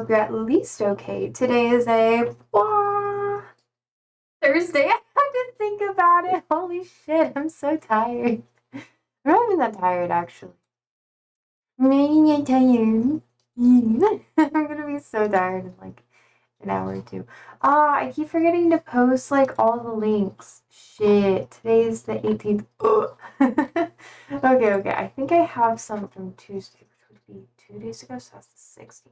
hope you're at least okay. Today is a Thursday. I had to think about it. Holy shit, I'm so tired. I'm not even that tired, actually. Maybe I'm tired. I'm gonna be so tired in like an hour or two. I keep forgetting to post like all the links. Shit. Today is the 18th. Okay. I think I have some from Tuesday, which would be 2 days ago, so that's the 16th.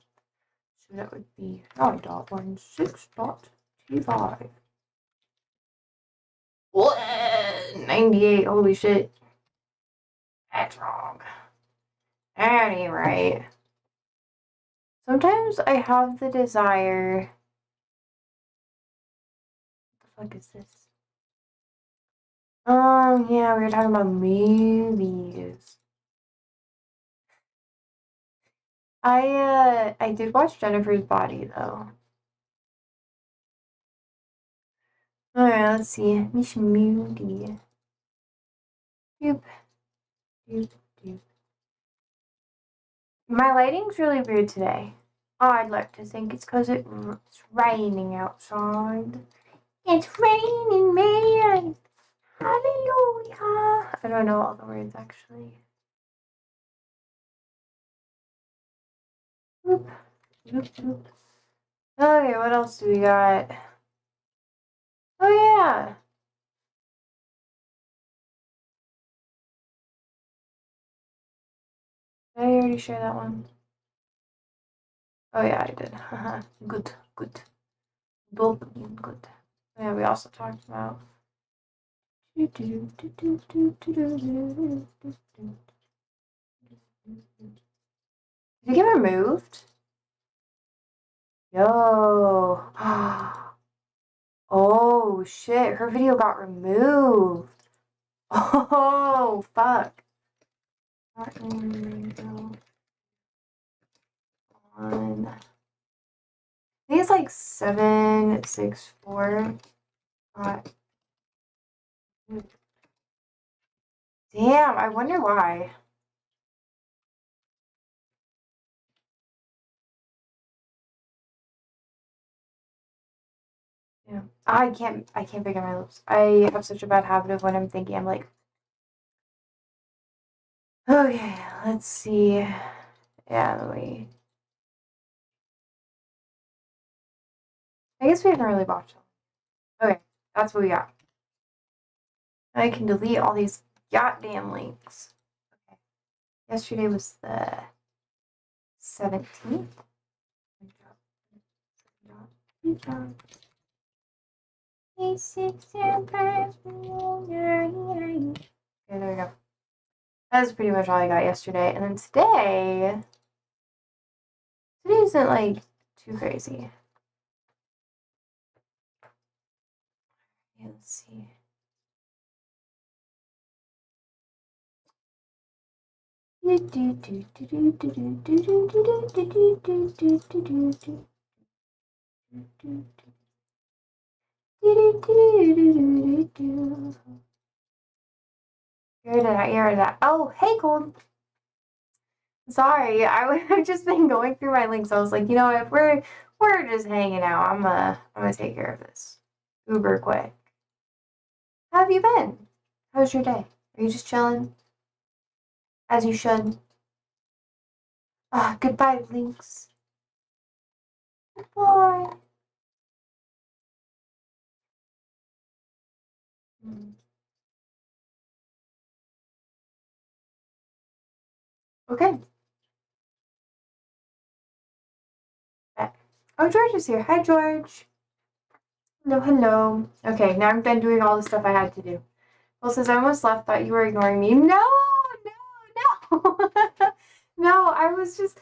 So that would be 9.16.25. 98. Holy shit. That's wrong. That ain't right. Sometimes I have the desire. What the fuck is this? Yeah, we were talking about movies. I did watch Jennifer's Body though. Alright, let's see. Miss Moody. Doop. Doop. Doop. My lighting's really weird today. I'd like to think it's because it's raining outside. It's raining, man! Hallelujah! I don't know all the words actually. Oop. Oop, oop. Okay, what else do we got? Oh yeah! Did I already share that one? Oh yeah, I did. Good. Good. Yeah, we also talked about. Did you get removed? Yo. Oh shit, her video got removed. Oh fuck. I think it's like 764. Damn, I wonder why. Yeah. I can't figure my lips. I have such a bad habit of when I'm thinking, I'm like, okay, let's see. Yeah, let me. I guess we haven't really watched them. Okay, that's what we got. I can delete all these goddamn links. Okay. Yesterday was the 17th. Good job. Okay, there we go. That's pretty much all I got yesterday. And then today isn't like too crazy. Yeah, let's see. Hear that. Oh, hey, Cold. Sorry, I've just been going through my links. I was like, you know, if we're just hanging out, I'm gonna take care of this uber quick. How have you been? How's your day? Are you just chilling? As you should. Goodbye, links. Goodbye. Okay. Oh, George is here. Hi, George. Hello. Okay, now I've been doing all the stuff I had to do. Well, since I almost left, thought you were ignoring me. No. No, I was just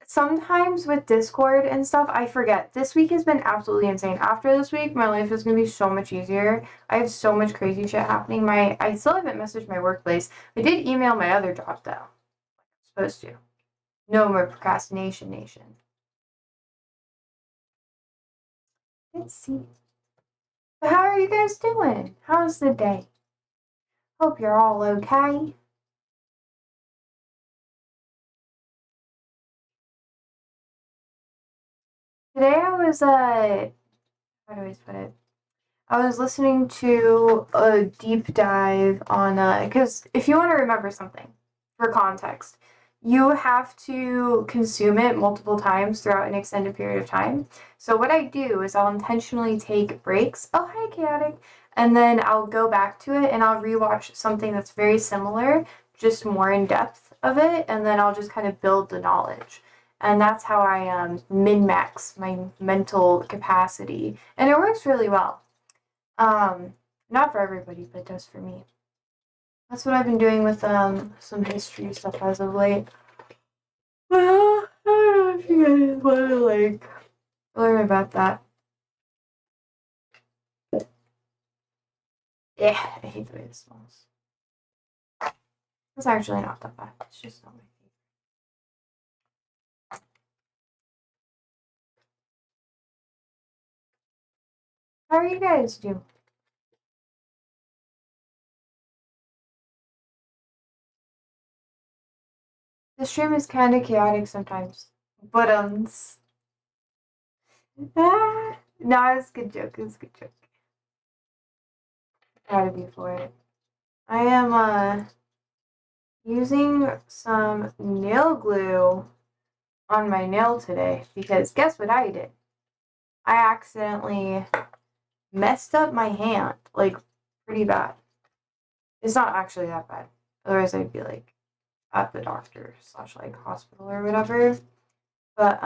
sometimes with Discord and stuff, I forget. This week has been absolutely insane. After this week, my life is gonna be so much easier. I have so much crazy shit happening. I still haven't messaged my workplace. I did email my other job though. I'm supposed to. No more procrastination, nation. Let's see. But how are you guys doing? How's the day? Hope you're all okay. Today I was, how do I put it? I was listening to a deep dive on, because if you want to remember something, for context, you have to consume it multiple times throughout an extended period of time. So what I do is I'll intentionally take breaks. Oh, hi, Chaotic. And then I'll go back to it and I'll rewatch something that's very similar, just more in depth of it, and then I'll just kind of build the knowledge. And that's how I min-max my mental capacity. And it works really well. Not for everybody, but it does for me. That's what I've been doing with some history stuff as of late. Well, I don't know if you guys want to like learn about that. Yeah, I hate the way this smells. It's actually not that bad. It's just not my favorite. How are you guys doing? The stream is kind of chaotic sometimes, but no, it's a good joke. It's a good joke. Proud of you for it. I am using some nail glue on my nail today because guess what I did? I accidentally messed up my hand, like pretty bad. It's not actually that bad. Otherwise I'd be like at the doctor / like hospital or whatever. But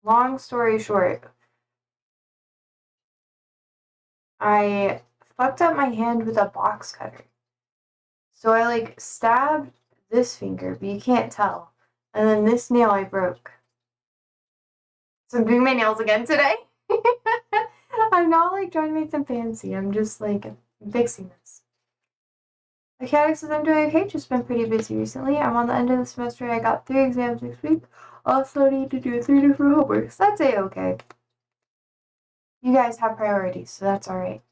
long story short, I fucked up my hand with a box cutter. So I like stabbed this finger, but you can't tell. And then this nail I broke. So I'm doing my nails again today. I'm not like trying to make them fancy. I'm just like fixing this. Mechanics says I'm doing okay. Just been pretty busy recently. I'm on the end of the semester. I got 3 exams next week. Also need to do 3 different homeworks. That's a-okay. You guys have priorities, so that's alright.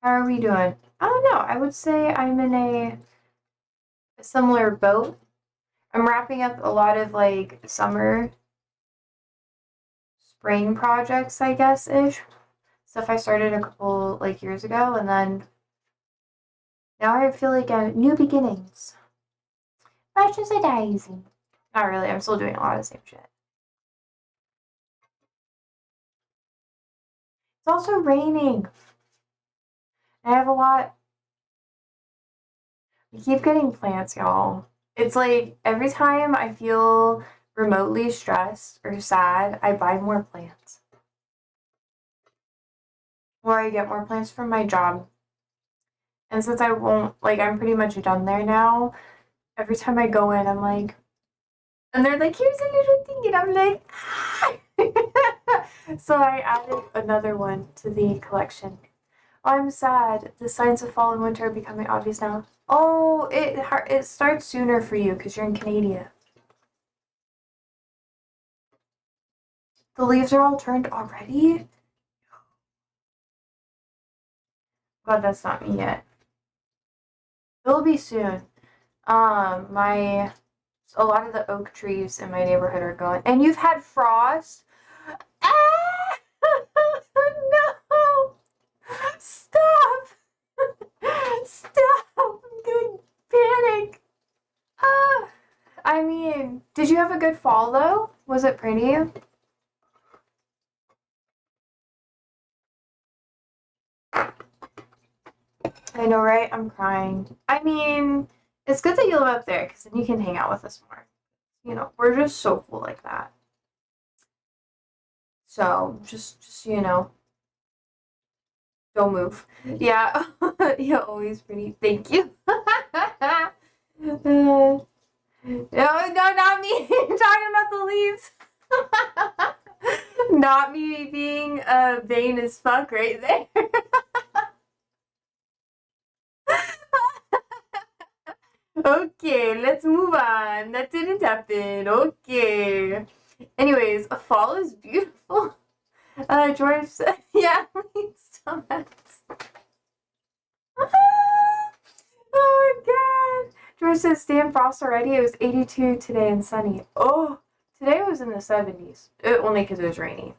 How are we doing? I don't know. I would say I'm in a similar boat. I'm wrapping up a lot of like summer, spring projects, I guess, ish. Stuff I started a couple like years ago, and then now I feel like new beginnings. Fresh as a daisy. Not really. I'm still doing a lot of the same shit. It's also raining. I have a lot. We keep getting plants, y'all. It's like every time I feel remotely stressed or sad, I buy more plants. Or I get more plants from my job. And since I won't, like, I'm pretty much done there now, every time I go in, I'm like, and they're like, here's a little thing, and I'm like, ah! So I added another one to the collection. Oh, I'm sad. The signs of fall and winter are becoming obvious now. Oh, it starts sooner for you because you're in Canada. The leaves are all turned already? God, that's not me yet. It'll be soon. A lot of the oak trees in my neighborhood are going. And you've had frost? Ah! No! Stop! Stop! I'm going panic. Ah! I mean, did you have a good fall though? Was it pretty? I know, right? I'm crying. I mean, it's good that you live up there because then you can hang out with us more. You know, we're just so cool like that. So just don't move. Yeah, you're always pretty. Thank you. No, not me. Talking about the leaves. Not me being vain as fuck right there. Okay, let's move on. That didn't happen. Okay. Anyways, a fall is beautiful. George said, yeah, please don't. Oh my god. George says, "Damn frost already. It was 82 today and sunny." Oh, today it was in the 70s. Only because it was rainy.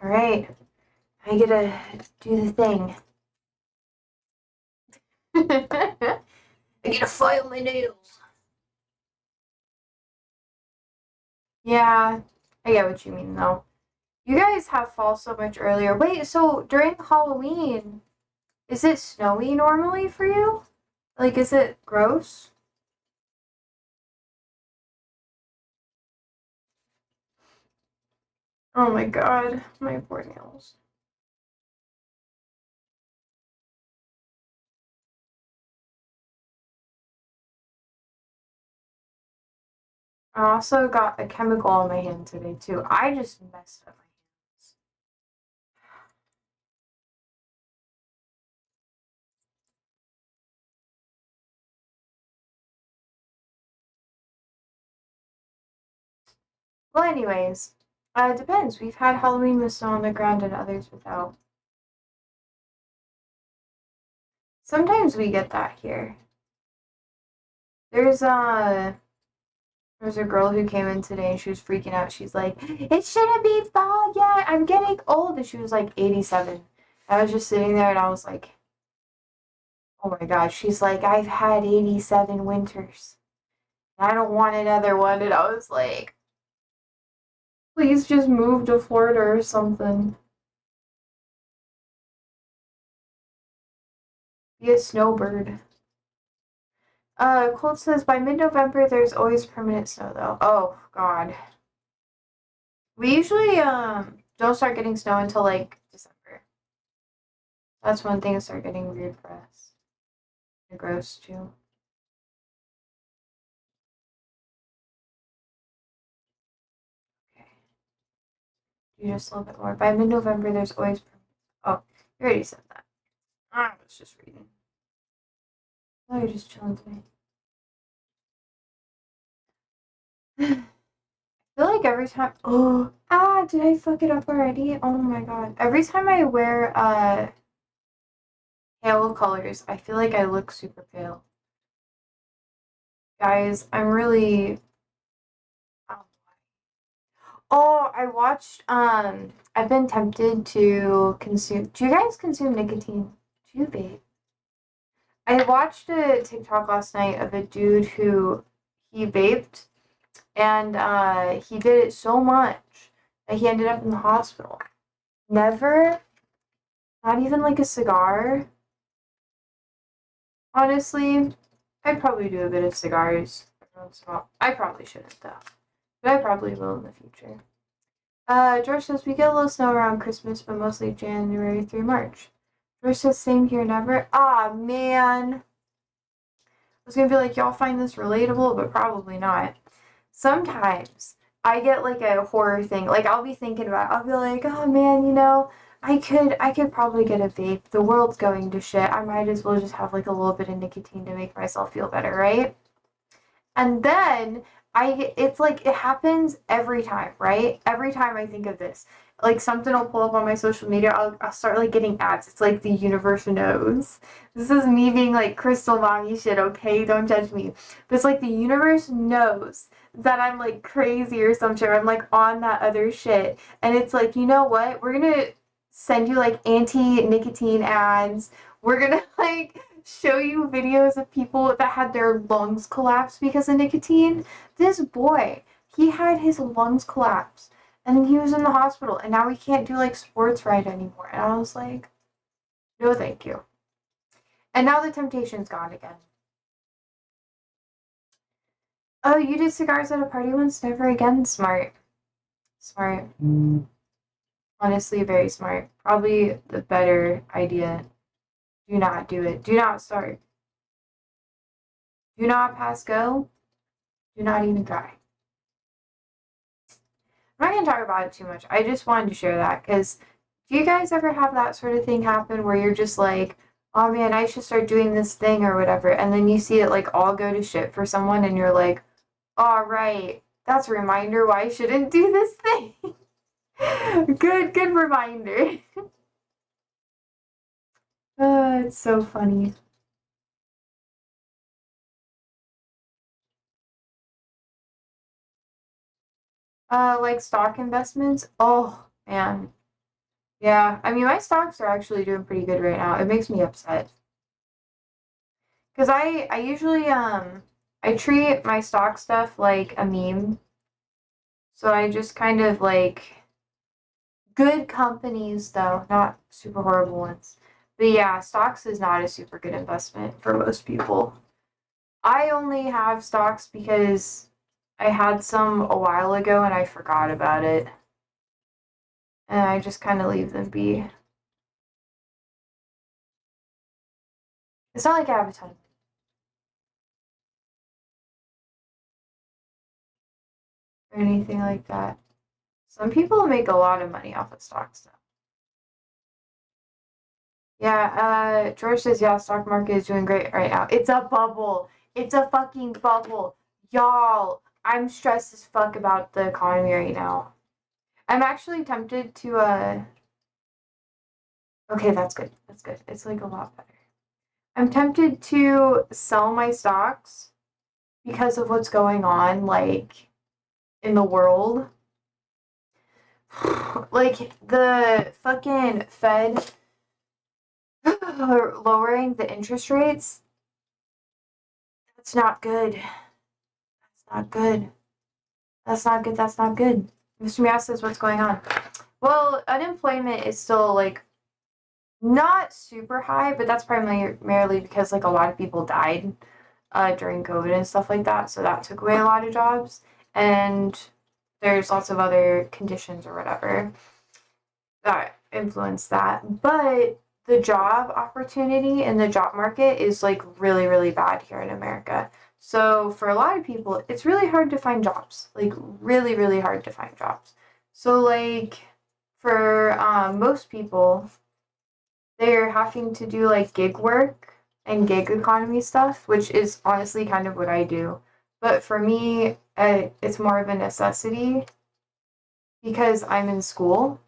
Alright. I gotta do the thing. I gotta file my nails. Yeah, I get what you mean, though. You guys have fall so much earlier. Wait, so during Halloween, is it snowy normally for you? Like, is it gross? Oh my god, my poor nails. I also got a chemical on my hand today, too. I just messed up my hands. Well, anyways, it depends. We've had Halloween with snow on the ground and others without. Sometimes we get that here. There's a girl who came in today and she was freaking out. She's like, "It shouldn't be fall yet. I'm getting old." And she was like 87. I was just sitting there and I was like, oh my gosh. She's like, "I've had 87 winters. I don't want another one." And I was like, please just move to Florida or something. Be a snowbird. Colt says, "By mid-November, there's always permanent snow, though." Oh, God. We usually, don't start getting snow until, like, December. That's when things start getting weird for us. And gross, too. Okay. Do just a little bit more. By mid-November, there's always permanent snow. Oh, you already said that. I was just reading. Oh, you're just chilling today. I feel like every time. Oh, did I fuck it up already? Oh my god. Every time I wear pale colors, I feel like I look super pale. Guys, I'm really. Oh, I watched. I've been tempted to consume. Do you guys consume nicotine? Do you vape? I watched a TikTok last night of a dude who he vaped and he did it so much that he ended up in the hospital. Never, not even like a cigar. Honestly, I'd probably do a bit of cigars every once in a while. I probably shouldn't though, but I probably will in the future. George says we get a little snow around Christmas, but mostly January through March. George says same here, never. Ah, man. I was gonna be like, y'all find this relatable, but probably not. Sometimes I get like a horror thing. Like I'll be thinking about it. I'll be like, oh man, I could probably get a vape. The world's going to shit. I might as well just have like a little bit of nicotine to make myself feel better, right? And then it's like it happens every time, right? Every time I think of this, like something will pull up on my social media, I'll start like getting ads. It's like the universe knows. This is me being like crystal mommy shit, okay? Don't judge me. But it's like the universe knows that I'm like crazy or some shit. Or I'm like on that other shit. And it's like, you know what? We're gonna send you like anti-nicotine ads. We're gonna like show you videos of people that had their lungs collapse because of nicotine. This boy, he had his lungs collapse and then he was in the hospital and now he can't do like sports ride anymore. And I was like, no, thank you. And now the temptation's gone again. Oh, you did cigars at a party once? Never again? Smart. Smart. Honestly, very smart. Probably the better idea. Do not do it. Do not start. Do not pass go. Do not even try. I'm not going to talk about it too much. I just wanted to share that because do you guys ever have that sort of thing happen where you're just like, oh man, I should start doing this thing or whatever, and then you see it like all go to shit for someone and you're like, all right, that's a reminder why I shouldn't do this thing. Good reminder. It's so funny. Like stock investments. Oh man, yeah. I mean, my stocks are actually doing pretty good right now. It makes me upset because I usually I treat my stock stuff like a meme. So I just kind of like good companies though, not super horrible ones. But yeah, stocks is not a super good investment for most people. I only have stocks because I had some a while ago and I forgot about it. And I just kind of leave them be. It's not like I have a ton or anything like that. Some people make a lot of money off of stocks though. Yeah, George says, yeah, stock market is doing great right now. It's a bubble. It's a fucking bubble. Y'all, I'm stressed as fuck about the economy right now. I'm actually tempted to, okay, that's good. That's good. It's like a lot better. I'm tempted to sell my stocks because of what's going on, like, in the world. Like, the fucking Fed lowering the interest rates, that's not good. That's not good. That's not good. That's not good. Mr. Meow says, what's going on? Well, unemployment is still like not super high, but that's primarily because like a lot of people died during COVID and stuff like that. So that took away a lot of jobs. And there's lots of other conditions or whatever that influence that. But the job opportunity and the job market is like really, really bad here in America. So for a lot of people, it's really hard to find jobs. Like really, really hard to find jobs. So like for most people, they're having to do like gig work and gig economy stuff, which is honestly kind of what I do. But for me, it's more of a necessity because I'm in school.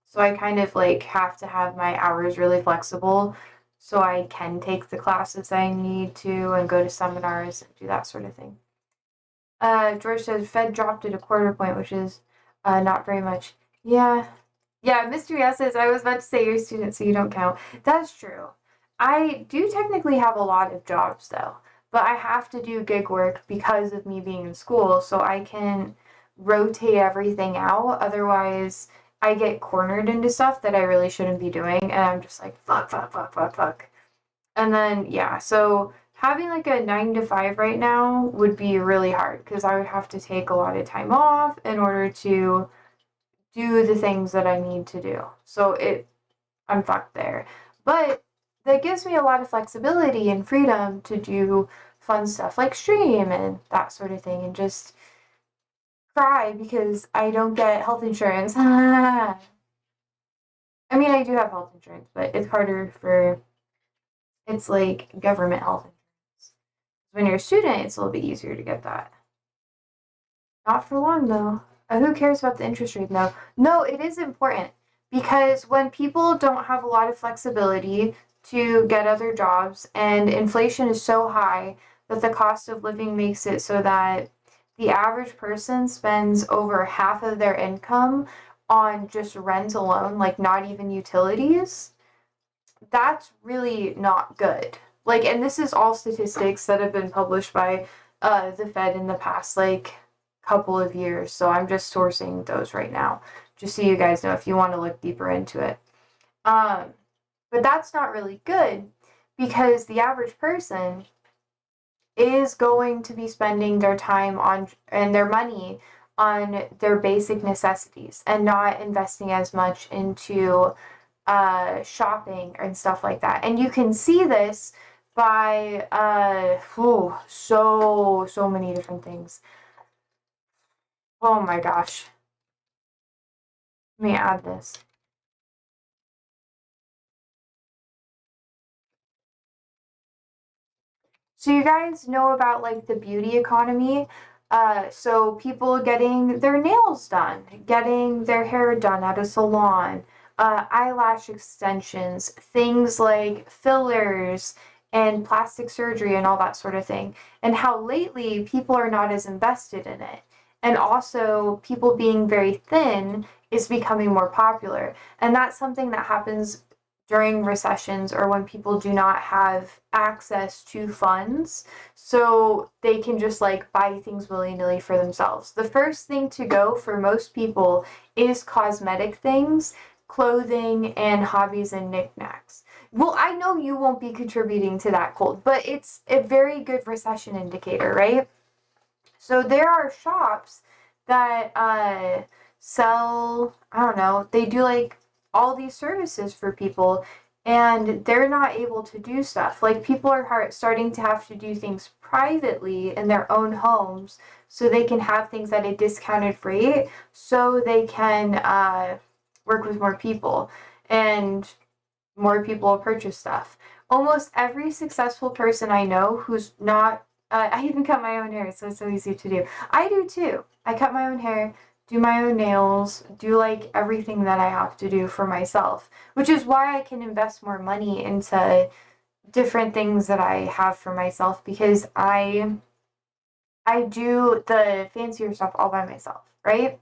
So I kind of like have to have my hours really flexible so I can take the classes I need to and go to seminars and do that sort of thing. George says Fed dropped it a quarter point, which is not very much. Yeah. Yeah, Mystery S says I was about to say you're a student, so you don't count. That's true. I do technically have a lot of jobs though, but I have to do gig work because of me being in school, so I can rotate everything out. Otherwise, I get cornered into stuff that I really shouldn't be doing, and I'm just like, fuck, fuck, fuck, fuck, fuck. And then, yeah, so having like a 9 to 5 right now would be really hard because I would have to take a lot of time off in order to do the things that I need to do. So I'm fucked there. But that gives me a lot of flexibility and freedom to do fun stuff like stream and that sort of thing and just cry because I don't get health insurance. I mean, I do have health insurance, but it's harder for it's like government health insurance. When you're a student, it's a little bit easier to get that. Not for long though. Who cares about the interest rate though? No, it is important because when people don't have a lot of flexibility to get other jobs and inflation is so high that the cost of living makes it so that the average person spends over half of their income on just rent alone, like not even utilities, that's really not good. Like, and this is all statistics that have been published by the Fed in the past, like, couple of years. So I'm just sourcing those right now, just so you guys know if you want to look deeper into it. Um, but that's not really good because the average person is going to be spending their time on and their money on their basic necessities and not investing as much into shopping and stuff like that. And you can see this by so many different things. Oh my gosh. Let me add this. So you guys know about like the beauty economy. So people getting their nails done, getting their hair done at a salon, eyelash extensions, things like fillers and plastic surgery and all that sort of thing, and how lately people are not as invested in it. And also, people being very thin is becoming more popular. And that's something that happens during recessions or when people do not have access to funds, so they can just like buy things willy-nilly for themselves. The first thing to go for most people is cosmetic things, clothing, and hobbies and knickknacks. Well, I know you won't be contributing to that, Cold, but it's a very good recession indicator, right? So there are shops that sell, I don't know, they do like all these services for people, and they're not able to do stuff. Like people are starting to have to do things privately in their own homes so they can have things at a discounted rate so they can work with more people and more people will purchase stuff. Almost every successful person I know who's not, I even cut my own hair, so it's so easy to do. I do too. I cut my own hair, do my own nails, do like everything that I have to do for myself, which is why I can invest more money into different things that I have for myself because I do the fancier stuff all by myself, right?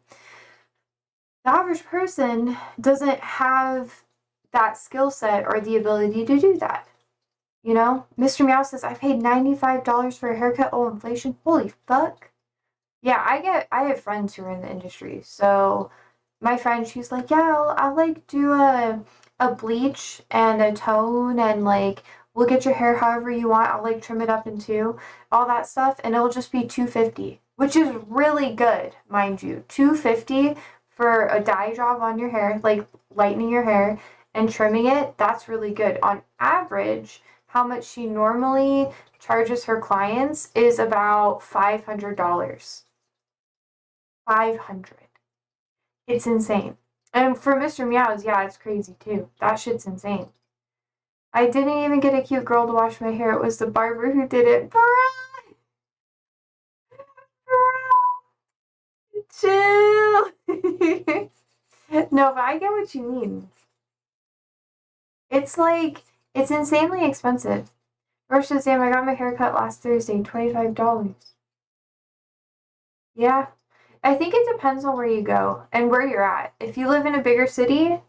The average person doesn't have that skill set or the ability to do that. You know, Mr. Meow says, I paid $95 for a haircut. Oh, inflation. Holy fuck. Yeah, I have friends who are in the industry. So my friend, she's like, yeah, I'll like do a bleach and a tone and like we'll get your hair however you want. I'll like trim it up in two, all that stuff, and it'll just be $250, which is really good, mind you. $250 for a dye job on your hair, like lightening your hair and trimming it. That's really good. On average, how much she normally charges her clients is about $500. 500. It's insane. And for Mr. Meows, yeah, it's crazy too. That shit's insane. I didn't even get a cute girl to wash my hair. It was the barber who did it. Bro, chill. No, but I get what you mean. It's like, it's insanely expensive. Versus, damn, I got my hair cut last Thursday, $25. Yeah. I think it depends on where you go and where you're at. If you live in a bigger city,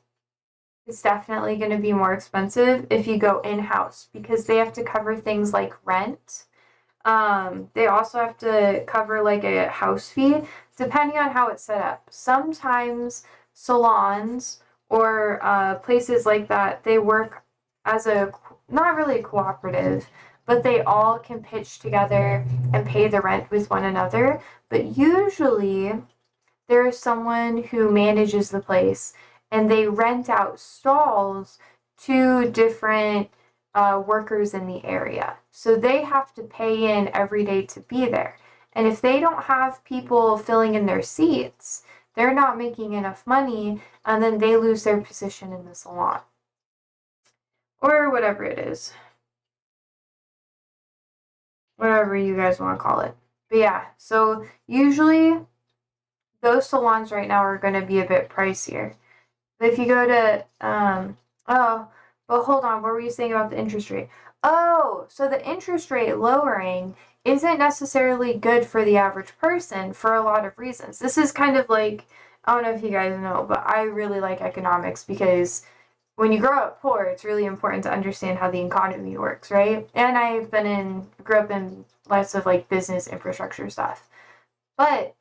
it's definitely going to be more expensive if you go in-house because they have to cover things like rent. They also have to cover like a house fee, depending on how it's set up. Sometimes salons or places like that, they work as a, not really a cooperative, but they all can pitch together and pay the rent with one another. But usually there is someone who manages the place and they rent out stalls to different workers in the area. So they have to pay in every day to be there. And if they don't have people filling in their seats, they're not making enough money and then they lose their position in the salon. Or whatever it is. Whatever you guys want to call it. But yeah, so usually those salons right now are going to be a bit pricier. But if you go to, oh, but hold on, what were you saying about the interest rate? Oh, so the interest rate lowering isn't necessarily good for the average person for a lot of reasons. This is kind of like, I don't know if you guys know, but I really like economics because when you grow up poor, it's really important to understand how the economy works, right? And grew up in lots of like business infrastructure stuff. But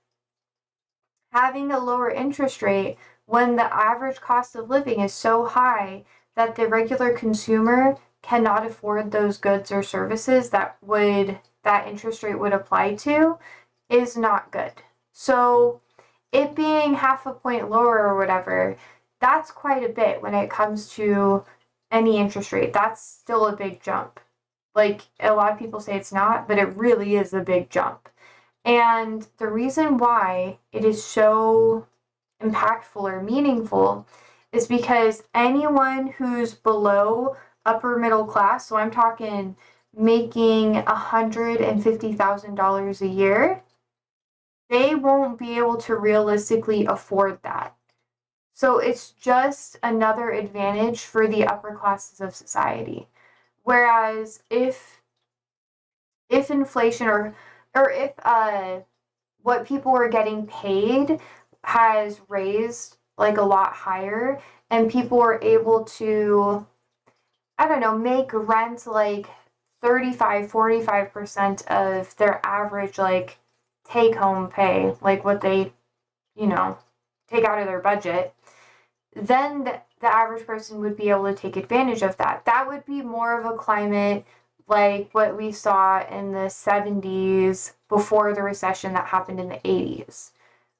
having a lower interest rate when the average cost of living is so high that the regular consumer cannot afford those goods or services that interest rate would apply to is not good. So it being half a point lower or whatever, that's quite a bit when it comes to any interest rate. That's still a big jump. Like a lot of people say it's not, but it really is a big jump. And the reason why it is so impactful or meaningful is because anyone who's below upper middle class, so I'm talking making $150,000 a year, they won't be able to realistically afford that. So it's just another advantage for the upper classes of society. Whereas if inflation or if what people were getting paid has raised like a lot higher and people were able to, I don't know, make rent like 35-45% of their average like take home pay, like what they, you know, take out of their budget, then the average person would be able to take advantage of that. That would be more of a climate like what we saw in the 70s before the recession that happened in the 80s,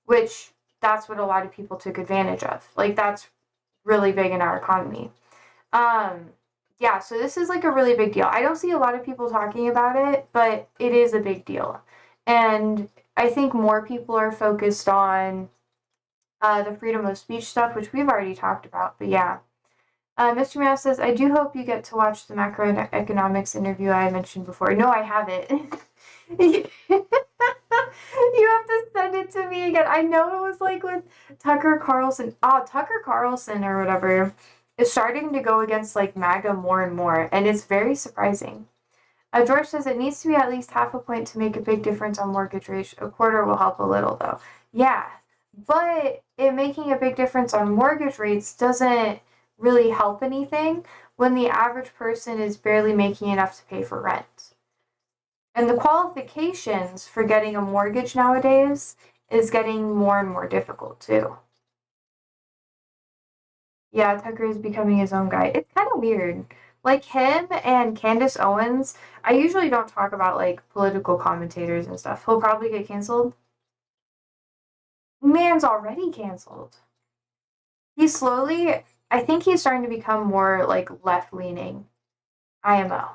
which that's what a lot of people took advantage of. Like that's really big in our economy. Um, yeah, so this is like a really big deal. I don't see a lot of people talking about it, but it is a big deal. And I think more people are focused on the freedom of speech stuff, which we've already talked about. But yeah, Mr. Meow says, I do hope you get to watch the macroeconomics interview I mentioned before. No, I haven't. You have to send it to me again. I know it was like with Tucker Carlson. Oh, Tucker Carlson or whatever is starting to go against like MAGA more and more, and it's very surprising. George says it needs to be at least half a point to make a big difference on mortgage rates. A quarter will help a little though. Yeah, but it making a big difference on mortgage rates doesn't really help anything when the average person is barely making enough to pay for rent. And the qualifications for getting a mortgage nowadays is getting more and more difficult too. Yeah, Tucker is becoming his own guy. It's kind of weird. Like him and Candace Owens, I usually don't talk about like political commentators and stuff. He'll probably get canceled. Man's already canceled. He's slowly, I think he's starting to become more like left leaning. IMO.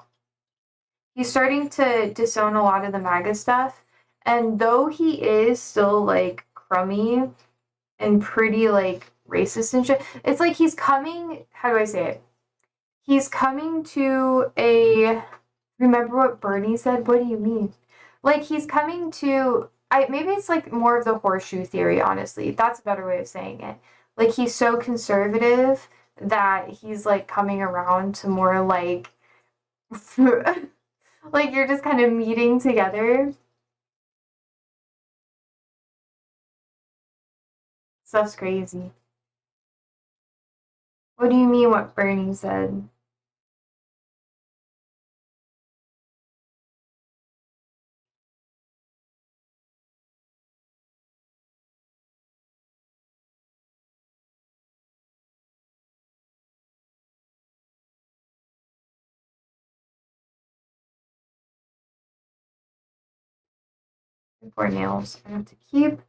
He's starting to disown a lot of the MAGA stuff. And though he is still like crummy and pretty like racist and shit, it's like he's coming, how do I say it? He's coming to a, remember what Bernie said? What do you mean? Like he's coming to, maybe it's like more of the horseshoe theory, honestly. That's a better way of saying it. Like he's so conservative that he's like coming around to more like like you're just kind of meeting together. Stuff's crazy. What do you mean what Bernie said? For nails. I have to keep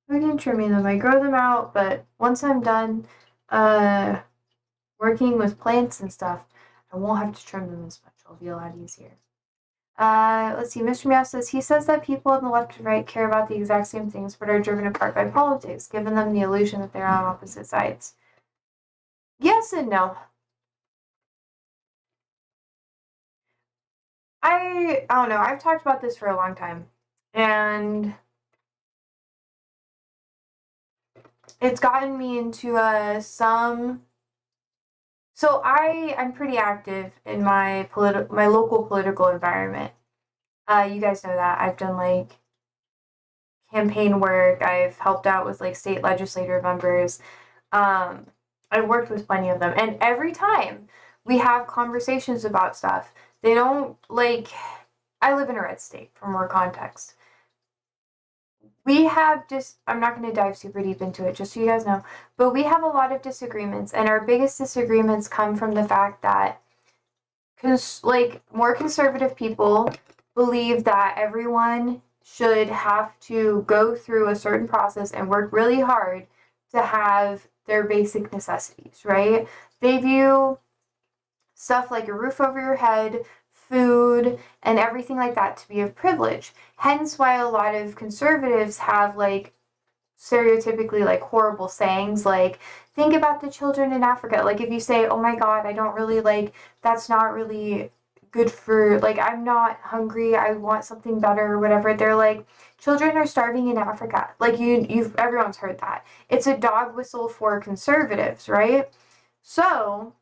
fucking trimming them. I grow them out, but once I'm done working with plants and stuff, I won't have to trim them as much. It'll be a lot easier. Let's see. Mr. Meow says he says that people on the left and right care about the exact same things, but are driven apart by politics, giving them the illusion that they're on opposite sides. Yes and no. I don't know. I've talked about this for a long time, and it's gotten me into some. So I'm pretty active in my local political environment. You guys know that I've done like campaign work. I've helped out with like state legislator members. Um, I've worked with plenty of them, and every time we have conversations about stuff, they don't like. I live in a red state for more context. We have just, I'm not going to dive super deep into it, just so you guys know, but we have a lot of disagreements, and our biggest disagreements come from the fact that like more conservative people believe that everyone should have to go through a certain process and work really hard to have their basic necessities, right? They view stuff like a roof over your head, food, and everything like that to be a privilege. Hence why a lot of conservatives have like stereotypically like horrible sayings like think about the children in Africa. Like if you say, "Oh my god, I don't really like that's not really good for, like, I'm not hungry, I want something better or whatever. They're like, children are starving in Africa. Like, everyone's heard that. It's a dog whistle for conservatives, right? So,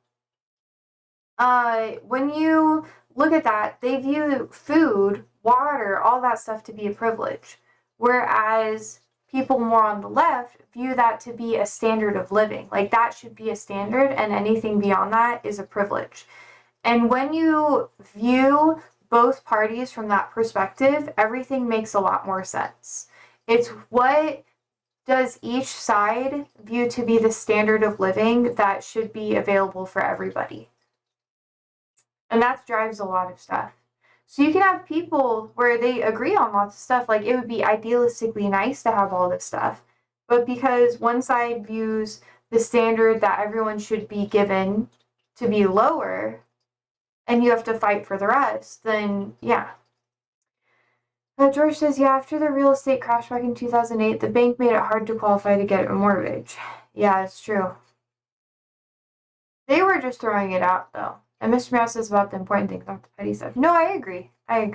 when you look at that, they view food, water, all that stuff to be a privilege. Whereas people more on the left view that to be a standard of living. Like, that should be a standard, and anything beyond that is a privilege. And when you view both parties from that perspective, everything makes a lot more sense. It's what does each side view to be the standard of living that should be available for everybody. And that drives a lot of stuff. So you can have people where they agree on lots of stuff, like it would be idealistically nice to have all this stuff, but because one side views the standard that everyone should be given to be lower, and you have to fight for the rest, then yeah. George says, yeah, after the real estate crash back in 2008, the bank made it hard to qualify to get a mortgage. Yeah, it's true. They were just throwing it out, though. And Mr. Meow says about the important things, not the petty stuff. No, I agree. I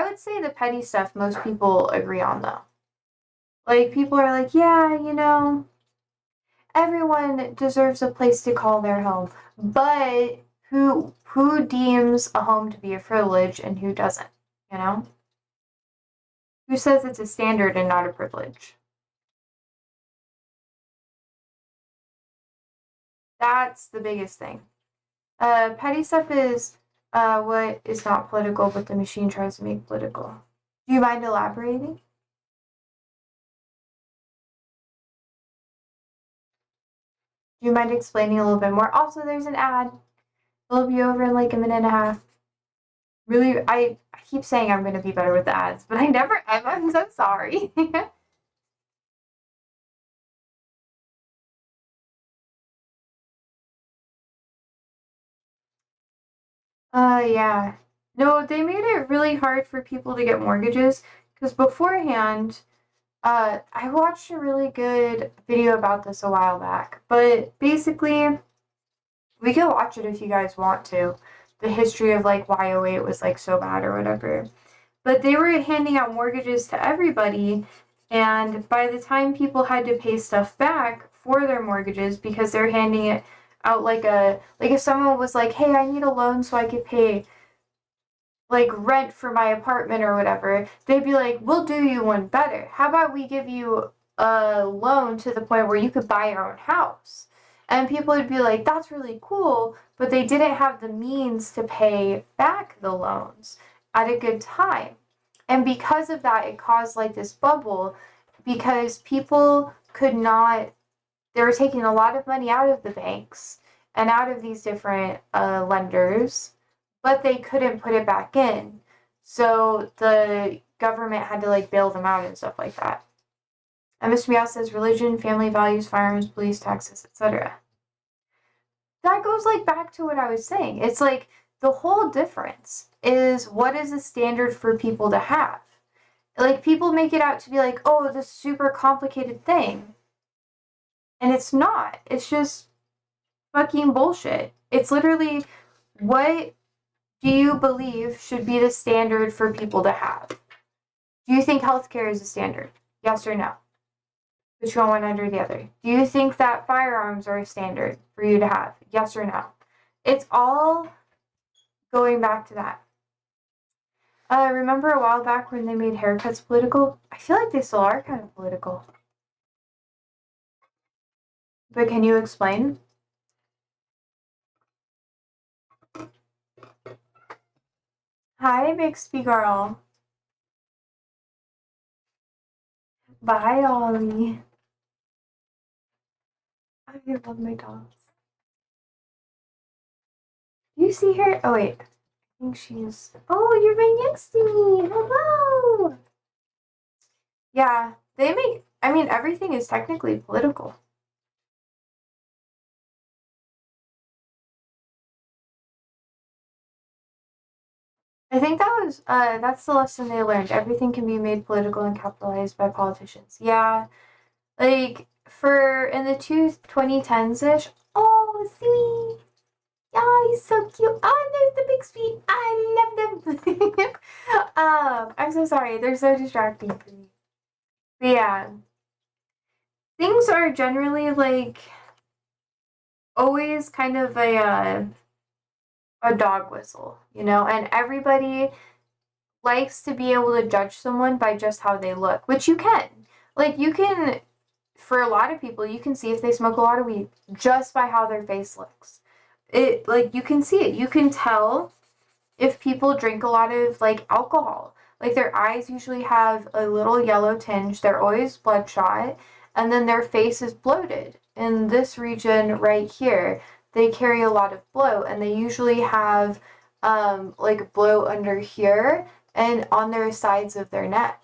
would say the petty stuff most people agree on, though. Like, people are like, yeah, everyone deserves a place to call their home. But who deems a home to be a privilege and who doesn't, you know? Who says it's a standard and not a privilege? That's the biggest thing. Petty stuff is what is not political, but the machine tries to make political. Do you mind elaborating? Do you mind explaining a little bit more? Also, there's an ad. It'll be over in like a minute and a half. Really, I keep saying I'm going to be better with the ads, but I never am. I'm so sorry. Yeah. No, they made it really hard for people to get mortgages because beforehand, I watched a really good video about this a while back, but basically, we can watch it if you guys want to. The history of like why '08 was like so bad or whatever. But they were handing out mortgages to everybody, and by the time people had to pay stuff back for their mortgages because they're handing it out like if someone was like, "Hey, I need a loan so I could pay like rent for my apartment or whatever," they'd be like, "We'll do you one better. How about we give you a loan to the point where you could buy your own house?" And people would be like, "That's really cool," but they didn't have the means to pay back the loans at a good time. And because of that, it caused like this bubble because people could not, they were taking a lot of money out of the banks and out of these different lenders, but they couldn't put it back in. So the government had to like bail them out and stuff like that. And Mr. Meow says religion, family values, firearms, police, taxes, etc. That goes like back to what I was saying. It's like the whole difference is what is the standard for people to have. Like people make it out to be like, oh, this super complicated thing. And it's not. It's just fucking bullshit. It's literally what do you believe should be the standard for people to have? Do you think healthcare is a standard? Yes or no? Which one under the other? Do you think that firearms are a standard for you to have? Yes or no? It's all going back to that. Remember a while back when they made haircuts political? I feel like they still are kind of political. But can you explain? Hi, Bixby girl. Bye, Ollie. I love my dogs. Do you see her? Oh, wait. I think she's. Oh, you're right next to me. Hello. Yeah, they make. I mean, everything is technically political. I think that's the lesson they learned. Everything can be made political and capitalized by politicians. Yeah, like for in the 2010s ish. Oh, sweet. Oh, he's so cute. Oh, and there's the big sweet. I love them. I'm so sorry. They're so distracting for me. But yeah, things are generally like always kind of a dog whistle, you know, and everybody likes to be able to judge someone by just how they look, which you can. Like, you can, for a lot of people, you can see if they smoke a lot of weed just by how their face looks. It, like, you can see it. You can tell if people drink a lot of, like, alcohol. Like, their eyes usually have a little yellow tinge, they're always bloodshot, and then their face is bloated. In this region right here, they carry a lot of bloat, and they usually have, like, bloat under here and on their sides of their neck.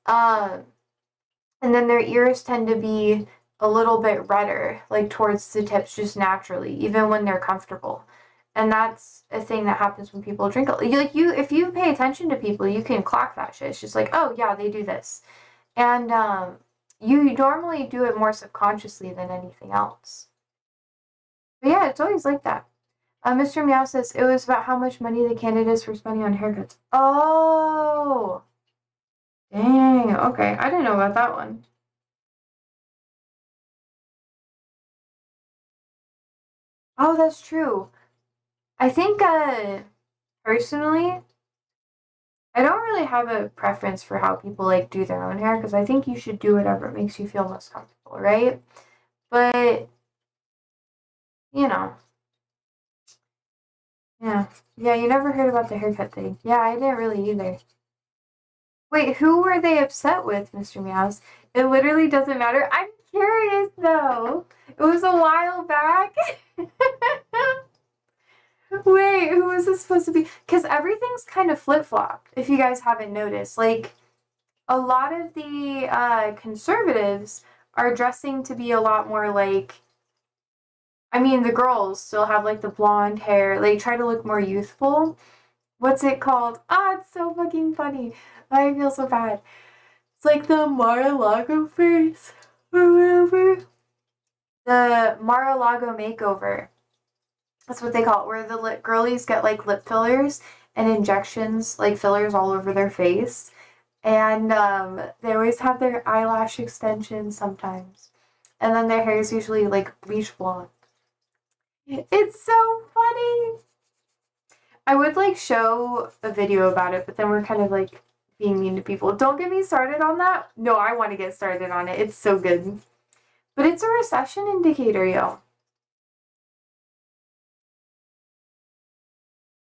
Um, and then their ears tend to be a little bit redder, like towards the tips just naturally, even when they're comfortable. And that's a thing that happens when people drink. Like you, if you pay attention to people, you can clock that shit. It's just like, oh yeah, they do this, and you normally do it more subconsciously than anything else. But yeah, it's always like that. Mr. Meow says it was about how much money the candidates were spending on haircuts. Oh, dang. Okay, I didn't know about that one. Oh, that's true. I think, personally, I don't really have a preference for how people like do their own hair because I think you should do whatever makes you feel most comfortable, right? But, you know, yeah. Yeah, you never heard about the haircut thing. Yeah, I didn't really either. Wait, who were they upset with, Mr. Meows? It literally doesn't matter. I'm curious though. It was a while back. Wait, who was this supposed to be? Because everything's kind of flip flopped, if you guys haven't noticed. Like, a lot of the conservatives are dressing to be a lot more like, I mean, the girls still have like the blonde hair. They try to look more youthful. What's it called? Ah, it's so fucking funny. I feel so bad. It's like the Mar-a-Lago face or whatever. The Mar-a-Lago makeover. That's what they call it, where the girlies get like lip fillers and injections, like fillers all over their face. And they always have their eyelash extensions sometimes. And then their hair is usually like bleach blonde. It's so funny. I would like show a video about it, but then we're kind of like being mean to people. Don't get me started on that. No, I want to get started on it. It's so good. But it's a recession indicator, yo.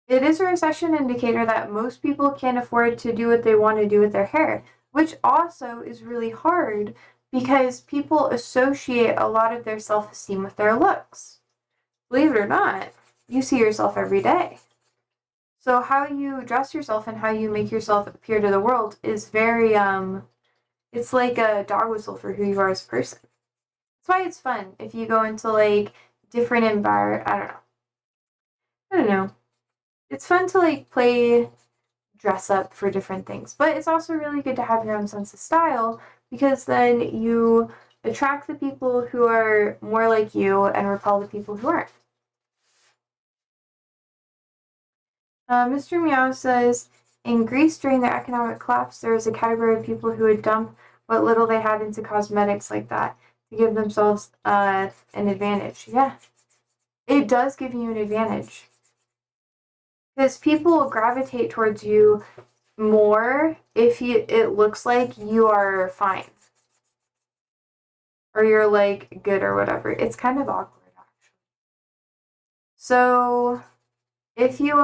It is a recession indicator that most people can't afford to do what they want to do with their hair, which also is really hard because people associate a lot of their self esteem with their looks. Believe it or not, you see yourself every day. So, how you dress yourself and how you make yourself appear to the world is very, it's like a dog whistle for who you are as a person. That's why it's fun if you go into like different I don't know. I don't know. It's fun to like play dress up for different things. But it's also really good to have your own sense of style because then you attract the people who are more like you and repel the people who aren't. Mr. Meow says in Greece during the economic collapse, there was a category of people who would dump what little they had into cosmetics like that to give themselves an advantage. Yeah, it does give you an advantage because people will gravitate towards you more if it looks like you are fine or you're like good or whatever. It's kind of awkward actually. So if you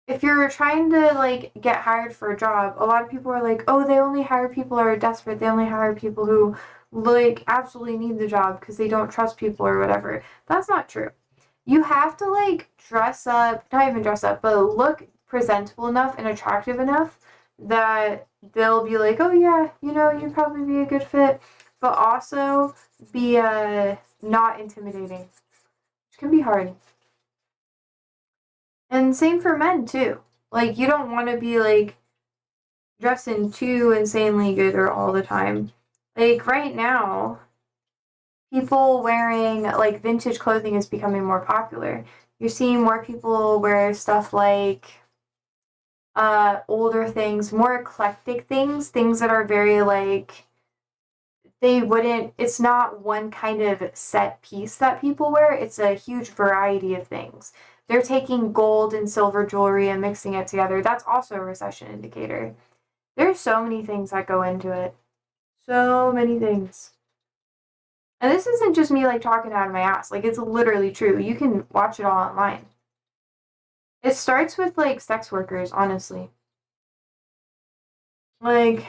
if you're trying to like get hired for a job, a lot of people are like, "Oh, they only hire people who are desperate. They only hire people who like absolutely need the job because they don't trust people or whatever." That's not true. You have to like dress up, not even dress up, but look presentable enough and attractive enough that they'll be like, "Oh yeah, you know, you'd probably be a good fit," but also be not intimidating, which can be hard. And same for men too. Like you don't want to be like dressing too insanely good or all the time. Like right now, people wearing like vintage clothing is becoming more popular. You're seeing more people wear stuff like older things, more eclectic things, things that are very like they wouldn't it's not one kind of set piece that people wear, it's a huge variety of things. They're taking gold and silver jewelry and mixing it together. That's also a recession indicator. There's so many things that go into it. So many things. And this isn't just me like talking out of my ass. Like it's literally true. You can watch it all online. It starts with like sex workers, honestly. Like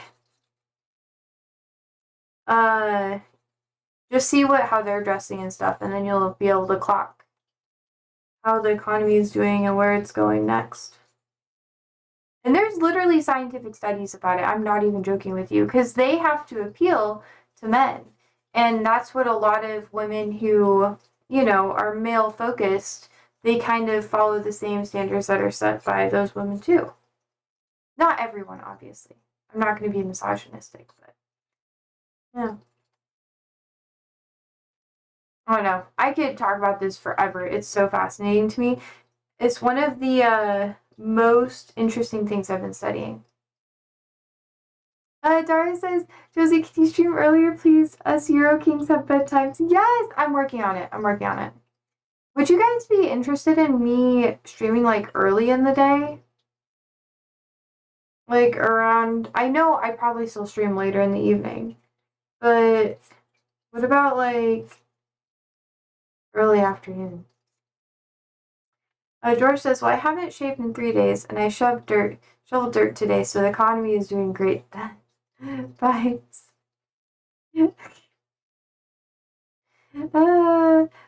uh just see what how they're dressing and stuff, and then you'll be able to clock how the economy is doing and where it's going next. And there's literally scientific studies about it. I'm not even joking with you because they have to appeal to men. And that's what a lot of women who, are male focused, they kind of follow the same standards that are set by those women too. Not everyone, obviously. I'm not going to be misogynistic, but yeah. I don't know. I could talk about this forever. It's so fascinating to me. It's one of the most interesting things I've been studying. Daria says, Josie, can you stream earlier, please? Us Euro Kings have bedtimes. Yes, I'm working on it. I'm working on it. Would you guys be interested in me streaming like early in the day? Like around, I know I probably still stream later in the evening, but what about like early afternoon? George says, well, I haven't shaved in 3 days and I shoveled dirt today, so the economy is doing great. Vibes.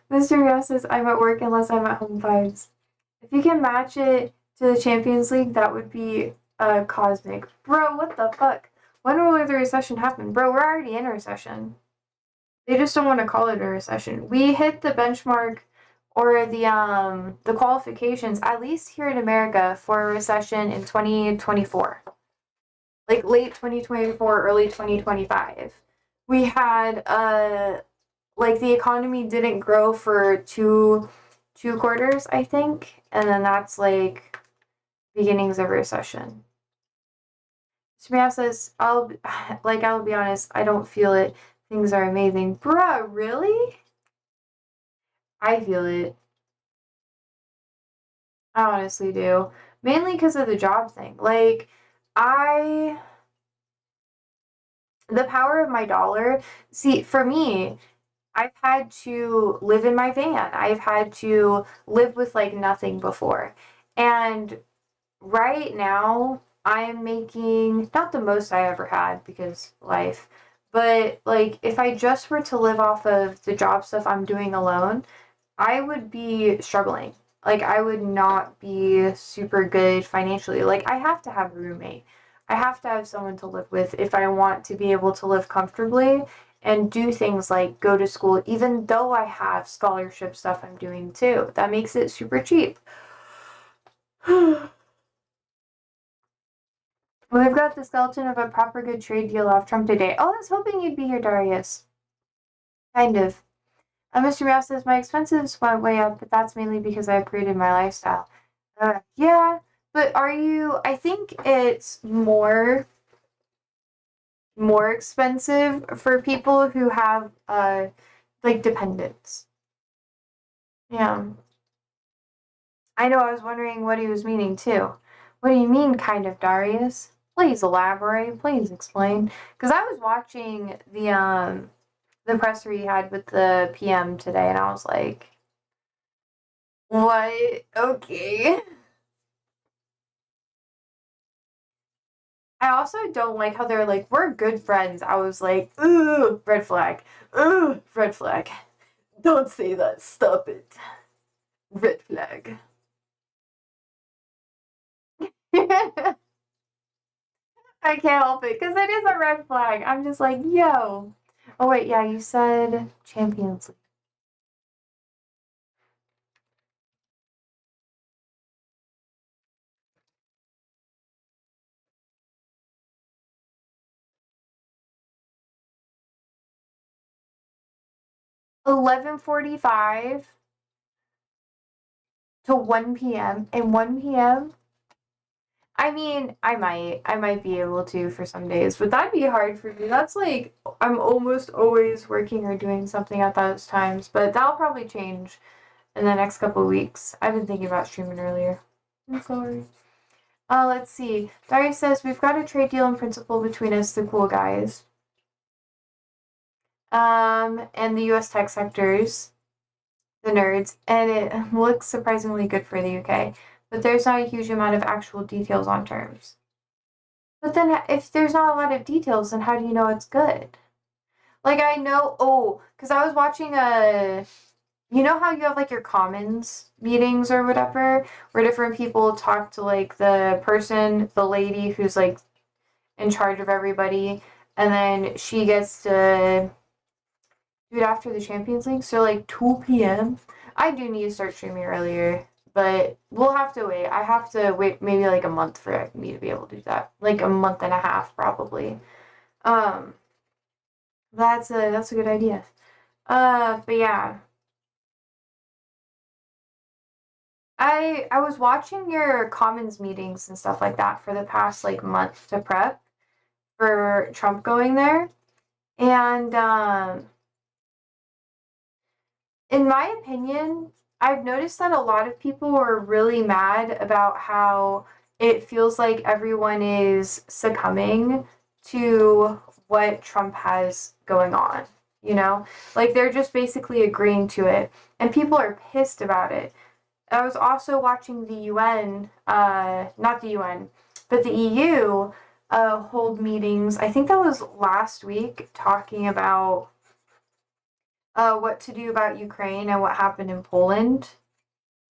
Mr. Ross says, I'm at work unless I'm at home vibes. If you can match it to the Champions League, that would be cosmic. Bro, what the fuck? When will the recession happen? Bro, we're already in a recession. They just don't want to call it a recession. We hit the benchmark or the qualifications, at least here in America, for a recession in 2024. Like late 2024, early 2025. We had like the economy didn't grow for two quarters, I think, and then that's like beginnings of a recession. Samaya says, I'll be honest, I don't feel it. Things are amazing. Bruh, really? I feel it. I honestly do. Mainly because of the job thing. Like, I the power of my dollar. See, for me, I've had to live in my van. I've had to live with like nothing before. And right now, I am making not the most I ever had because life, but like if I just were to live off of the job stuff I'm doing alone, I would be struggling. Like I would not be super good financially. Like I have to have a roommate. I have to have someone to live with if I want to be able to live comfortably and do things like go to school, even though I have scholarship stuff I'm doing too. That makes it super cheap. We've got the skeleton of a proper good trade deal off Trump today. Oh, I was hoping you'd be here, Darius. Kind of. Mr. Meow says, my expenses went way up, but that's mainly because I upgraded my lifestyle. Yeah, but I think it's more expensive for people who have, like, dependents. Yeah. I know, I was wondering what he was meaning, too. What do you mean, kind of, Darius? Please elaborate. Please explain. Because I was watching the presser he had with the PM today, and I was like, what? Okay. I also don't like how they're like, we're good friends. I was like, ooh, red flag. Ooh, red flag. Don't say that. Stop it. Red flag. I can't help it because it is a red flag. I'm just like, yo. Oh, wait, yeah, you said Champions League. 11:45 to 1 p.m. and 1 p.m. I mean, I might be able to for some days, but that'd be hard for me. That's like I'm almost always working or doing something at those times, but that'll probably change in the next couple of weeks. I've been thinking about streaming earlier. I'm sorry. Let's see. Darius says we've got a trade deal in principle between us, the cool guys. And the U.S. tech sectors, the nerds, and it looks surprisingly good for the UK. But there's not a huge amount of actual details on terms. But then, if there's not a lot of details, then how do you know it's good? Like I know, because I was watching you know how you have like your commons meetings or whatever, where different people talk to like the lady who's like in charge of everybody, and then she gets to do it after the Champions League. So like 2 p.m. I do need to start streaming earlier, but we'll have to wait. I have to wait maybe like a month for me to be able to do that. Like a month and a half probably. Um, that's a good idea. But yeah. I was watching your commons meetings and stuff like that for the past like month to prep for Trump going there. And in my opinion, I've noticed that a lot of people are really mad about how it feels like everyone is succumbing to what Trump has going on, you know? Like they're just basically agreeing to it, and people are pissed about it. I was also watching the UN, not the UN, but the EU hold meetings. I think that was last week, talking about what to do about Ukraine and what happened in Poland.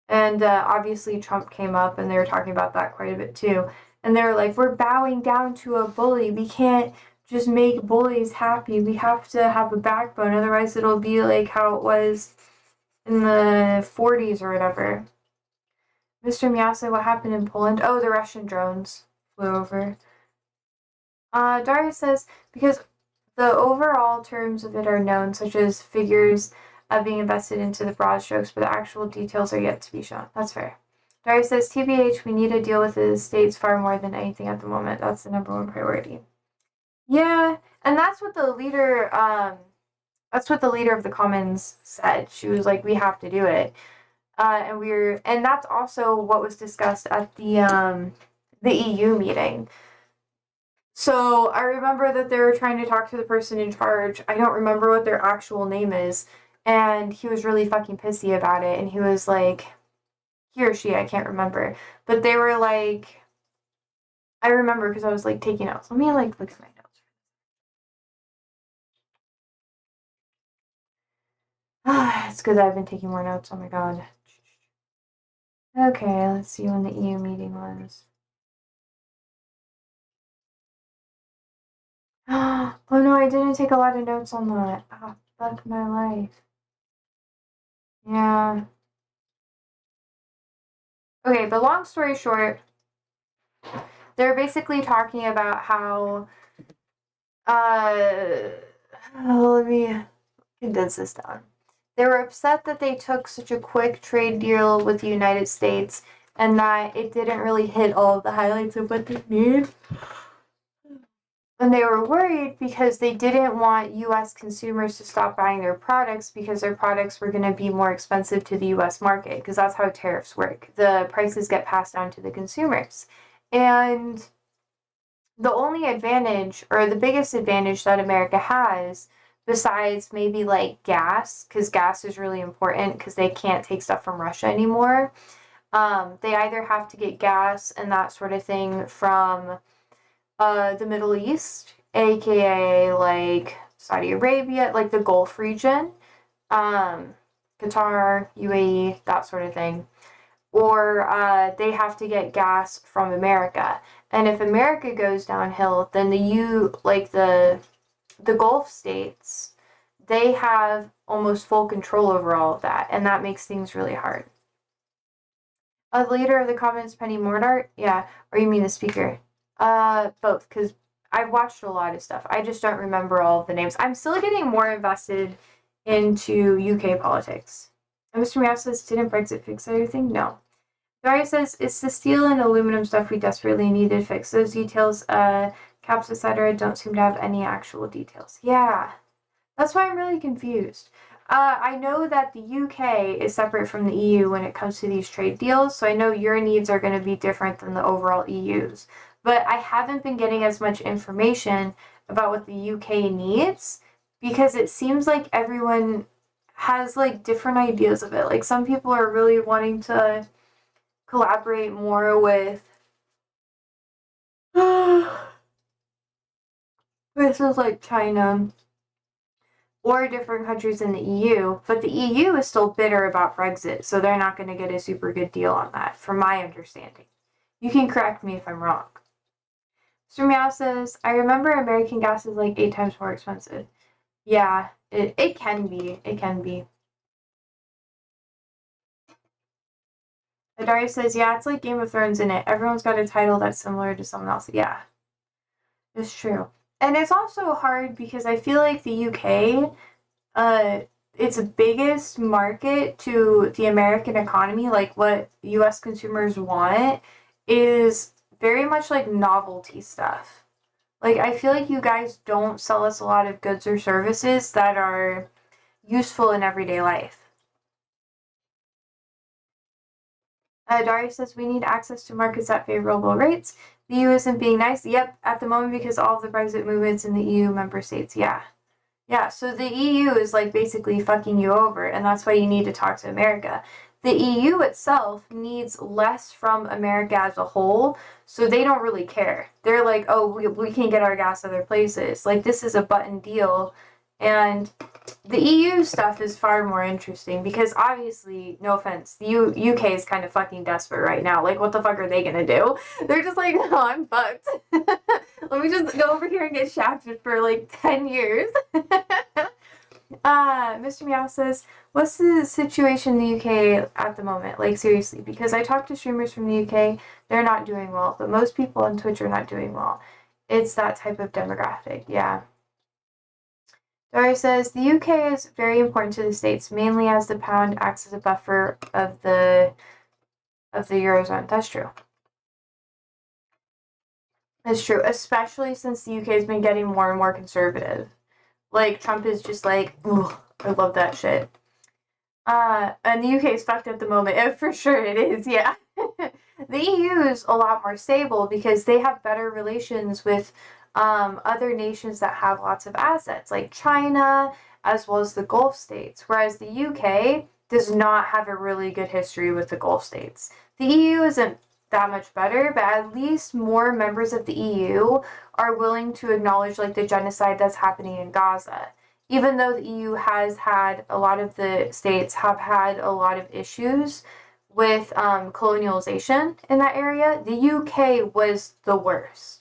And obviously, Trump came up and they were talking about that quite a bit too. And they were like, we're bowing down to a bully. We can't just make bullies happy. We have to have a backbone. Otherwise, it'll be like how it was in the 40s or whatever. Mr. Miasa, what happened in Poland? Oh, the Russian drones flew over. Daria says, because the overall terms of it are known, such as figures being invested into the broad strokes, but the actual details are yet to be shown. That's fair. Daria says, TBH, we need to deal with the states far more than anything at the moment. That's the number one priority. Yeah, and that's what the leader of the Commons said. She was like, we have to do it. And that's also what was discussed at the EU meeting. So I remember that they were trying to talk to the person in charge. I don't remember what their actual name is, and he was really fucking pissy about it. And he was like, he or she, I can't remember, but they were like, I remember because I was like taking notes. Let me like look at my notes. It's good that I've been taking more notes. Oh my god. Okay, let's see when the EU meeting was. Oh no, I didn't take a lot of notes on that. Ah, fuck my life. Yeah. Okay, but long story short, they're basically talking about how, let me condense this down. They were upset that they took such a quick trade deal with the United States and that it didn't really hit all of the highlights of what they need. And they were worried because they didn't want U.S. consumers to stop buying their products because their products were going to be more expensive to the U.S. market, because that's how tariffs work. The prices get passed down to the consumers. And the only advantage, or the biggest advantage that America has, besides maybe like gas, because gas is really important because they can't take stuff from Russia anymore. They either have to get gas and that sort of thing from the Middle East, aka like Saudi Arabia, like the Gulf region, Qatar, UAE, that sort of thing, or they have to get gas from America. And if America goes downhill, then the Gulf states, they have almost full control over all of that, and that makes things really hard. The leader of the Commons, Penny Mordart? Yeah, or you mean the speaker? Both, because I've watched a lot of stuff. I just don't remember all of the names. I'm still getting more invested into UK politics. And Mr. Meow says, didn't Brexit fix everything? No. Daria says, it's the steel and aluminum stuff we desperately needed to fix. Those details, caps, etc., don't seem to have any actual details. Yeah. That's why I'm really confused. I know that the UK is separate from the EU when it comes to these trade deals, so I know your needs are going to be different than the overall EU's. But I haven't been getting as much information about what the UK needs because it seems like everyone has like different ideas of it. Like some people are really wanting to collaborate more with places like China or different countries in the EU, but the EU is still bitter about Brexit, so they're not going to get a super good deal on that, from my understanding. You can correct me if I'm wrong. Mr. Meow says, I remember American gas is like 8 times more expensive. Yeah, it can be. It can be. Adaria says, yeah, it's like Game of Thrones in it. Everyone's got a title that's similar to someone else. Yeah, it's true. And it's also hard because I feel like the UK, its biggest market to the American economy, like what US consumers want, is very much like novelty stuff. Like, I feel like you guys don't sell us a lot of goods or services that are useful in everyday life. Daria says we need access to markets at favorable rates. The EU isn't being nice. Yep, at the moment because all of the Brexit movements in the EU member states. Yeah. Yeah, so the EU is like basically fucking you over, and that's why you need to talk to America. The EU itself needs less from America as a whole, so they don't really care. They're like, oh, we can get our gas other places. Like, this is a button deal. And the EU stuff is far more interesting because obviously, no offense, the UK is kind of fucking desperate right now. Like, what the fuck are they gonna do? They're just like, oh, I'm fucked. Let me just go over here and get shafted for like 10 years. Mr. Meow says, what's the situation in the UK at the moment? Like, seriously, because I talked to streamers from the UK, they're not doing well, but most people on Twitch are not doing well. It's that type of demographic, yeah. Dory says, the UK is very important to the States, mainly as the pound acts as a buffer of the Eurozone. That's true. That's true, especially since the UK has been getting more and more conservative. Like, Trump is just like, ugh, I love that shit. And the UK is fucked at the moment. For sure it is, yeah. The EU is a lot more stable because they have better relations with other nations that have lots of assets, like China, as well as the Gulf states. Whereas the UK does not have a really good history with the Gulf states. The EU isn't that much better, but at least more members of the EU are willing to acknowledge like the genocide that's happening in Gaza. Even though the EU has had, a lot of the states have had a lot of issues with colonialization in that area, the UK was the worst.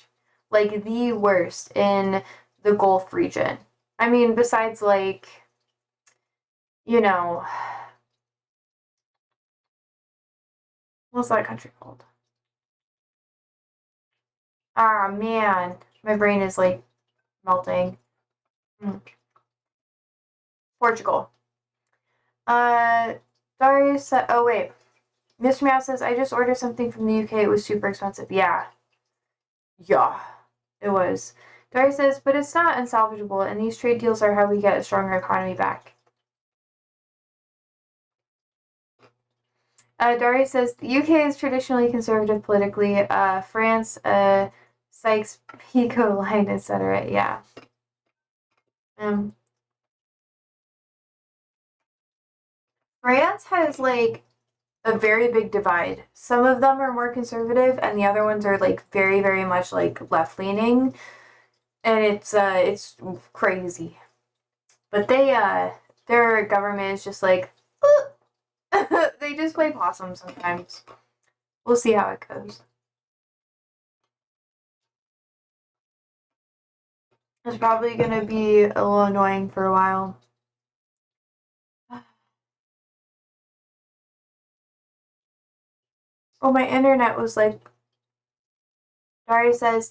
Like, the worst in the Gulf region. I mean, besides, like, you know, what's that country called? Ah, man. My brain is, like, melting. Portugal. Darius said, oh, wait. Mr. Meow says, I just ordered something from the UK. It was super expensive. Yeah. Yeah, it was. Darius says, but it's not unsalvageable, and these trade deals are how we get a stronger economy back. Darius says, the UK is traditionally conservative politically. France, Sykes-Picot line, etc. Yeah. France has, like, a very big divide. Some of them are more conservative, and the other ones are, like, very, very much, like, left-leaning. And it's crazy. But their government is just like, they just play possum sometimes. We'll see how it goes. It's probably gonna be a little annoying for a while. Oh, my internet was like, Daria says,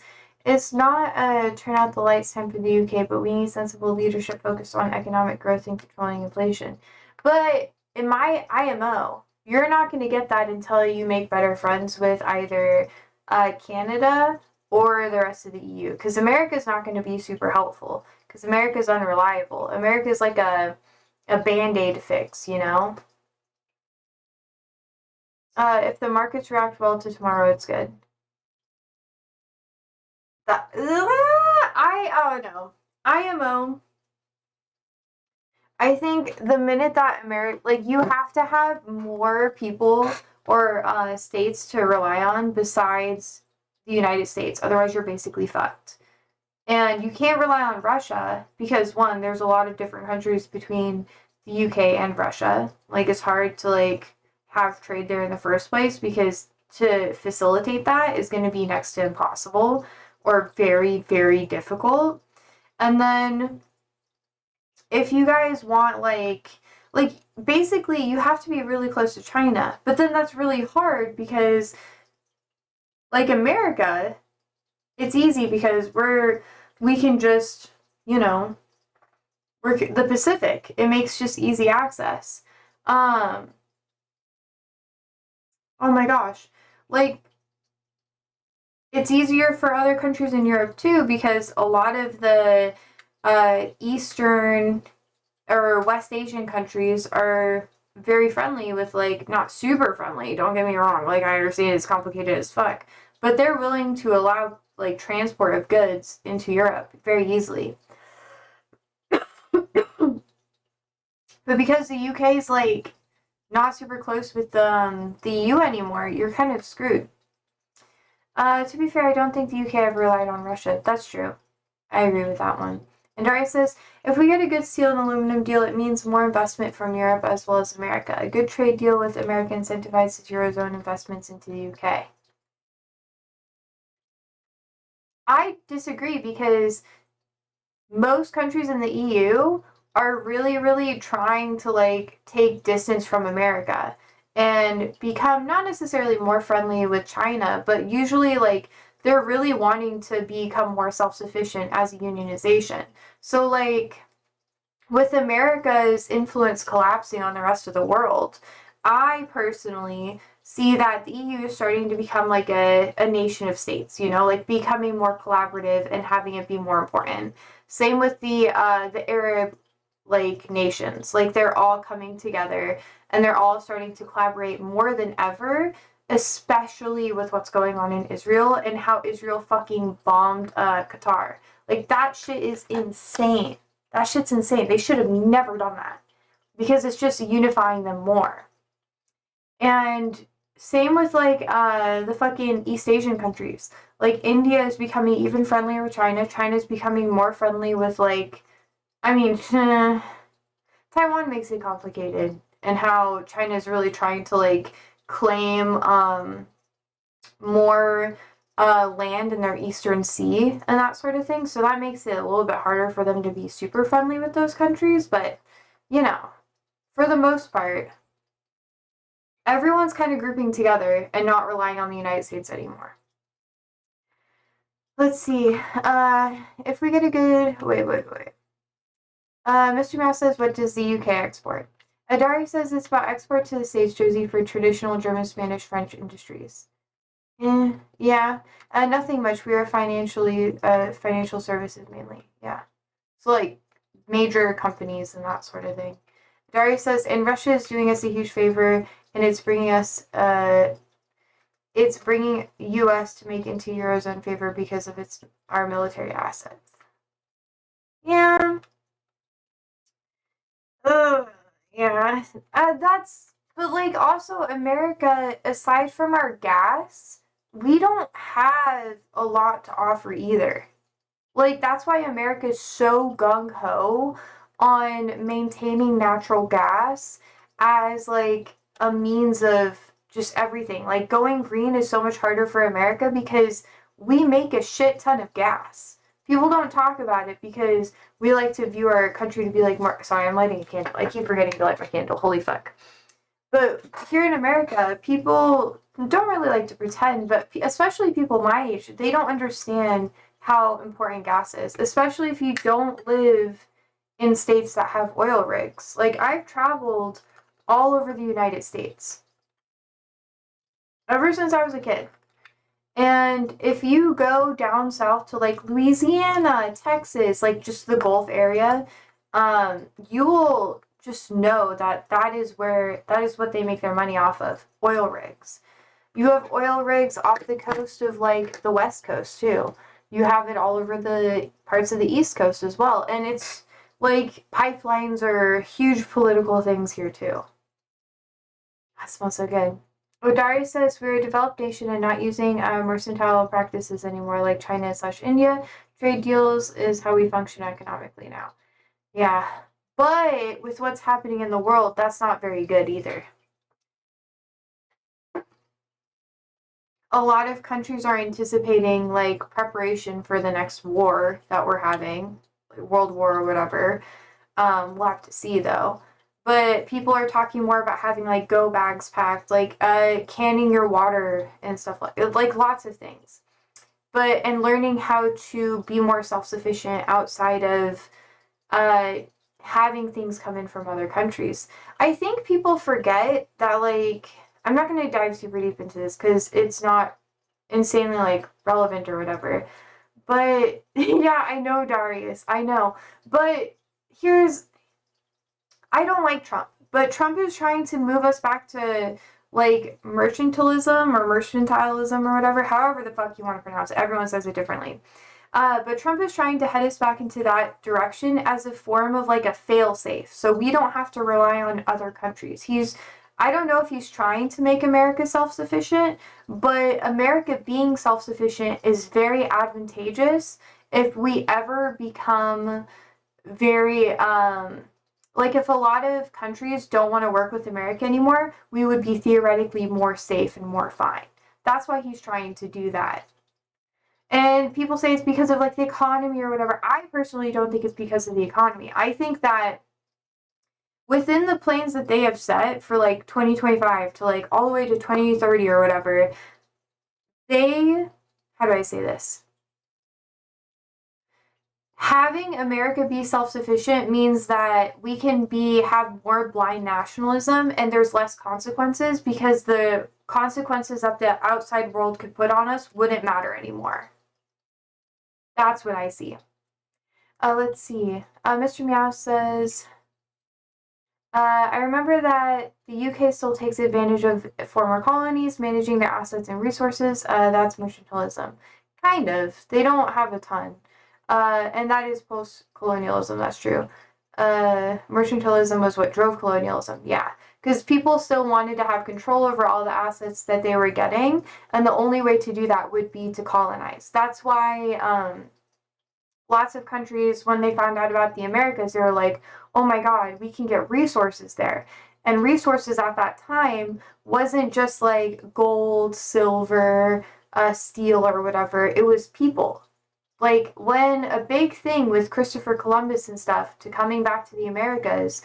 It's not a turn out the lights time for the UK, but we need sensible leadership focused on economic growth and controlling inflation. But in my IMO, you're not going to get that until you make better friends with either Canada or the rest of the EU. Because America's not going to be super helpful. Because America's unreliable. America's like a band-aid fix, you know? If the markets react well to tomorrow, it's good. Oh no. IMO. I think the minute that you have to have more people or states to rely on besides the United States. Otherwise, you're basically fucked. And you can't rely on Russia because, one, there's a lot of different countries between the UK and Russia. Like, it's hard to, like, have trade there in the first place because to facilitate that is going to be next to impossible or very, very difficult. And then if you guys want, like basically you have to be really close to China. But then that's really hard because, like, America, it's easy because we can just, you know, we're the Pacific. It makes just easy access. Oh my gosh. Like, it's easier for other countries in Europe too because a lot of the Eastern or West Asian countries are very friendly with, like, not super friendly, don't get me wrong. Like, I understand it's complicated as fuck. But they're willing to allow, like, transport of goods into Europe very easily. But because the UK is, like, not super close with the EU anymore, you're kind of screwed. To be fair, I don't think the UK ever relied on Russia. That's true. I agree with that one. And Daria says, if we get a good steel and aluminum deal, it means more investment from Europe as well as America. A good trade deal with America incentivizes Eurozone investments into the UK. I disagree because most countries in the EU are really, really trying to, like, take distance from America and become not necessarily more friendly with China, but usually, like, they're really wanting to become more self-sufficient as a unionization. So, like, with America's influence collapsing on the rest of the world, I personally see that the EU is starting to become like a nation of states, you know, like becoming more collaborative and having it be more important. Same with the Arab, like, nations. Like, they're all coming together and they're all starting to collaborate more than ever, especially with what's going on in Israel and how Israel fucking bombed Qatar. Like, that shit is insane. That shit's insane. They should have never done that because it's just unifying them more. And same with, like, the fucking East Asian countries. Like, India is becoming even friendlier with China. China's becoming more friendly with, like, I mean, Taiwan makes it complicated, and how China is really trying to, like, claim more land in their eastern sea and that sort of thing. So that makes it a little bit harder for them to be super friendly with those countries. But, you know, for the most part, everyone's kind of grouping together and not relying on the United States anymore. Let's see. If we get a good... Wait. Mr. Mouse says, what does the UK export? Adari says it's about export to the States, Josie, for traditional German, Spanish, French industries. Yeah. Nothing much. We are financial services mainly. Yeah. So, like, major companies and that sort of thing. Darius says, and Russia is doing us a huge favor, and it's bringing us, it's bringing U.S. to make into Eurozone favor because of our military assets. Yeah. Yeah. But, like, also America, aside from our gas, we don't have a lot to offer either. Like, that's why America is so gung-ho on maintaining natural gas as, like, a means of just everything. Like, going green is so much harder for America because we make a shit ton of gas. People don't talk about it because we like to view our country to be like more... Sorry, I'm lighting a candle. I keep forgetting to light my candle. Holy fuck. But here in America, people don't really like to pretend, but especially people my age, they don't understand how important gas is, especially if you don't live in states that have oil rigs. Like, I've traveled all over the United States ever since I was a kid. And if you go down south to like Louisiana, Texas, like just the Gulf area, you will just know that that is what they make their money off of, oil rigs. You have oil rigs off the coast of like the West Coast too. You have it all over the parts of the East Coast as well. And it's like pipelines are huge political things here too. That smells so good. Odari says we're a developed nation and not using mercantile practices anymore like China/India. Trade deals is how we function economically now. Yeah. But with what's happening in the world, that's not very good either. A lot of countries are anticipating like preparation for the next war that we're having, like World War or whatever. We'll have to see though. But people are talking more about having like go bags packed, like canning your water and stuff like lots of things. But and learning how to be more self-sufficient outside of having things come in from other countries. I think people forget that like I'm not going to dive super deep into this because it's not insanely like relevant or whatever. But yeah, I know, Darius, I know. But here's I don't like Trump, but Trump is trying to move us back to like mercantilism or whatever, however the fuck you want to pronounce it. Everyone says it differently. But Trump is trying to head us back into that direction as a form of like a fail-safe. So we don't have to rely on other countries. I don't know if he's trying to make America self-sufficient, but America being self-sufficient is very advantageous if we ever become very, like if a lot of countries don't want to work with America anymore, we would be theoretically more safe and more fine. That's why he's trying to do that. And people say it's because of like the economy or whatever. I personally don't think it's because of the economy. I think that within the plans that they have set for like 2025 to like all the way to 2030 or whatever, how do I say this? Having America be self-sufficient means that we can have more blind nationalism and there's less consequences because the consequences that the outside world could put on us wouldn't matter anymore. That's what I see. Let's see. Mr. Meow says, I remember that the UK still takes advantage of former colonies, managing their assets and resources. That's mercantilism. Kind of. They don't have a ton. And that is post-colonialism, that's true. Mercantilism was what drove colonialism, yeah. Because people still wanted to have control over all the assets that they were getting, and the only way to do that would be to colonize. That's why lots of countries, when they found out about the Americas, they were like, oh my god, we can get resources there. And resources at that time wasn't just like gold, silver, steel, or whatever. It was people. Like, when a big thing with Christopher Columbus and stuff to coming back to the Americas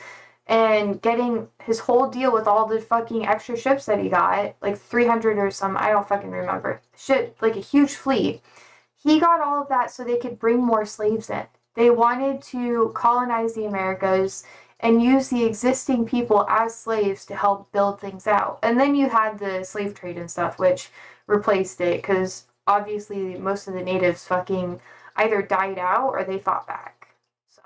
and getting his whole deal with all the fucking extra ships that he got, like 300 or some, I don't fucking remember. Shit, like a huge fleet. He got all of that so they could bring more slaves in. They wanted to colonize the Americas and use the existing people as slaves to help build things out. And then you had the slave trade and stuff, which replaced it, because obviously most of the natives fucking either died out or they fought back. So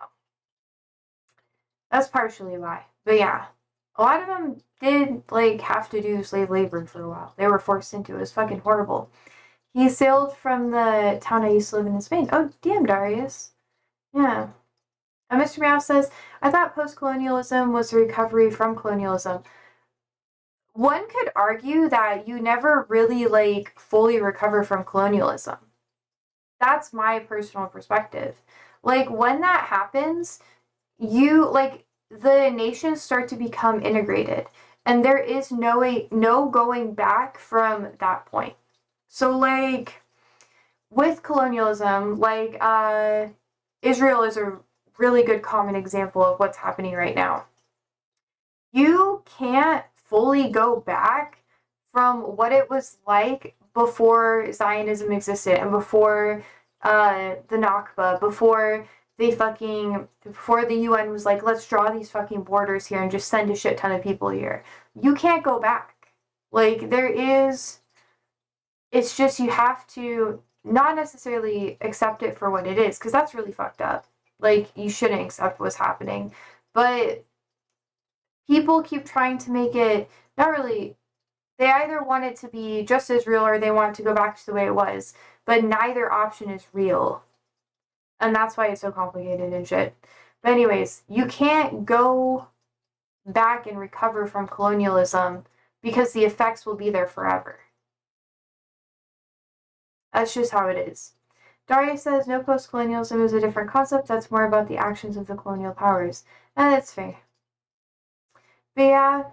that's partially why. But yeah, a lot of them did like have to do slave labor for a while. They were forced into it. It was fucking horrible. He sailed from the town I used to live in Spain. Oh, damn, Darius. Yeah. Mr. Meow says, I thought post-colonialism was the recovery from colonialism. One could argue that you never really, like, fully recover from colonialism. That's my personal perspective. Like, when that happens, the nations start to become integrated. And there is no going back from that point. So, like, with colonialism, like, Israel is a really good common example of what's happening right now. You can't fully go back from what it was like before Zionism existed and before the Nakba, before the UN was like, let's draw these fucking borders here and just send a shit ton of people here. You can't go back. Like, it's just you have to not necessarily accept it for what it is, because that's really fucked up. Like, you shouldn't accept what's happening. But people keep trying to make it not really. They either want it to be just as real or they want to go back to the way it was, but neither option is real. And that's why it's so complicated and shit. But anyways, you can't go back and recover from colonialism because the effects will be there forever. That's just how it is. Daria says no, post-colonialism is a different concept. That's more about the actions of the colonial powers. And that's fair. But yeah,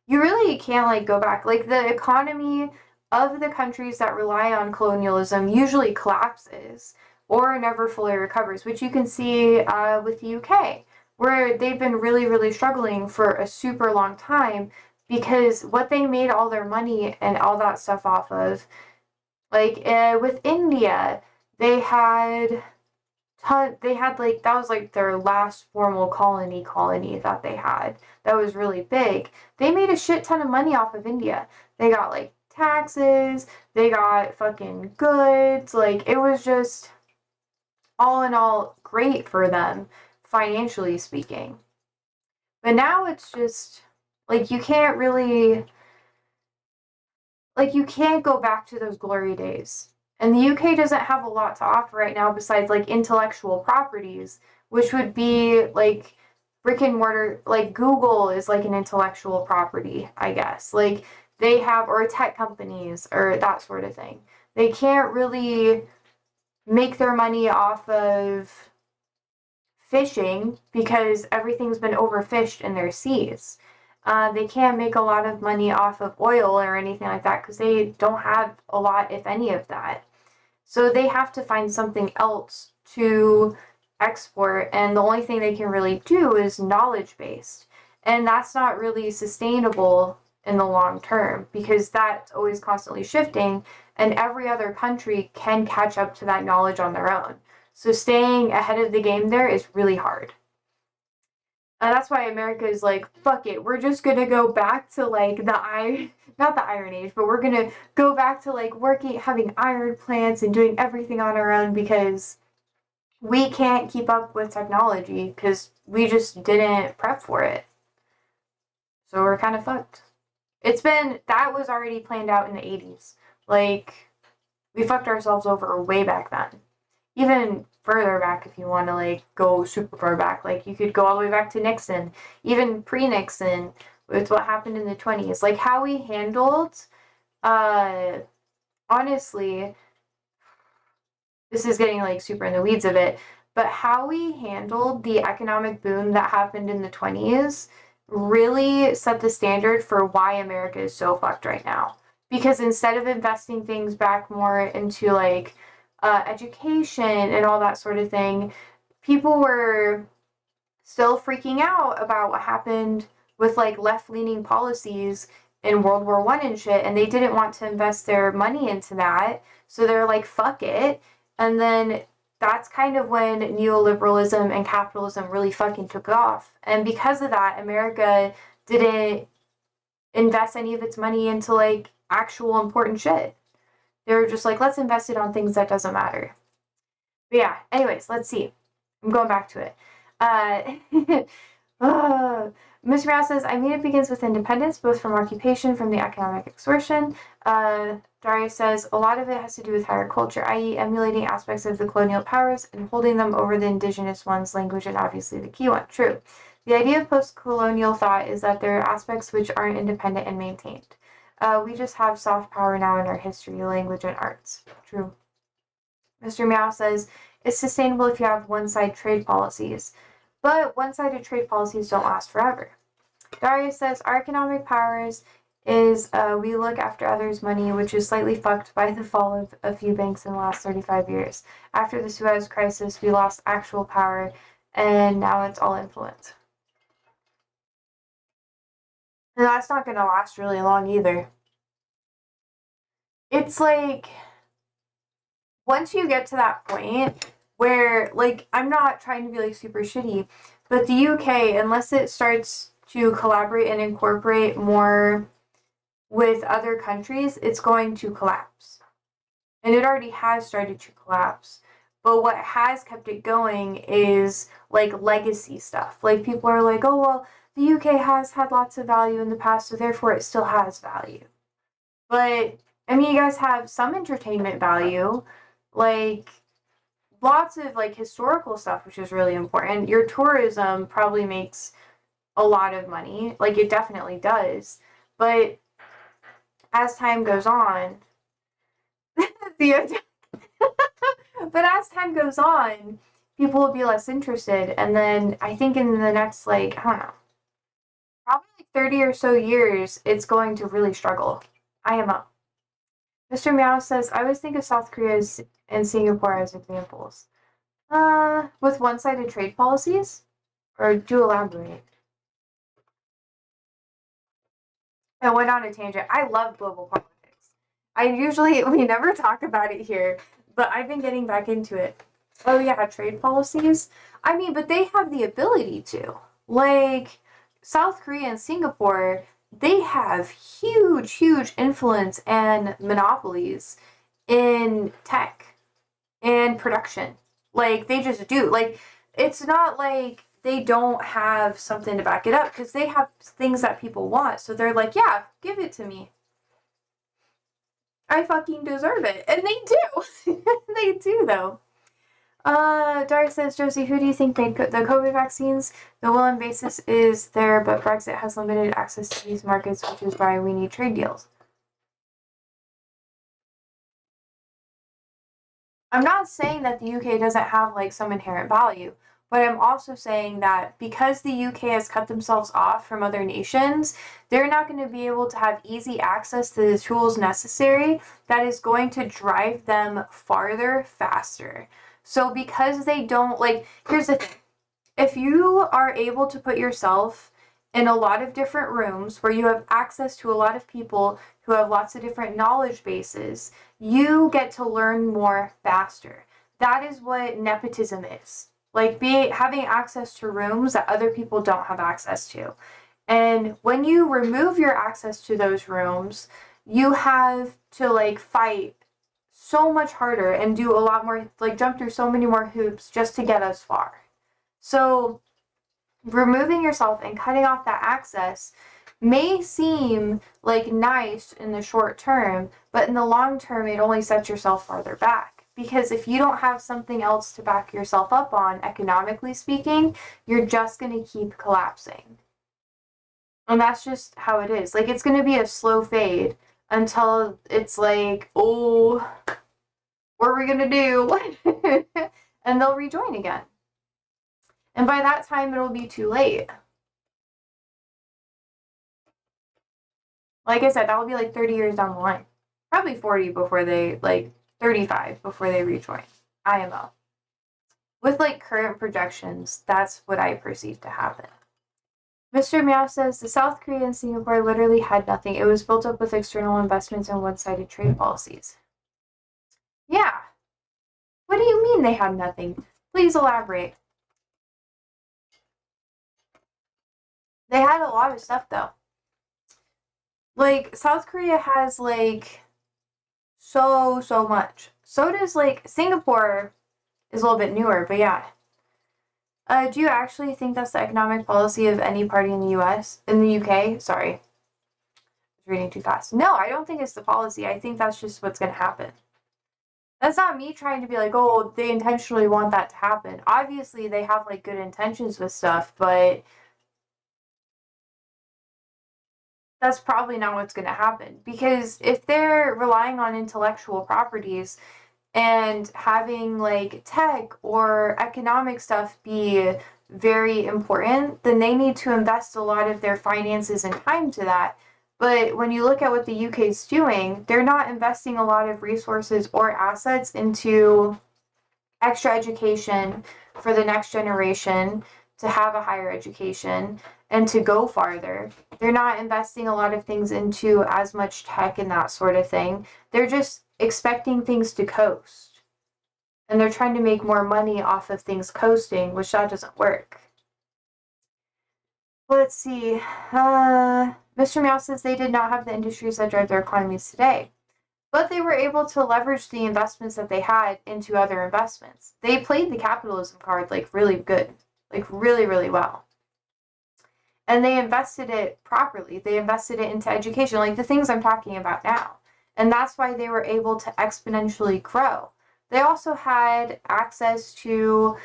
you really can't like go back. Like, the economy of the countries that rely on colonialism usually collapses or never fully recovers, which you can see with the UK, where they've been really, really struggling for a super long time because what they made all their money and all that stuff off of, like with India, they had like, that was like their last formal colony that they had that was really big. They made a shit ton of money off of India. They got like taxes, they got fucking goods, like it was just all in all great for them, financially speaking. But now it's just like you can't really, like, you can't go back to those glory days. And the UK doesn't have a lot to offer right now besides like intellectual properties, which would be like brick and mortar. Like, Google is like an intellectual property, I guess. Like, they have, or tech companies or that sort of thing. They can't really make their money off of fishing because everything's been overfished in their seas. They can't make a lot of money off of oil or anything like that because they don't have a lot, if any, of that. So they have to find something else to export, and the only thing they can really do is knowledge based. And that's not really sustainable in the long term because that's always constantly shifting, and every other country can catch up to that knowledge on their own. So staying ahead of the game there is really hard. And that's why America is like, fuck it, we're just gonna go back to like not the Iron Age, but we're gonna go back to like working, having iron plants and doing everything on our own because we can't keep up with technology because we just didn't prep for it. So we're kind of fucked. That was already planned out in the 80s. Like, we fucked ourselves over way back then. Even further back if you want to like go super far back. Like, you could go all the way back to Nixon, even pre-Nixon, with what happened in the 20s. Like, how we handled, uh, honestly, this is getting like super in the weeds of it, but how we handled the economic boom that happened in the 20s really set the standard for why America is so fucked right now. Because instead of investing things back more into like education and all that sort of thing, people were still freaking out about what happened with like left-leaning policies in World War One and shit, and they didn't want to invest their money into that, so they're like, fuck it. And then that's kind of when neoliberalism and capitalism really fucking took off. And because of that, America didn't invest any of its money into like actual important shit. They were just like, let's invest it on things that doesn't matter. But yeah, anyways, let's see. I'm going back to it. Mr. Mao says, I mean, it begins with independence, both from occupation, from the economic extortion. Daria says, a lot of it has to do with higher culture, i.e. emulating aspects of the colonial powers and holding them over the indigenous ones, language, and obviously the key one. True. The idea of post-colonial thought is that there are aspects which aren't independent and maintained. We just have soft power now in our history, language, and arts. True. Mr. Meow says, it's sustainable if you have one-sided trade policies, but one-sided trade policies don't last forever. Darius says, our economic powers is we look after others' money, which is slightly fucked by the fall of a few banks in the last 35 years. After the Suez crisis, we lost actual power, and now it's all influence. And that's not going to last really long either. It's like, once you get to that point where, like, I'm not trying to be like super shitty, but the UK, unless it starts to collaborate and incorporate more with other countries, it's going to collapse. And it already has started to collapse. But what has kept it going is like legacy stuff. Like people are like, oh, well, the UK has had lots of value in the past, so therefore it still has value. But I mean, you guys have some entertainment value, like lots of like historical stuff, which is really important. Your tourism probably makes a lot of money, like it definitely does. But as time goes on, the but as time goes on, people will be less interested, and then I think in the next like I don't know, probably like 30 or so years, it's going to really struggle. IMO. Mr. Meow says, I always think of South Korea and Singapore as examples. With one-sided trade policies? Or do elaborate. I went on a tangent. I love global politics. We never talk about it here, but I've been getting back into it. Oh yeah, trade policies? I mean, but they have the ability to. Like, South Korea and Singapore, they have huge, huge influence and monopolies in tech and production. Like, they just do. Like, it's not like they don't have something to back it up because they have things that people want. So they're like, yeah, give it to me. I fucking deserve it. And they do. They do, though. Dark says, Josie, who do you think made the COVID vaccines? The will and basis is there, but Brexit has limited access to these markets, which is why we need trade deals. I'm not saying that the UK doesn't have like some inherent value, but I'm also saying that because the UK has cut themselves off from other nations, they're not going to be able to have easy access to the tools necessary that is going to drive them farther faster. So because they don't, like, here's the thing. If you are able to put yourself in a lot of different rooms where you have access to a lot of people who have lots of different knowledge bases, you get to learn more faster. That is what nepotism is. Like having access to rooms that other people don't have access to. And when you remove your access to those rooms, you have to like fight so much harder and do a lot more, like jump through so many more hoops just to get as far. So removing yourself and cutting off that access may seem like nice in the short term, but in the long term, it only sets yourself farther back. Because if you don't have something else to back yourself up on, economically speaking, you're just going to keep collapsing. And that's just how it is. Like, it's going to be a slow fade until it's like, oh, what are we going to do? And they'll rejoin again. And by that time, it'll be too late. Like I said, that will be like 30 years down the line. Probably 40 before they, like 35 before they rejoin IMO. With like current projections, that's what I perceive to happen. Mr. Meow says the South Korea and Singapore literally had nothing. It was built up with external investments and one-sided trade policies. Yeah. What do you mean they had nothing? Please elaborate. They had a lot of stuff though. Like South Korea has like so much. So does like Singapore is a little bit newer, but yeah. Do you actually think that's the economic policy of any party in the US? In the UK? Sorry. I was reading too fast. No, I don't think it's the policy. I think that's just what's going to happen. That's not me trying to be like, oh, they intentionally want that to happen. Obviously, they have like good intentions with stuff, but that's probably not what's going to happen. Because if they're relying on intellectual properties and having like tech or economic stuff be very important, then they need to invest a lot of their finances and time to that. But when you look at what the UK is doing, they're not investing a lot of resources or assets into extra education for the next generation to have a higher education and to go farther. They're not investing a lot of things into as much tech and that sort of thing. They're just expecting things to coast. and they're trying to make more money off of things coasting, which that doesn't work. Let's see. Mr. Meow says they did not have the industries that drive their economies today, but they were able to leverage the investments that they had into other investments. They played the capitalism card like really good, like really, really well. And they invested it properly. They invested it into education, like the things I'm talking about now. And that's why they were able to exponentially grow. They also had access to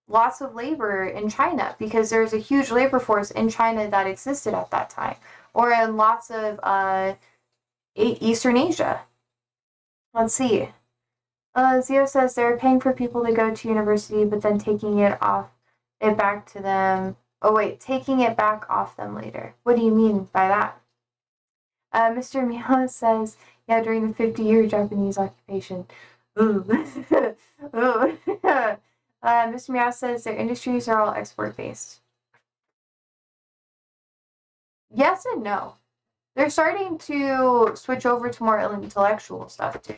lots of labor in China because there's a huge labor force in China that existed at that time, or in lots of Eastern Asia. Let's see. Zio says they're paying for people to go to university, but then taking it back to them. Oh wait, taking it back off them later. What do you mean by that? Mr. Meow says, yeah, during the 50-year Japanese occupation. Ooh. Ooh. Mr. Meow says their industries are all export-based. Yes and no. They're starting to switch over to more intellectual stuff, too.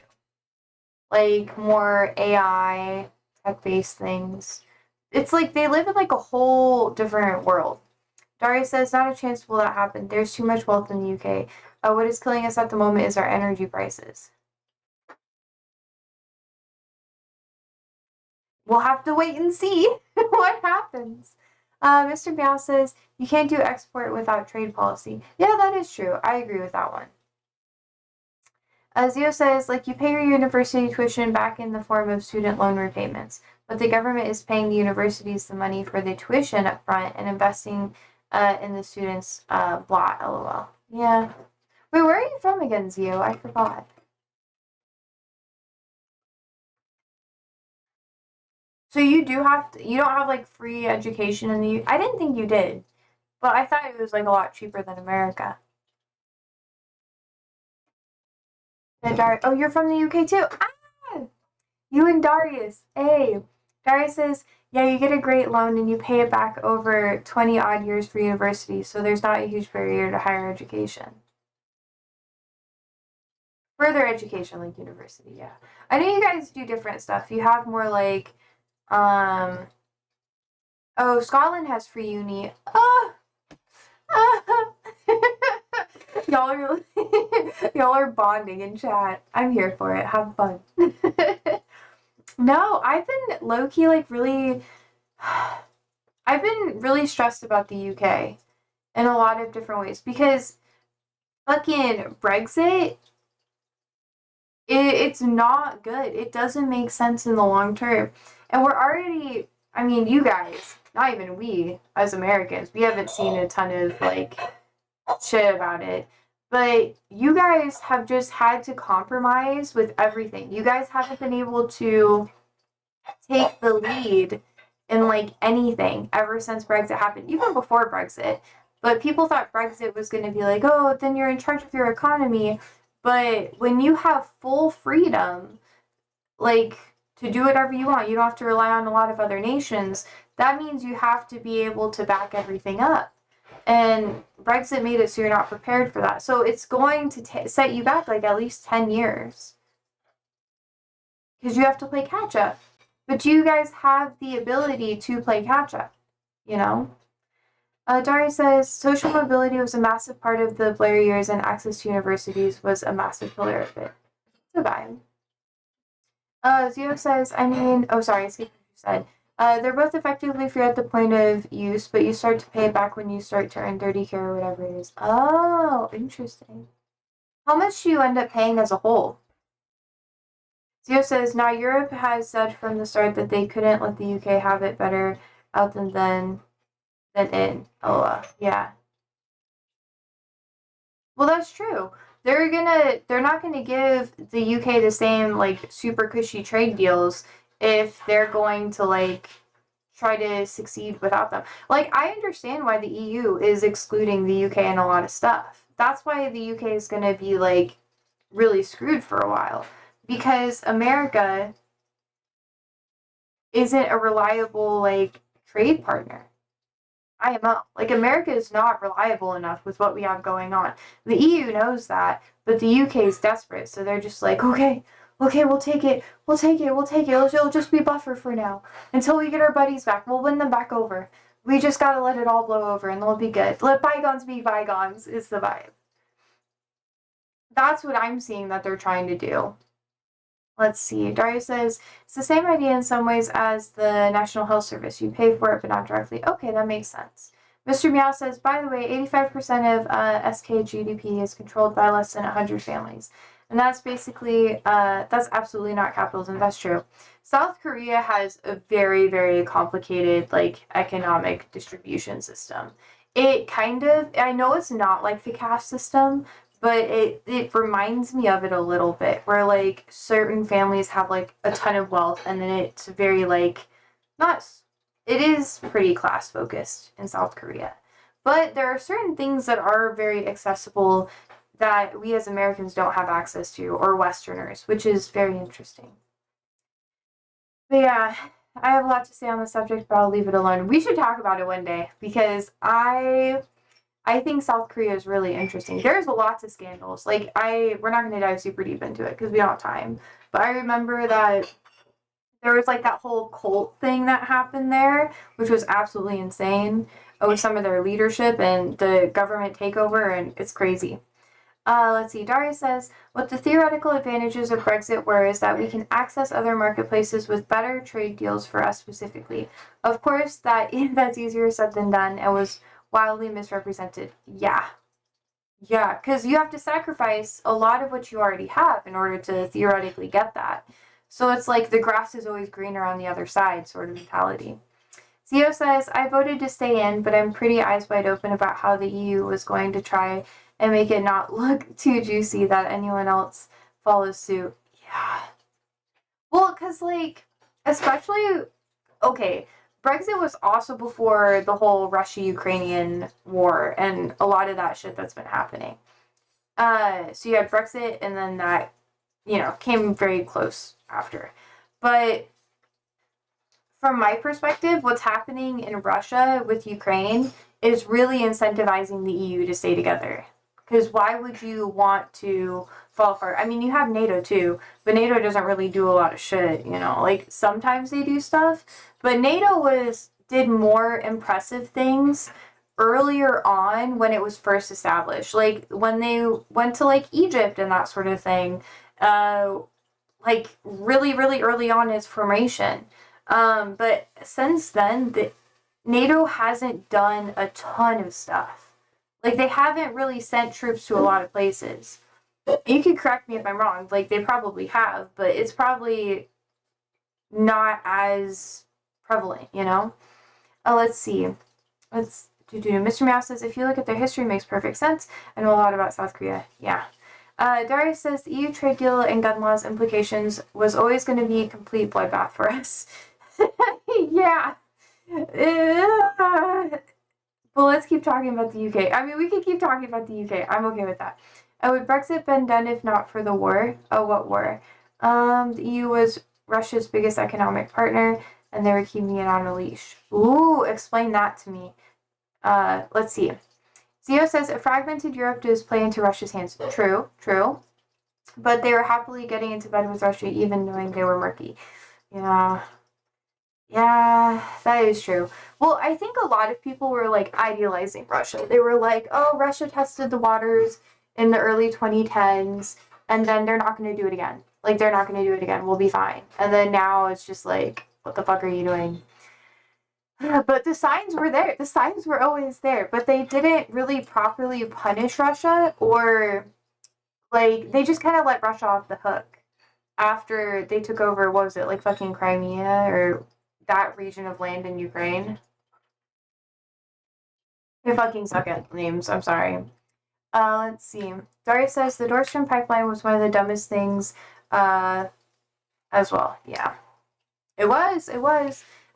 Like, more AI, tech-based things. It's like they live in, like, a whole different world. Daria says, not a chance will that happen. There's too much wealth in the UK. What is killing us at the moment is our energy prices. We'll have to wait and see what happens. Mr. Meow says, you can't do export without trade policy. Yeah, that is true. I agree with that one. Zio says, like, you pay your university tuition back in the form of student loan repayments, but the government is paying the universities the money for the tuition up front and investing in the students, blah, lol. Yeah. Wait, where are you from again, Zio? I forgot. So you don't have, like, free education in the I didn't think you did, but I thought it was, like, a lot cheaper than America. Oh, you're from the UK too? Ah! You and Darius. Hey. Darius says, yeah, you get a great loan and you pay it back over 20 odd years for university, so there's not a huge barrier to higher education. Further education, like university, yeah. I know you guys do different stuff. You have more like, oh, Scotland has free uni. Oh! y'all are bonding in chat. I'm here for it. Have fun. No, I've been low-key like really I've been really stressed about the UK in a lot of different ways because fucking Brexit it's not good. It doesn't make sense in the long term. And we're already I mean, you guys, not even we as Americans, we haven't seen a ton of like shit about it. But you guys have just had to compromise with everything. You guys haven't been able to take the lead in like anything ever since Brexit happened, even before Brexit. But people thought Brexit was going to be like, oh, then you're in charge of your economy. But when you have full freedom, like to do whatever you want, you don't have to rely on a lot of other nations. That means you have to be able to back everything up. And Brexit made it so you're not prepared for that. So it's going to set you back like at least 10 years. Because you have to play catch up. But you guys have the ability to play catch up, you know? Daria says, social mobility was a massive part of the Blair years and access to universities was a massive pillar of it. It's a vibe. Zio says, escape what you said. They're both effectively free at the point of use, but you start to pay it back when you start to earn 30K or whatever it is. Oh, interesting. How much do you end up paying as a whole? Zio says, now Europe has said from the start that they couldn't let the UK have it better out than in. Oh, yeah. Well, that's true. They're not gonna give the UK the same like super cushy trade deals if they're going to like try to succeed without them. Like I understand why the EU is excluding the UK in a lot of stuff. That's why the UK is gonna be like really screwed for a while. Because America isn't a reliable like trade partner. IMO. Like America is not reliable enough with what we have going on. The EU knows that, but the UK is desperate, so they're just like, okay, okay, we'll take it. It'll just be buffer for now. Until we get our buddies back. We'll win them back over. We just gotta let it all blow over and they'll be good. Let bygones be bygones is the vibe. That's what I'm seeing that they're trying to do. Let's see. Daria says, it's the same idea in some ways as the National Health Service. You pay for it, but not directly. Okay, that makes sense. Mr. Meow says, by the way, 85% of SK GDP is controlled by less than 100 families. And that's basically, that's absolutely not capitalism. That's true. South Korea has a very, very complicated, like, economic distribution system. It kind of, I know it's not like the caste system, but it reminds me of it a little bit, where like certain families have like a ton of wealth and then it's very like not it is pretty class focused in South Korea, but there are certain things that are very accessible that we as Americans don't have access to, or Westerners, which is very interesting. But yeah, I have a lot to say on the subject, but I'll leave it alone. We should talk about it one day because I think South Korea is really interesting. There's lots of scandals. Like we're not going to dive super deep into it because we don't have time. But I remember that there was like that whole cult thing that happened there, which was absolutely insane with some of their leadership and the government takeover, and it's crazy. Let's see. Daria says, what the theoretical advantages of Brexit were is that we can access other marketplaces with better trade deals for us specifically. Of course, that's easier said than done and was wildly misrepresented. Yeah. Yeah, because you have to sacrifice a lot of what you already have in order to theoretically get that. So it's like the grass is always greener on the other side sort of mentality. Zio says, I voted to stay in, but I'm pretty eyes wide open about how the EU was going to try and make it not look too juicy that anyone else follows suit. Yeah. Well, because, like, especially, okay, Brexit was also before the whole Russia-Ukrainian war and a lot of that shit that's been happening. So you had Brexit and then that, came very close after. But from my perspective, what's happening in Russia with Ukraine is really incentivizing the EU to stay together. Because why would you want to fall apart? I mean, you have NATO too, but NATO doesn't really do a lot of shit, Like, sometimes they do stuff, but NATO did more impressive things earlier on when it was first established. Like, when they went to, like, Egypt and that sort of thing, like, really, really early on in its formation. But since then, NATO hasn't done a ton of stuff. Like, they haven't really sent troops to a lot of places. You can correct me if I'm wrong. Like, they probably have, but it's probably not as prevalent, let's see. Mr. Mouse says, if you look at their history, it makes perfect sense. I know a lot about South Korea. Yeah. Darius says, the EU trade deal and gun laws implications was always going to be a complete bloodbath for us. Yeah. But let's keep talking about the UK. I mean, we could keep talking about the UK. I'm okay with that. Would Brexit been done if not for the war? Oh, what war? The EU was Russia's biggest economic partner, and they were keeping it on a leash. Ooh, explain that to me. Let's see. Zio says, a fragmented Europe does play into Russia's hands. True. But they were happily getting into bed with Russia, even knowing they were murky. Yeah, that is true. Well, I think a lot of people were like idealizing Russia. They were like, oh, Russia tested the waters in the early 2010s, and then they're not going to do it again. Like, they're not going to do it again. We'll be fine. And then now it's just like, what the fuck are you doing? But the signs were there. The signs were always there. But they didn't really properly punish Russia, or like, they just kind of let Russia off the hook after they took over, what was it, like fucking Crimea or that region of land in Ukraine. They fucking suck at names, I'm sorry. Let's see. Daria says the Nord Stream pipeline was one of the dumbest things as well. Yeah. It was.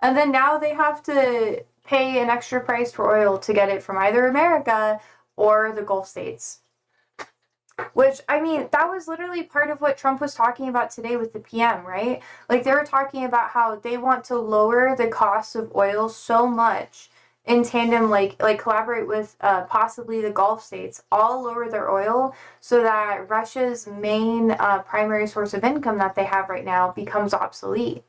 And then now they have to pay an extra price for oil to get it from either America or the Gulf states. Which, I mean, that was literally part of what Trump was talking about today with the PM, right? Like, they were talking about how they want to lower the cost of oil so much in tandem, like collaborate with possibly the Gulf states, all lower their oil so that Russia's main primary source of income that they have right now becomes obsolete.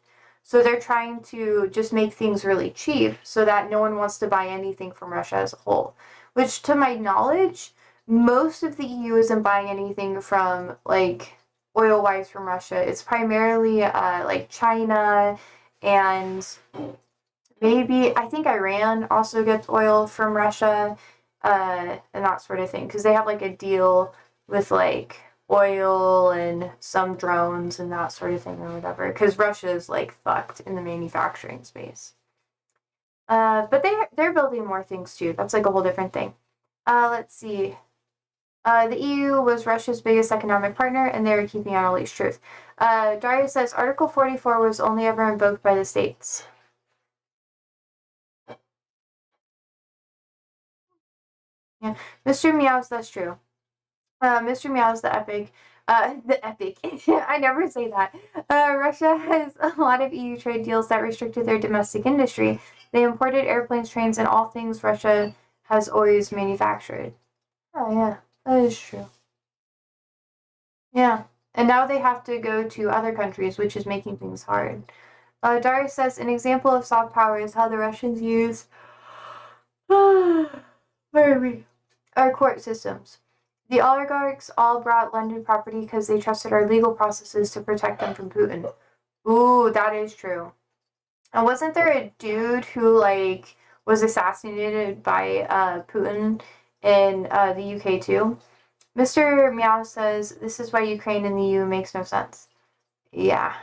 So they're trying to just make things really cheap so that no one wants to buy anything from Russia as a whole. Which, to my knowledge, most of the EU isn't buying anything from like oil wise from Russia. It's primarily like China and maybe I think Iran also gets oil from Russia, and that sort of thing because they have like a deal with like oil and some drones and that sort of thing or whatever. Because Russia is like fucked in the manufacturing space. But they're building more things too. That's like a whole different thing. Let's see. The EU was Russia's biggest economic partner, and they were keeping out all these truth. Daria says Article 44 was only ever invoked by the states. Yeah, Mr. Meows, that's true. Mr. Meows, the epic. The epic. I never say that. Russia has a lot of EU trade deals that restricted their domestic industry. They imported airplanes, trains, and all things Russia has always manufactured. Oh, yeah, that is true. Yeah, and now they have to go to other countries, which is making things hard. Darius says an example of soft power is how the Russians use where are we? Our court systems. The oligarchs all brought London property because they trusted our legal processes to protect them from Putin. Ooh, that is true. And wasn't there a dude who like was assassinated by Putin in the UK too? Mr. Meow says this is why Ukraine and the EU makes no sense. Yeah.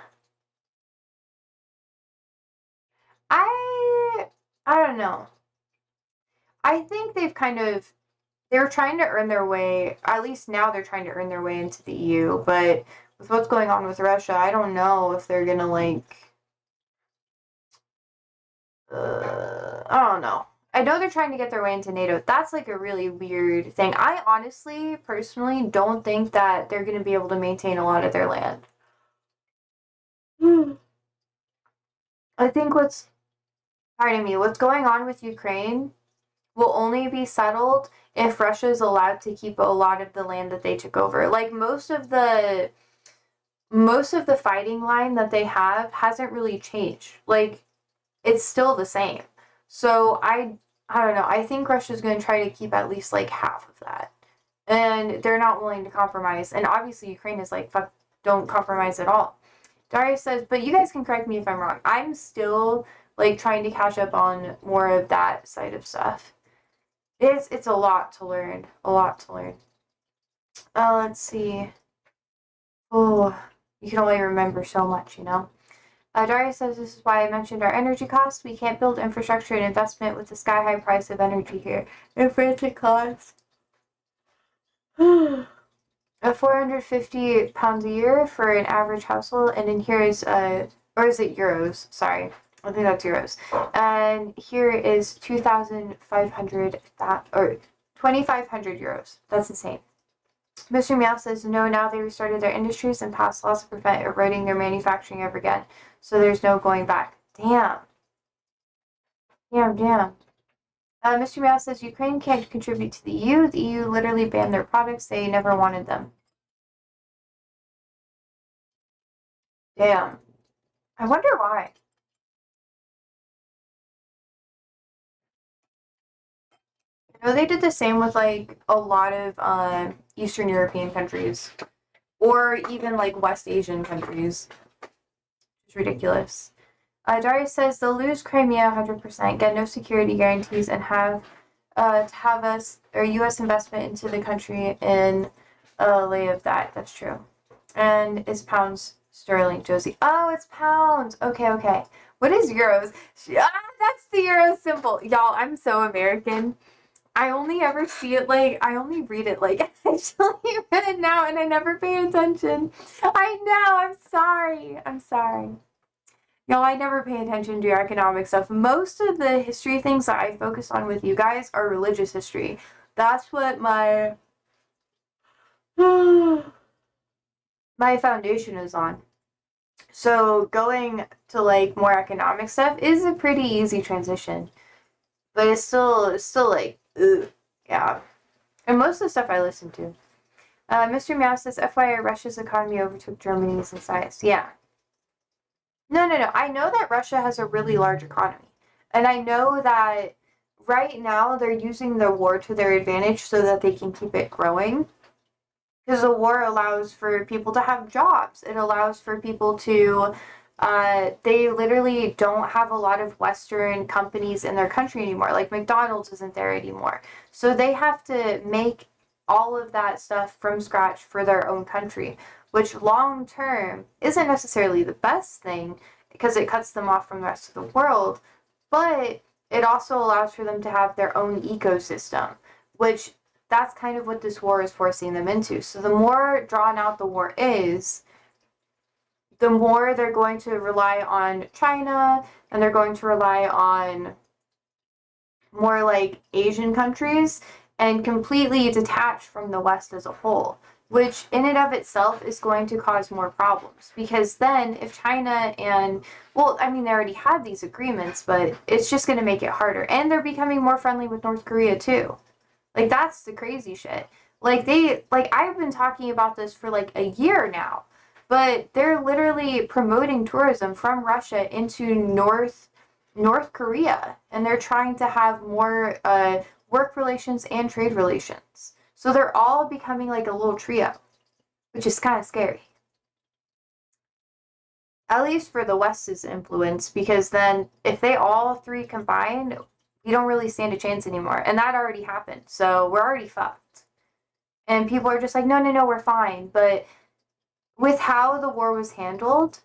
I I don't know. I think they're trying to earn their way, at least now they're trying to earn their way into the EU, but with what's going on with Russia, I don't know if they're gonna I don't know. I know they're trying to get their way into NATO. That's like a really weird thing. I honestly, personally, don't think that they're gonna be able to maintain a lot of their land. I think pardon me, what's going on with Ukraine will only be settled if Russia is allowed to keep a lot of the land that they took over. Like most of the fighting line that they have hasn't really changed. Like it's still the same. So I don't know. I think Russia's going to try to keep at least like half of that. And they're not willing to compromise. And obviously Ukraine is like fuck don't compromise at all. Darius says, but you guys can correct me if I'm wrong. I'm still like trying to catch up on more of that side of stuff. It's a lot to learn. A lot to learn. Let's see. Oh, you can only remember so much, you know? Daria says this is why I mentioned our energy costs. We can't build infrastructure and investment with the sky high price of energy here. In France, it costs £450 a year for an average household, and then here is or is it euros? Sorry, I think that's euros. And here is 2,500 or 2,500 euros. That's insane. Mr. Meow says no, now they restarted their industries and passed laws to prevent eroding their manufacturing ever again. So there's no going back. Damn. Damn, damn. Mr. Meow says Ukraine can't contribute to the EU. The EU literally banned their products. They never wanted them. Damn. I wonder why. I know they did the same with like a lot of Eastern European countries, or even like West Asian countries. It's ridiculous. Darius says they'll lose Crimea 100%, get no security guarantees, and have to have us or U.S. investment into the country in lay of that. That's true. And it's pounds sterling, Josie. Oh, it's pounds. Okay, okay. What is euros? That's the euro symbol. Y'all, I'm so American. I only ever see it like, I only read it like, actually read it now and I never pay attention. I know, I'm sorry. I'm sorry. Y'all, I never pay attention to your economic stuff. Most of the history things that I focus on with you guys are religious history. That's what my my foundation is on. So going to like more economic stuff is a pretty easy transition. But it's still like, ugh, yeah. And most of the stuff I listen to. Mr. Meow says, FYI, Russia's economy overtook Germany's in size. Yeah. No. I know that Russia has a really large economy. And I know that right now they're using the war to their advantage so that they can keep it growing. Because the war allows for people to have jobs. It allows for people to, they literally don't have a lot of Western companies in their country anymore. Like McDonald's isn't there anymore. So they have to make all of that stuff from scratch for their own country, which long term isn't necessarily the best thing because it cuts them off from the rest of the world, but it also allows for them to have their own ecosystem, which that's kind of what this war is forcing them into. So the more drawn out the war is, the more they're going to rely on China, and they're going to rely on more like Asian countries and completely detached from the West as a whole, which in and of itself is going to cause more problems. Because then if China and, well, I mean, they already had these agreements, but it's just going to make it harder. And they're becoming more friendly with North Korea too. Like, that's the crazy shit. Like, I've been talking about this for like a year now, but they're literally promoting tourism from Russia into North Korea, and they're trying to have more work relations and trade relations. So they're all becoming like a little trio, which is kind of scary. At least for the West's influence, because then if they all three combine, we don't really stand a chance anymore. And that already happened. So we're already fucked. And people are just like, no, we're fine. But with how the war was handled,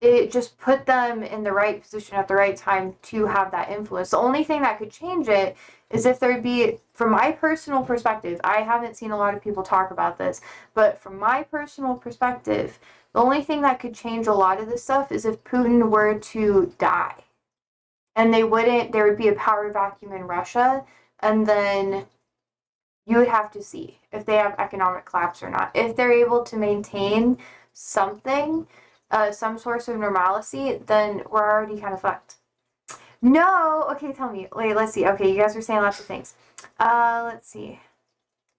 it just put them in the right position at the right time to have that influence. The only thing that could change it is if there'd be, from my personal perspective, I haven't seen a lot of people talk about this, but from my personal perspective, the only thing that could change a lot of this stuff is if Putin were to die. And there would be a power vacuum in Russia, and then you would have to see if they have economic collapse or not. If they're able to maintain something, some source of normalcy, then we're already kind of fucked. No, okay, tell me. Wait, let's see. Okay, you guys are saying lots of things. Let's see.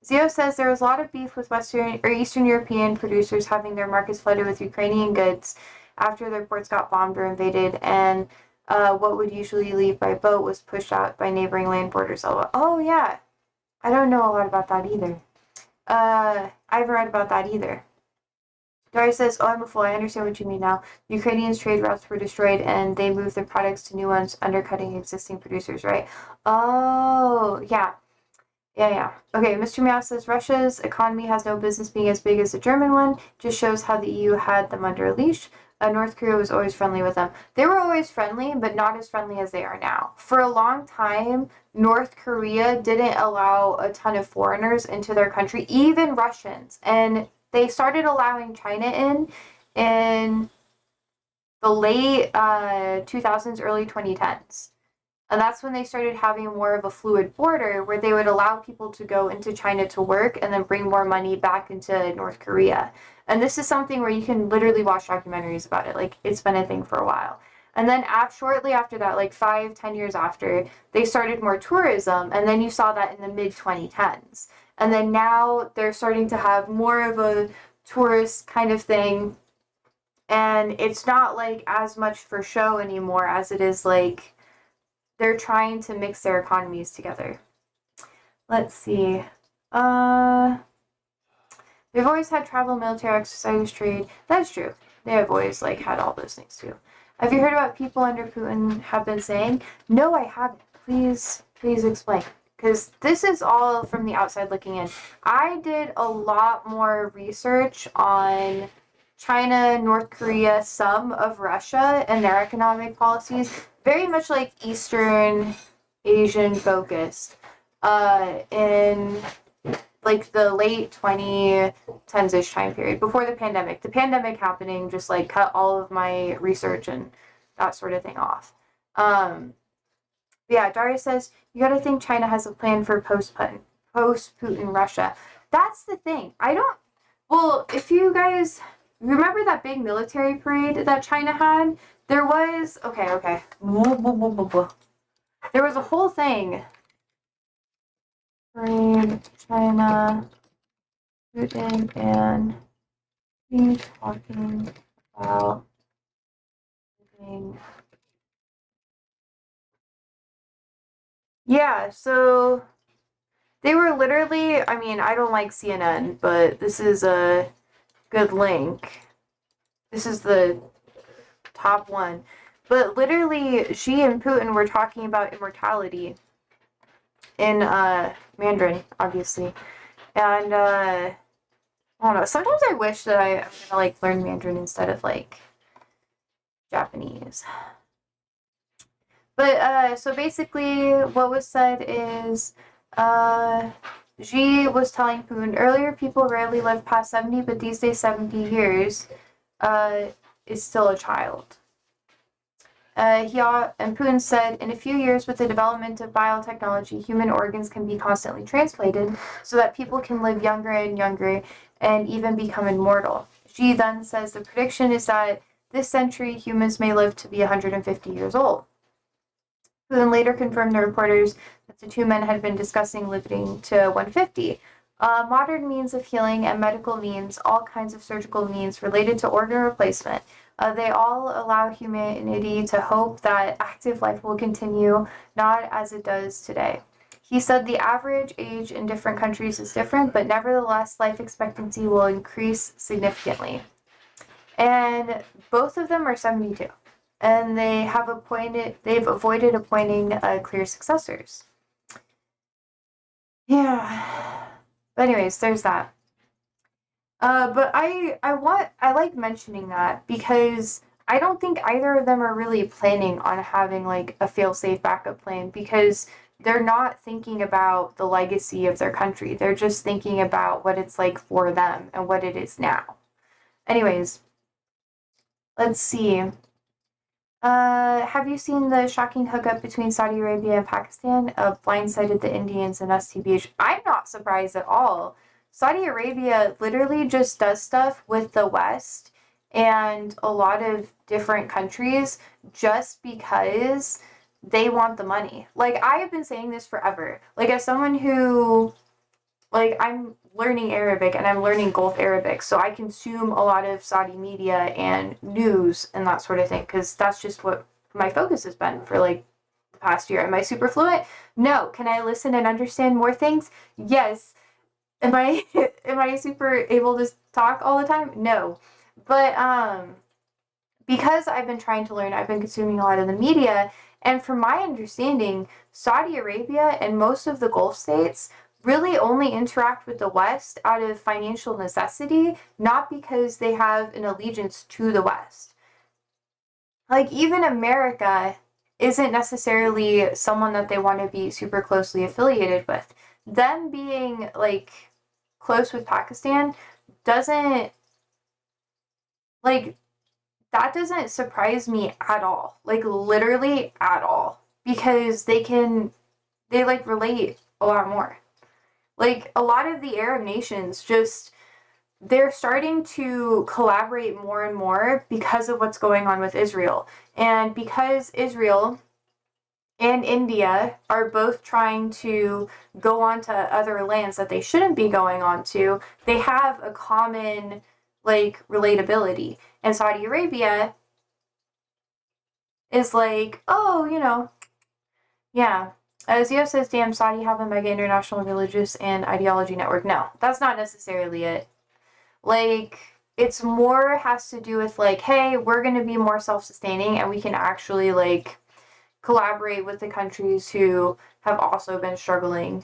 Zio says there was a lot of beef with Western or Eastern European producers having their markets flooded with Ukrainian goods after their ports got bombed or invaded, and what would usually leave by boat was pushed out by neighboring land borders. Oh, yeah. I don't know a lot about that either. I haven't read about that either. Dory says, oh, I'm a fool. I understand what you mean now. Ukrainians' trade routes were destroyed and they moved their products to new ones, undercutting existing producers, right? Oh, yeah. Yeah. Okay, Mr. Meow says Russia's economy has no business being as big as the German one. Just shows how the EU had them under a leash. North Korea was always friendly with them. They were always friendly, but not as friendly as they are now. For a long time, North Korea didn't allow a ton of foreigners into their country, even Russians. And they started allowing China in the late 2000s, early 2010s. And that's when they started having more of a fluid border where they would allow people to go into China to work and then bring more money back into North Korea. And this is something where you can literally watch documentaries about it. Like, it's been a thing for a while. And then shortly after that, like 5-10 years after, they started more tourism. And then you saw that in the mid-2010s. And then now they're starting to have more of a tourist kind of thing. And it's not like as much for show anymore as it is like they're trying to mix their economies together. Let's see. They've always had travel, military exercise, trade. That's true. They have always like had all those things too. Have you heard about people under Putin have been saying? No, I haven't. Please explain. Because this is all from the outside looking in. I did a lot more research on China, North Korea, some of Russia, and their economic policies. Very much like Eastern Asian focused. In like the late 2010s-ish time period, before the pandemic. The pandemic happening just like cut all of my research and that sort of thing off. Yeah, Daria says, you gotta think China has a plan for post-Putin Russia. That's the thing. If you guys remember that big military parade that China had, there was, okay. There was a whole thing. Trade, China, Putin, and me talking about living. Yeah, so they were literally, I mean, I don't like CNN, but this is a good link. This is the top one. But literally, Xi and Putin were talking about immortality in Mandarin, obviously. And I don't know. Sometimes I wish that I'm gonna like learn Mandarin instead of like Japanese. But so basically, what was said is, Xi was telling Putin earlier, people rarely live past 70, but these days 70 years is still a child. And Putin said, in a few years, with the development of biotechnology, human organs can be constantly transplanted so that people can live younger and younger and even become immortal. Xi then says the prediction is that this century humans may live to be 150 years old. Putin later confirmed to reporters that the two men had been discussing living to 150. Modern means of healing and medical means, all kinds of surgical means related to organ replacement. They all allow humanity to hope that active life will continue, not as it does today. He said the average age in different countries is different, but nevertheless, life expectancy will increase significantly. And both of them are 72. And they've avoided appointing clear successors. Yeah. But anyways, there's that. But I like mentioning that because I don't think either of them are really planning on having like a fail-safe backup plan because they're not thinking about the legacy of their country. They're just thinking about what it's like for them and what it is now. Anyways, let's see. Have you seen the shocking hookup between Saudi Arabia and Pakistan? Blindsided the Indians and STBH. I'm not surprised at all. Saudi Arabia literally just does stuff with the West and a lot of different countries just because they want the money. Like, I have been saying this forever. Like, as someone who like I'm learning Arabic and I'm learning Gulf Arabic, so I consume a lot of Saudi media and news and that sort of thing because that's just what my focus has been for like the past year. Am I super fluent? No. Can I listen and understand more things? Yes. Am I am I super able to talk all the time? No. But because I've been trying to learn, I've been consuming a lot of the media, and from my understanding, Saudi Arabia and most of the Gulf states really only interact with the West out of financial necessity, not because they have an allegiance to the West. Like, even America isn't necessarily someone that they want to be super closely affiliated with. Them being, like, close with Pakistan doesn't, like, that doesn't surprise me at all. Like, literally at all. Because they, like, relate a lot more. Like, a lot of the Arab nations just, they're starting to collaborate more and more because of what's going on with Israel. And because Israel and India are both trying to go on to other lands that they shouldn't be going on to, they have a common, like, relatability. And Saudi Arabia is like, oh, yeah. Zio says, damn, Saudi have a mega international religious and ideology network. No, that's not necessarily it. Like, it's more has to do with, like, hey, we're going to be more self-sustaining and we can actually, like, collaborate with the countries who have also been struggling.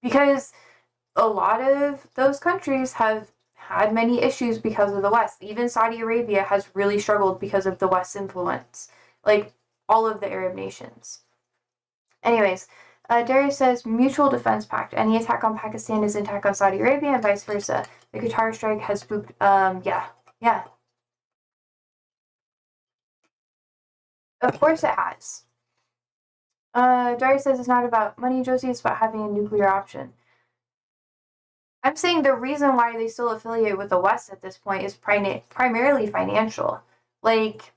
Because a lot of those countries have had many issues because of the West. Even Saudi Arabia has really struggled because of the West's influence. Like, all of the Arab nations. Anyways, Darius says, mutual defense pact. Any attack on Pakistan is an attack on Saudi Arabia and vice versa. The Qatar strike has spooked, yeah. Of course it has. Darius says it's not about money, Josie, it's about having a nuclear option. I'm saying the reason why they still affiliate with the West at this point is primarily financial. Like,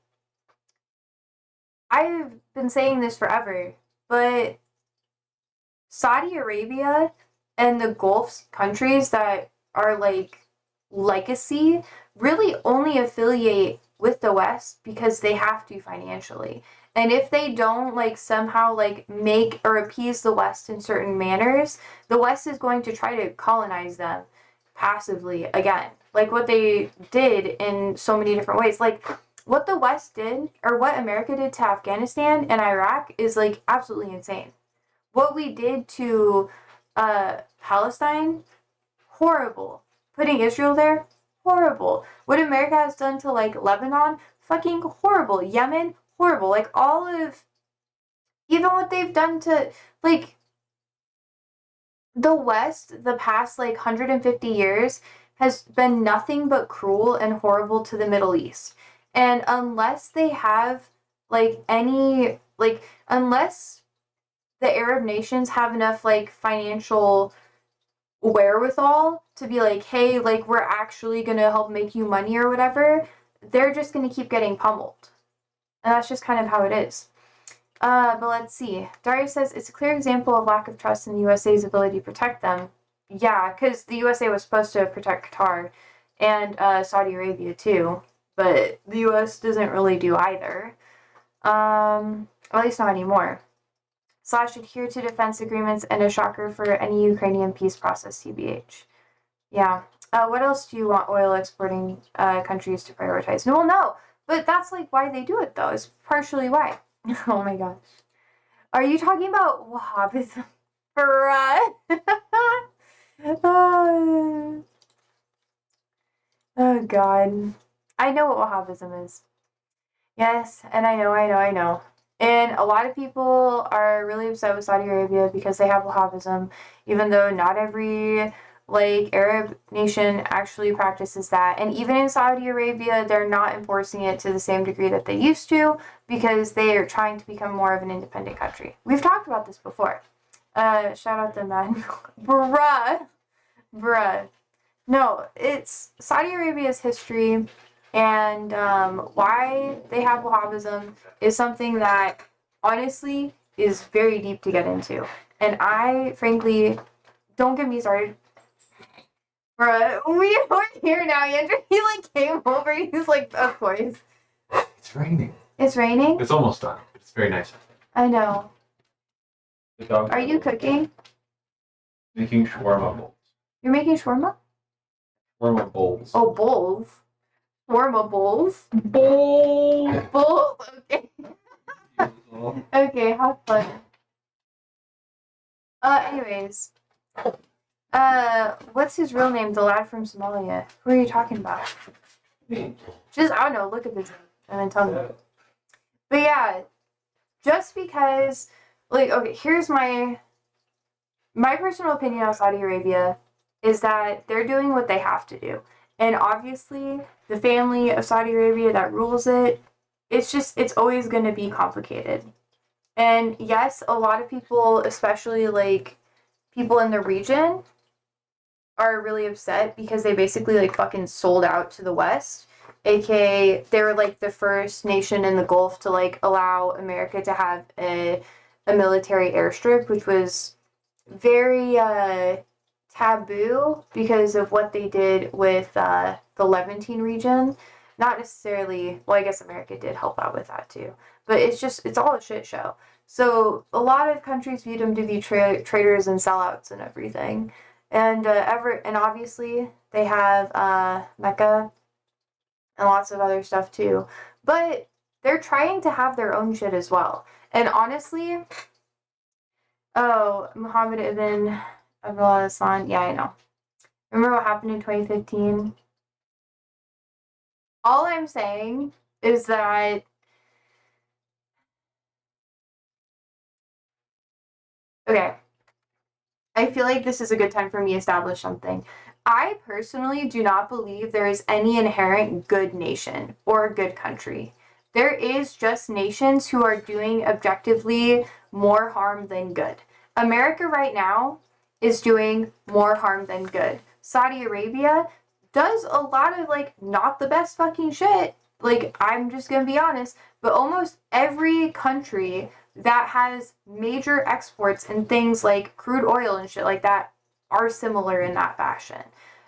I've been saying this forever. but Saudi Arabia and the Gulf countries that are like legacy really only affiliate with the West because they have to financially. And if they don't like somehow like make or appease the West in certain manners, the West is going to try to colonize them passively again. Like what they did in so many different ways. Like what the West did or what America did to Afghanistan and Iraq is like absolutely insane. What we did to Palestine, horrible. Putting Israel there, horrible. What America has done to like Lebanon, fucking horrible. Yemen, horrible. Like all of, even what they've done to like the West, the past like 150 years has been nothing but cruel and horrible to the Middle East. And unless they have like any like unless the Arab nations have enough like financial wherewithal to be like, hey, like we're actually gonna help make you money or whatever, they're just gonna keep getting pummeled. And that's just kind of how it is. But let's see. Daria says it's a clear example of lack of trust in the USA's ability to protect them. Yeah, because the USA was supposed to protect Qatar and Saudi Arabia too, but the US doesn't really do either. At least not anymore. / adhere to defense agreements and a shocker for any Ukrainian peace process, TBH. Yeah. What else do you want oil exporting countries to prioritize? Well, no, but that's like why they do it though. It's partially why. Oh my gosh. Are you talking about Wahhabism? Bruh. Oh God. I know what Wahhabism is. Yes, and I know. And a lot of people are really upset with Saudi Arabia because they have Wahhabism, even though not every like Arab nation actually practices that. And even in Saudi Arabia, they're not enforcing it to the same degree that they used to because they are trying to become more of an independent country. We've talked about this before. Shout out to man. Bruh. No, it's Saudi Arabia's history and why they have Wahhabism is something that honestly is very deep to get into. And I frankly, don't get me started. Bruh, we are here now, Andrew. He like came over. He's like, of course. It's raining. It's raining? It's almost done. It's very nice. I know. The dog Are you cooking? making shawarma bowls. You're making shawarma? Shawarma bowls. Oh, bowls. Shawarma bowls. Bowls. Bowls. Okay. Okay, have fun. Anyways. What's his real name? The lad from Somalia. Who are you talking about? Just, I don't know, look at his name and then tell me. But yeah, just because, like, okay, here's my personal opinion on Saudi Arabia is that they're doing what they have to do. And obviously, the family of Saudi Arabia that rules it, it's always going to be complicated. And yes, a lot of people, especially like people in the region, are really upset because they basically like fucking sold out to the West. AKA, they were like the first nation in the Gulf to like allow America to have a military airstrip, which was very taboo because of what they did with the Levantine region. Not necessarily, well, I guess America did help out with that too, but it's all a shit show. So a lot of countries viewed them to be traitors and sellouts and everything. And obviously they have Mecca and lots of other stuff too. But they're trying to have their own shit as well. And honestly, Muhammad ibn Abdullah Hassan, yeah, I know. Remember what happened in 2015? All I'm saying is that okay. I feel like this is a good time for me to establish something. I personally do not believe there is any inherent good nation or good country. There is just nations who are doing objectively more harm than good. America right now is doing more harm than good. Saudi Arabia does a lot of like not the best fucking shit. Like, I'm just gonna be honest, but almost every country that has major exports and things like crude oil and shit like that are similar in that fashion.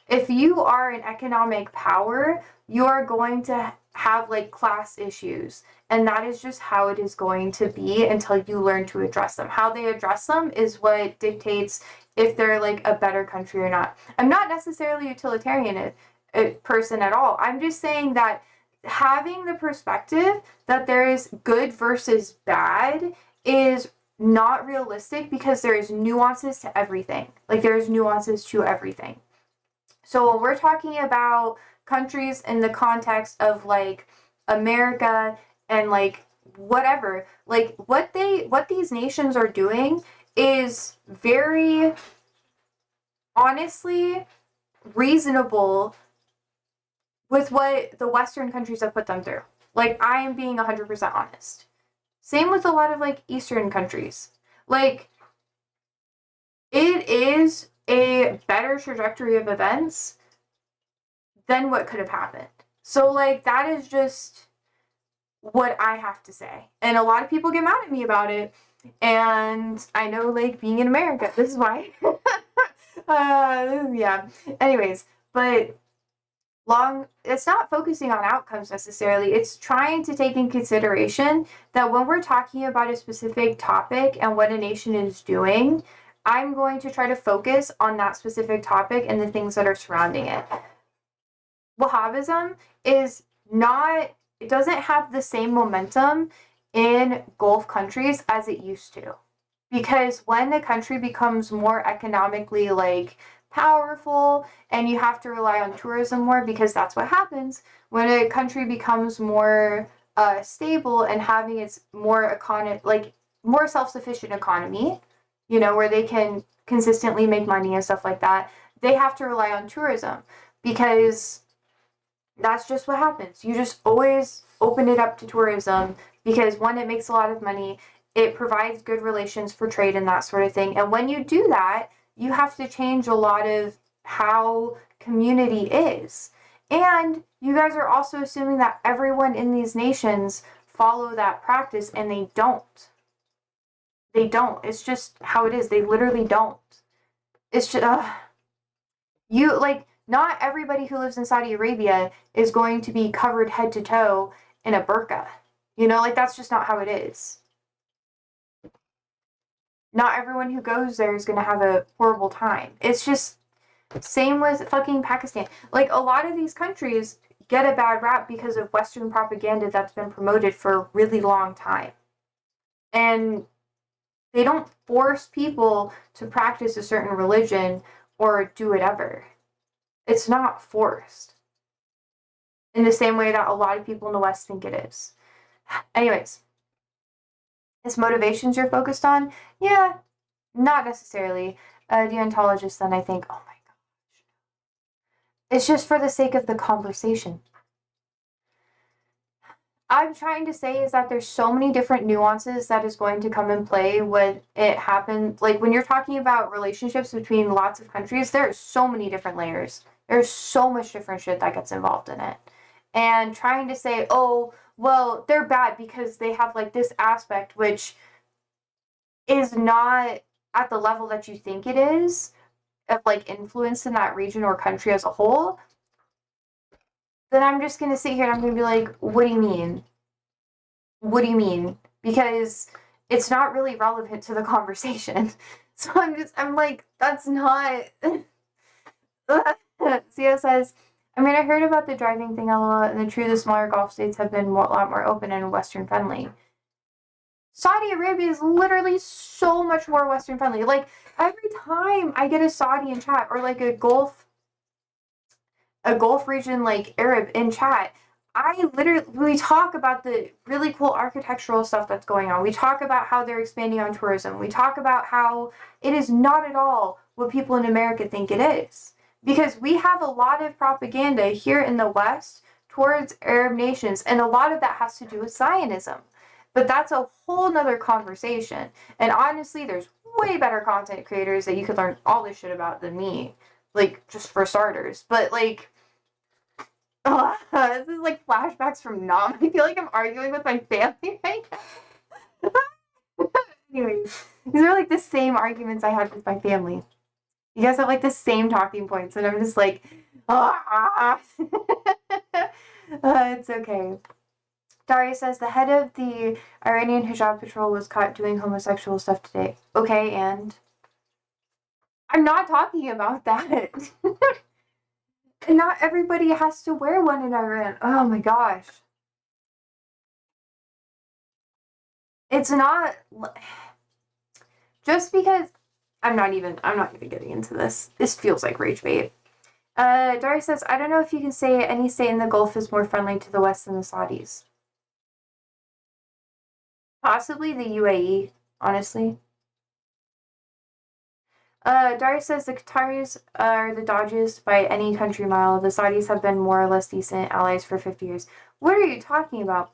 If you are an economic power, you are going to have like class issues, and that is just how it is going to be until you learn to address them. How they address them is what dictates if they're like a better country or not. I'm not necessarily a utilitarian person at all. I'm just saying that having the perspective that there is good versus bad is not realistic, because there is nuances to everything. Like, there's nuances to everything. So when we're talking about countries in the context of like America and like whatever, like what these nations are doing is very honestly reasonable with what the Western countries have put them through. Like, I am being 100% honest. Same with a lot of like Eastern countries. Like, it is a better trajectory of events than what could have happened. So like, that is just what I have to say. And a lot of people get mad at me about it. And I know, like, being in America, this is why. Yeah. Anyways, but it's not focusing on outcomes necessarily. It's trying to take in consideration that when we're talking about a specific topic and what a nation is doing, I'm going to try to focus on that specific topic and the things that are surrounding it. Wahhabism is not, it doesn't have the same momentum in Gulf countries as it used to. Because when a country becomes more economically like powerful and you have to rely on tourism more, because that's what happens when a country becomes more stable and having its more more self-sufficient economy, you know, where they can consistently make money and stuff like that, they have to rely on tourism, because that's just what happens. You just always open it up to tourism because, one, it makes a lot of money, it provides good relations for trade and that sort of thing. And when you do that, you have to change a lot of how community is. And you guys are also assuming that everyone in these nations follow that practice, and they don't. They don't. It's just how it is. They literally don't. It's just, not everybody who lives in Saudi Arabia is going to be covered head to toe in a burqa. You know, like, that's just not how it is. Not everyone who goes there is going to have a horrible time. It's just, same with fucking Pakistan. Like, a lot of these countries get a bad rap because of Western propaganda that's been promoted for a really long time. And they don't force people to practice a certain religion or do whatever. It's not forced in the same way that a lot of people in the West think it is. Anyways, it's motivations you're focused on? Yeah, not necessarily. Deontologists, then, I think, oh my gosh. It's just for the sake of the conversation. I'm trying to say is that there's so many different nuances that is going to come in play when it happens. Like, when you're talking about relationships between lots of countries, there's so many different layers. There's so much different shit that gets involved in it. And trying to say, oh, well, they're bad because they have like this aspect which is not at the level that you think it is, of like influence in that region or country as a whole, then I'm just going to sit here and I'm going to be like, what do you mean? What do you mean? Because it's not really relevant to the conversation. So I'm like, that's not. Sia says, I mean, I heard about the driving thing, LOL, and the true, the smaller Gulf states have been a lot more open and Western friendly. Saudi Arabia is literally so much more Western friendly. Like, every time I get a Saudi in chat, or like a Gulf region like Arab in chat, we talk about the really cool architectural stuff that's going on. We talk about how they're expanding on tourism. We talk about how it is not at all what people in America think it is. Because we have a lot of propaganda here in the West towards Arab nations, and a lot of that has to do with Zionism. But that's a whole nother conversation. And honestly, there's way better content creators that you could learn all this shit about than me. Like, just for starters. But, like, this is like flashbacks from Nam. I feel like I'm arguing with my family right now. Anyways, these are like the same arguments I had with my family. You guys have like the same talking points, and I'm just like, ah. It's okay. Daria says the head of the Iranian hijab patrol was caught doing homosexual stuff today. Okay, and I'm not talking about that. And not everybody has to wear one in Iran. Oh my gosh. It's not just because I'm not even getting into this. This feels like rage bait. Dari says, I don't know if you can say any state in the Gulf is more friendly to the West than the Saudis. Possibly the UAE, honestly. Dari says the Qataris are the dodgiest by any country mile. The Saudis have been more or less decent allies for 50 years. What are you talking about?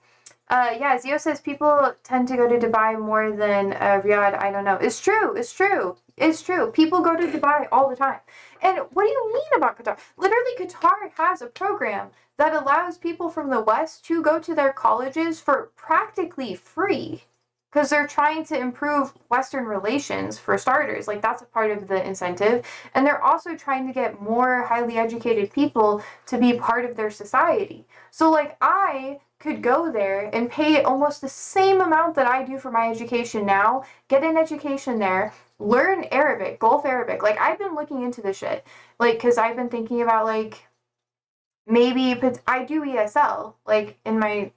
Yeah, Zio says people tend to go to Dubai more than Riyadh. I don't know. It's true. It's true. It's true. People go to Dubai all the time. And what do you mean about Qatar? Literally, Qatar has a program that allows people from the West to go to their colleges for practically free. Because they're trying to improve Western relations, for starters. Like, that's a part of the incentive. And they're also trying to get more highly educated people to be part of their society. So, like, I could go there and pay almost the same amount that I do for my education now, get an education there, learn Arabic, Gulf Arabic. Like, I've been looking into this shit. Like, because I've been thinking about, like, maybe I do ESL, like, in my,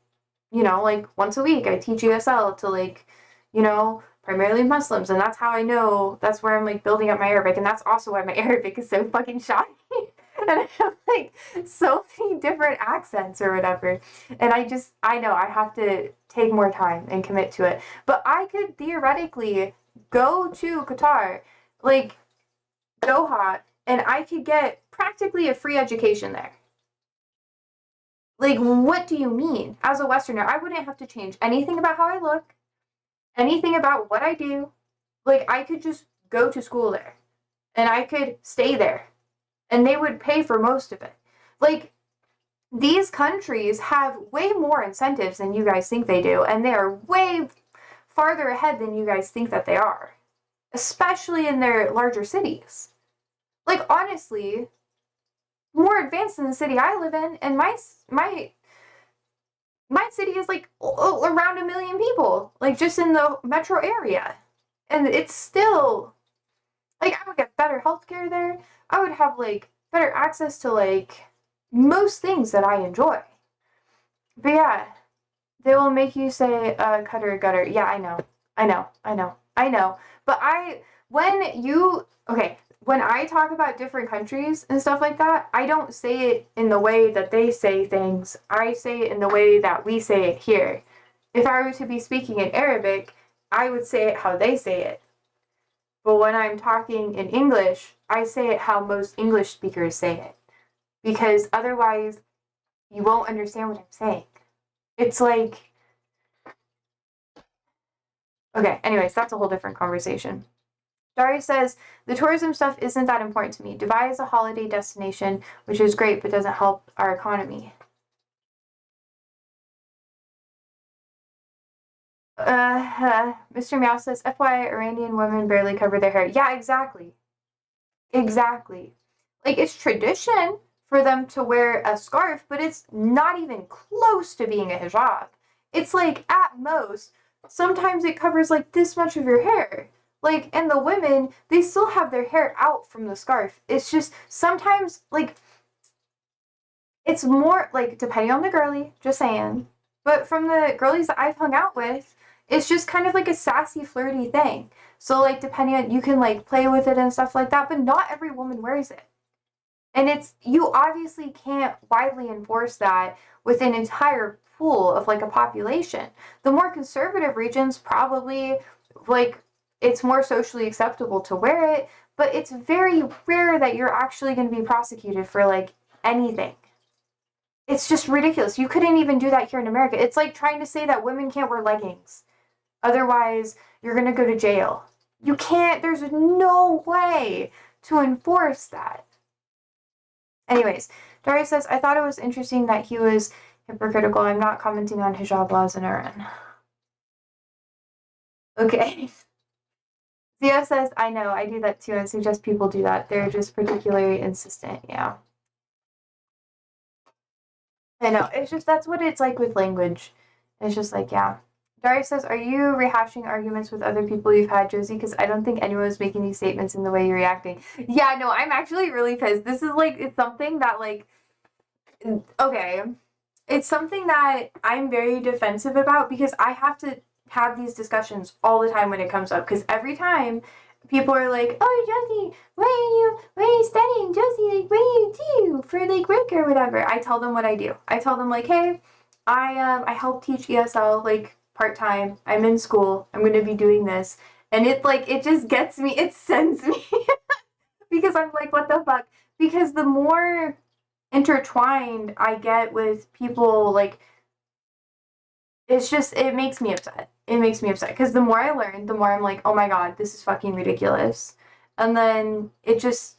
you know, like, once a week I teach ESL to, like, you know, primarily Muslims, and that's how I know, that's where I'm, like, building up my Arabic, and that's also why my Arabic is so fucking shoddy. And I have, like, so many different accents or whatever, and I know I have to take more time and commit to it, but I could theoretically go to Qatar, like, Doha, and I could get practically a free education there. Like, what do you mean? As a Westerner, I wouldn't have to change anything about how I look, anything about what I do. Like, I could just go to school there, and I could stay there, and they would pay for most of it. Like, these countries have way more incentives than you guys think they do, and they are way farther ahead than you guys think that they are, especially in their larger cities. Like, honestly, more advanced than the city I live in, and my city is like around 1 million people, like just in the metro area. And it's still, like, I would get better healthcare there. I would have, like, better access to, like, most things that I enjoy. But yeah, they will make you say cutter gutter. Yeah, I know. But when I talk about different countries and stuff like that, I don't say it in the way that they say things. I say it in the way that we say it here. If I were to be speaking in Arabic, I would say it how they say it. But when I'm talking in English, I say it how most English speakers say it. Because otherwise, you won't understand what I'm saying. It's like... Okay, anyways, that's a whole different conversation. Dari says, the tourism stuff isn't that important to me. Dubai is a holiday destination, which is great, but doesn't help our economy. Mr. Meow says, FYI, Iranian women barely cover their hair. Yeah, exactly. Exactly. Like, it's tradition for them to wear a scarf, but it's not even close to being a hijab. It's like, at most, sometimes it covers like this much of your hair. Like, and the women, they still have their hair out from the scarf. It's just sometimes, like, it's more, like, depending on the girly, just saying. But from the girlies that I've hung out with, it's just kind of like a sassy, flirty thing. So, like, depending on, you can, like, play with it and stuff like that, but not every woman wears it. And you obviously can't widely enforce that with an entire pool of, like, a population. The more conservative regions probably, like, it's more socially acceptable to wear it, but it's very rare that you're actually going to be prosecuted for, like, anything. It's just ridiculous. You couldn't even do that here in America. It's like trying to say that women can't wear leggings. Otherwise, you're going to go to jail. You can't, there's no way to enforce that. Anyways, Daria says, I thought it was interesting that he was hypocritical. I'm not commenting on hijab laws in Iran. Okay. Zio says, I know, I do that too, and suggest people do that. They're just particularly insistent, yeah. I know, it's just, that's what it's like with language. It's just like, yeah. Darius says, are you rehashing arguments with other people you've had, Josie? Because I don't think anyone was making these statements in the way you're reacting. Yeah, no, I'm actually really pissed. This is like, it's something that like, okay. It's something that I'm very defensive about because I have to have these discussions all the time when it comes up. Because every time people are like, "Oh, Josie, what are you studying, Josie? Like, what do you do for like work or whatever?" I tell them what I do. I tell them like, "Hey, I help teach ESL like part time. I'm in school. I'm gonna be doing this," and it just gets me. It sends me because I'm like, "What the fuck?" Because the more intertwined I get with people, like, it makes me upset. It makes me upset because the more I learn, the more I'm like, oh my god, this is fucking ridiculous. And then it just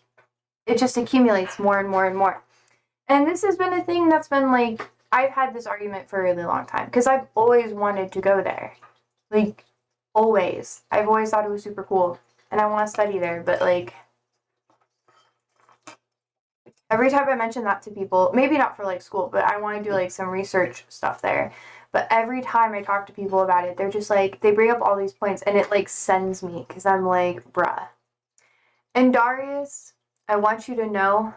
accumulates more and more and more. And this has been a thing that's been like, I've had this argument for a really long time because I've always wanted to go there. Like, always. I've always thought it was super cool and I want to study there, but like, every time I mention that to people, maybe not for like school, but I want to do like some research stuff there. But every time I talk to people about it, they're just like, they bring up all these points and it like sends me because I'm like, bruh. And Darius, I want you to know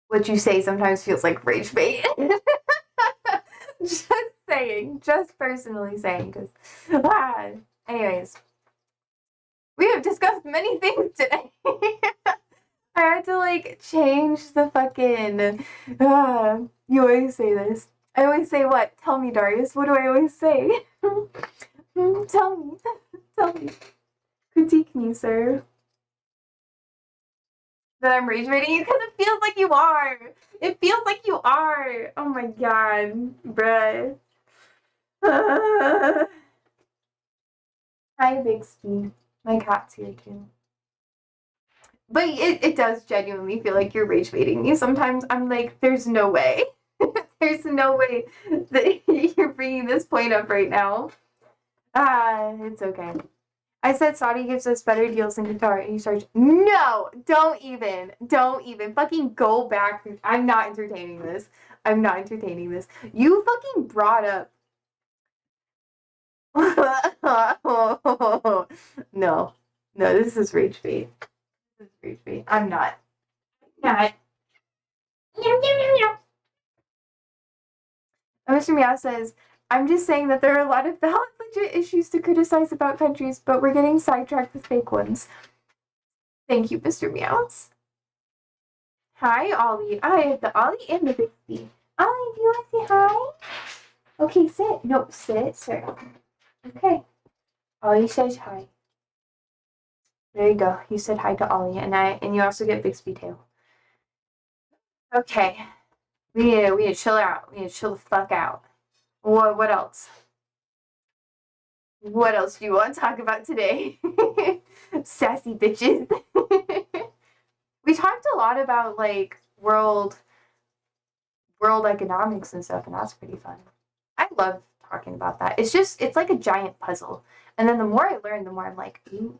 what you say sometimes feels like rage bait. Just saying, just personally saying, because, anyways, we have discussed many things today. I had to like change the fucking. You always say this. I always say what? Tell me, Darius. What do I always say? Tell me. Tell me. Critique me, sir. That I'm rage baiting you because it feels like you are. It feels like you are. Oh my god, bruh. Hi, Bixby. My cat's here too. But it does genuinely feel like you're rage baiting me. Sometimes I'm like, there's no way. There's no way that you're bringing this point up right now. It's okay. I said Saudi gives us better deals than Qatar, and you start. No, don't even. Fucking go back. I'm not entertaining this. You fucking brought up. No, this is rage bait. I'm not. Not. Mr. Meow says, I'm just saying that there are a lot of valid, legit issues to criticize about countries, but we're getting sidetracked with fake ones. Thank you, Mr. Meows. Hi, Ollie. I have the Ollie and the Bixby. Ollie, do you want to say hi? Okay, sit. No, sit, sir. Okay. Ollie says hi. There you go. You said hi to Ollie, and you also get Bixby too. Okay. We need to chill out. We need to chill the fuck out. What else? What else do you want to talk about today? Sassy bitches. We talked a lot about like world economics and stuff, and that's pretty fun. I love talking about that. It's like a giant puzzle. And then the more I learn, the more I'm like, ooh,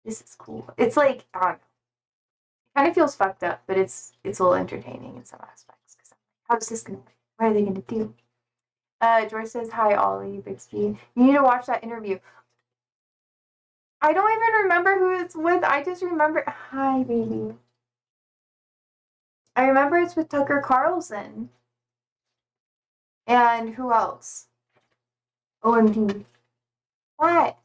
this is cool. It's like, I don't know. It kind of feels fucked up, but it's a little entertaining in some aspects. Because I'm like, how's this gonna, what are they gonna do? George says, hi, Ollie, Bixby. You need to watch that interview. I don't even remember who it's with. I just remember, hi, baby. I remember it's with Tucker Carlson. And who else? OMG. What?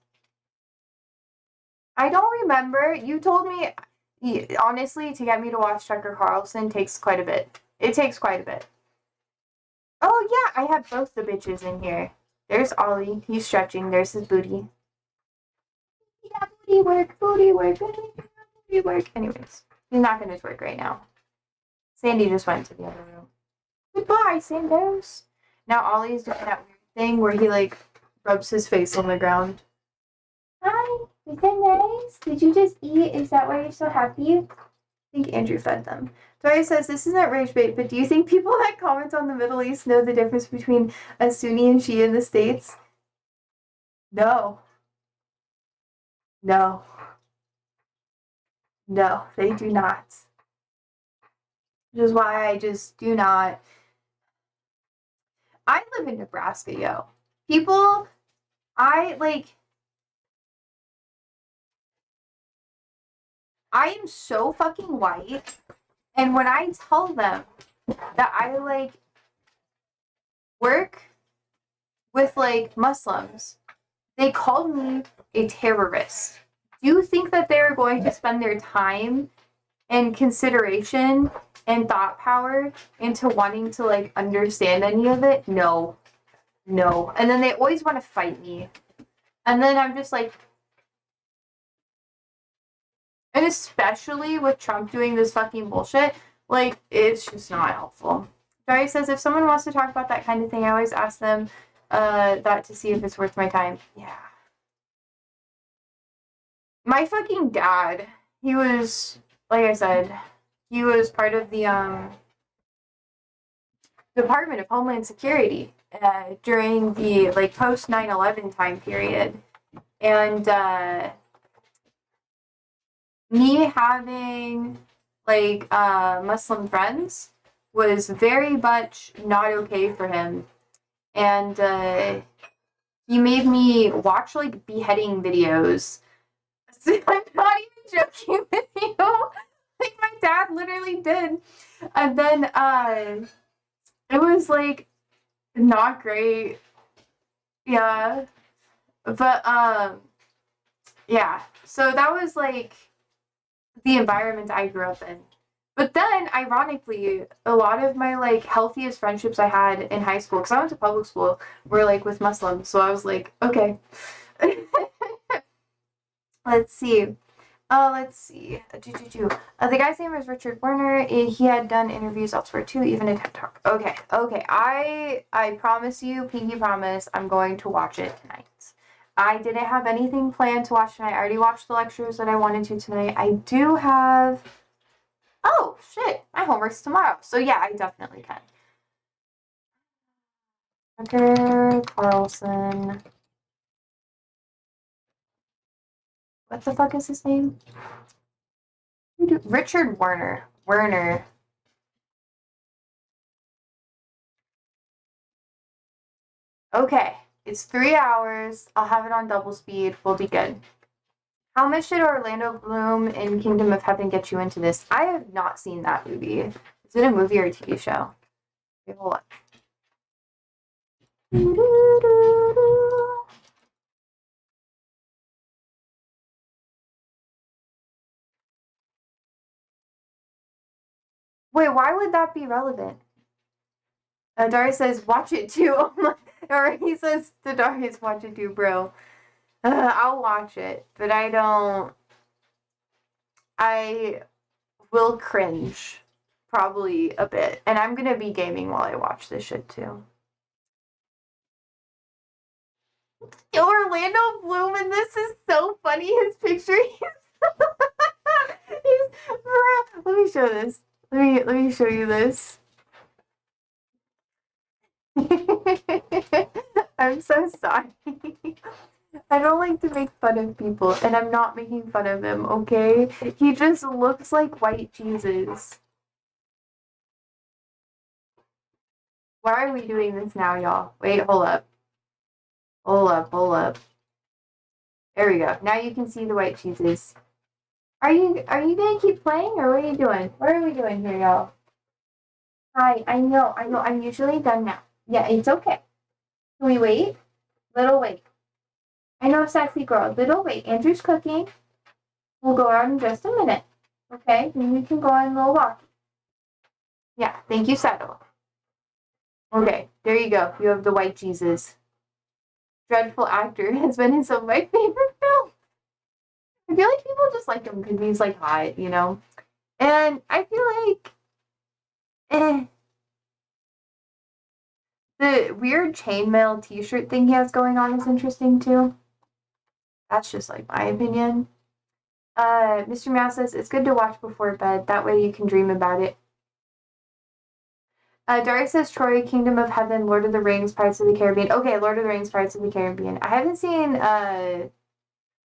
I don't remember. You told me, honestly, to get me to watch Tucker Carlson takes quite a bit. It takes quite a bit. Oh, yeah, I have both the bitches in here. There's Ollie. He's stretching. There's his booty. Yeah, booty work. Anyways, he's not going to twerk right now. Sandy just went to the other room. Goodbye, Sandos. Now Ollie's doing that weird thing where he, like, rubs his face on the ground. Hi, is that nice? Did you just eat? Is that why you're so happy? I think Andrew fed them. Dory says, this isn't rage bait, but do you think people that comment on the Middle East know the difference between a Sunni and Shia in the States? No. No. No, they do not. Which is why I just do not. I live in Nebraska, yo. People, I am so fucking white, and when I tell them that I work with Muslims, they called me a terrorist. Do you think that they're going to spend their time and consideration and thought power into wanting to understand any of it? No. No. And then they always want to fight me. And then I'm just like, and especially with Trump doing this fucking bullshit, it's just not helpful. Dari says, if someone wants to talk about that kind of thing, I always ask them that to see if it's worth my time. Yeah. My fucking dad, he was, like I said, he was part of the Department of Homeland Security during the post 9/11 time period, and me having Muslim friends was very much not okay for him, and he made me watch beheading videos. I'm not even joking with you. My dad literally did. And then it was not great. Yeah. But yeah. So that was the environment I grew up in. But then, ironically, a lot of my healthiest friendships I had in high school, because I went to public school, were with Muslims. So I was like, okay. Let's see. Let's see. The guy's name is Richard Werner. He had done interviews elsewhere too, even a TED Talk. Okay. I promise you, pinky promise, I'm going to watch it tonight. I didn't have anything planned to watch tonight. I already watched the lectures that I wanted to tonight. I do have. Oh shit! My homework's tomorrow, so yeah, I definitely can. Tucker Carlson. What the fuck is his name? Richard Werner. Werner. Okay, it's 3 hours. I'll have it on double speed. We'll be good. How much did Orlando Bloom in Kingdom of Heaven get you into this? I have not seen that movie. Is it a movie or a TV show? Okay, hold on. Wait, why would that be relevant? Darius says, watch it too. Or he says to Darius, watch it too, bro. I'll watch it, but I will cringe. Probably a bit. And I'm gonna be gaming while I watch this shit too. Orlando Bloom in this is so funny. His picture, let me show this. Let me show you this. I'm so sorry. I don't like to make fun of people, and I'm not making fun of him, okay? He just looks like white Jesus. Why are we doing this now, y'all? Wait, hold up. Hold up. There we go. Now you can see the white cheeses. Are you gonna keep playing, or what are you doing? What are we doing here, y'all? Hi, I know. I'm usually done now. Yeah, it's okay. Can we wait? Little wait. I know, sexy girl. Little wait. Andrew's cooking. We'll go out in just a minute. Okay? Then we can go on a little walk. Yeah, thank you, Settle. Okay, there you go. You have the white Jesus. Dreadful actor has been in some of my favorite films. I feel like people just like him because he's hot, you know? And I feel the weird chainmail t-shirt thing he has going on is interesting too. That's just my opinion. Mr. Meow says it's good to watch before bed. That way you can dream about it. Dari says Troy, Kingdom of Heaven, Lord of the Rings, Pirates of the Caribbean. Okay, Lord of the Rings, Pirates of the Caribbean. I haven't seen,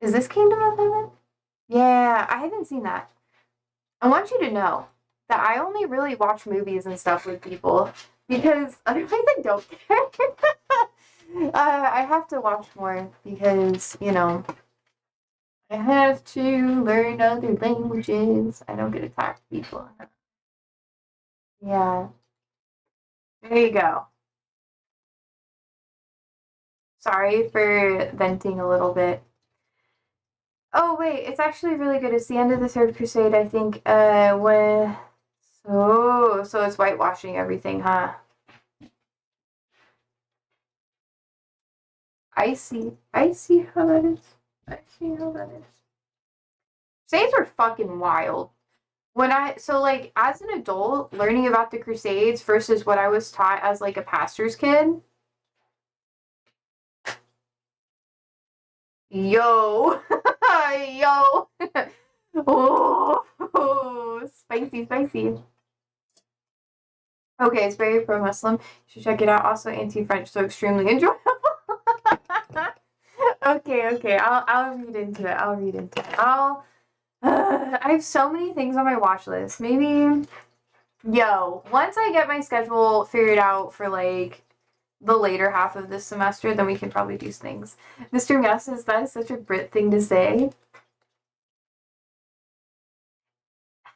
is this Kingdom of Heaven? Yeah, I haven't seen that. I want you to know that I only really watch movies and stuff with people because otherwise I don't care. I have to watch more because, you know, I have to learn other languages. I don't get to talk to people. Yeah. There you go. Sorry for venting a little bit. Oh wait, it's actually really good. It's the end of the Third Crusade, I think. When so it's whitewashing everything, huh? I see. I see how that is. I see how that is. Crusades were fucking wild. Like as an adult, learning about the Crusades versus what I was taught as like a pastor's kid. Yo, yo. Oh, spicy, spicy. Okay, it's very pro-Muslim. You should check it out. Also anti-French, so extremely enjoyable. Okay. I'll read into it. I have so many things on my watch list. Maybe, once I get my schedule figured out for like the later half of this semester, then we can probably do things. Mr. Meow says that is such a Brit thing to say.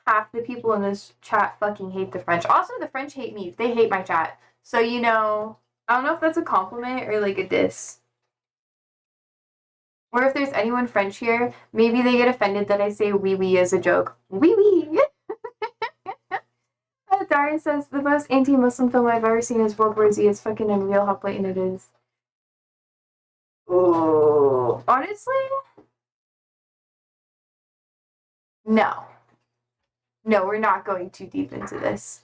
Half the people in this chat fucking hate the French. Also, the French hate me. They hate my chat. So, you know, I don't know if that's a compliment or like a diss. Or if there's anyone French here, maybe they get offended that I say wee wee as a joke. Wee wee! Daria says the most anti-Muslim film I've ever seen is World War Z. It's fucking unreal how blatant it is. Oh, honestly, no, we're not going too deep into this.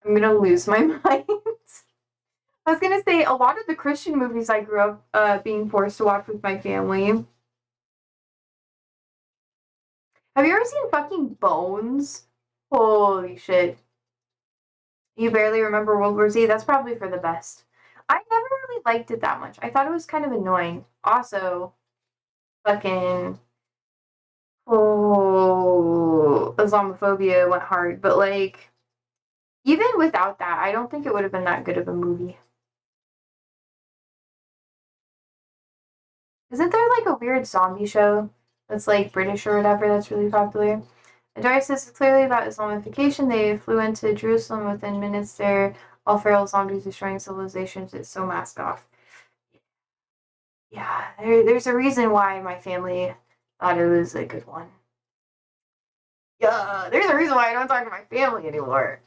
I'm gonna lose my mind. I was gonna say a lot of the Christian movies I grew up being forced to watch with my family. Have you ever seen fucking Bones? Holy shit. You barely remember World War Z? That's probably for the best. I never really liked it that much. I thought it was kind of annoying. Also, fucking Islamophobia went hard, but like even without that, I don't think it would have been that good of a movie. Isn't there like a weird zombie show that's like British or whatever that's really popular? Adari says it's clearly about Islamification. They flew into Jerusalem within minutes there, all feral zombies destroying civilizations. It's so mask off. Yeah, there's a reason why my family thought it was a good one. Yeah, there's a reason why I don't talk to my family anymore.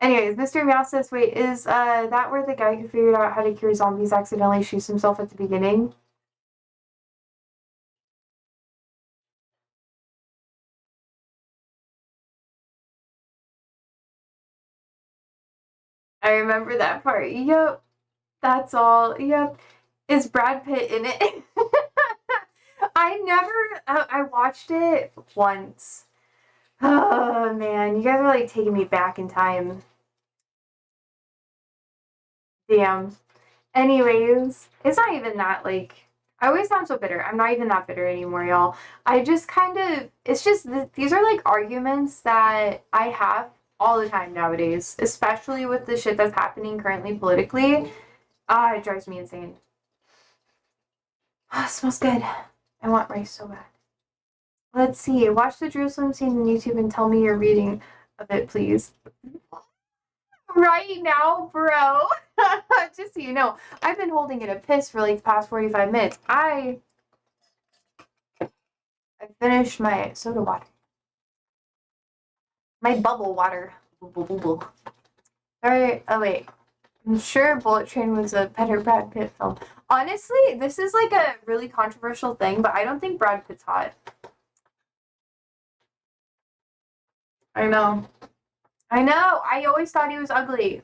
Anyways, Mr. Meow says, wait, is that where the guy who figured out how to cure zombies accidentally shoots himself at the beginning? I remember that part. Yep, that's all. Yep. Is Brad Pitt in it? I watched it once. Oh man, you guys are like taking me back in time. Damn. Anyways, it's not even that like I always sound so bitter. I'm not even that bitter anymore, y'all. I just kind of it's just these are like arguments that I have all the time nowadays, especially with the shit that's happening currently politically. It drives me insane. It smells good. I want rice so bad. Let's see. Watch the Jerusalem scene on YouTube and tell me your reading of it, please. Right now, bro. Just so you know, I've been holding it a piss for like the past 45 minutes. I finished my soda water. My bubble water. Alright, oh wait. I'm sure Bullet Train was a better Brad Pitt film. Honestly, this is like a really controversial thing, but I don't think Brad Pitt's hot. I know. I always thought he was ugly.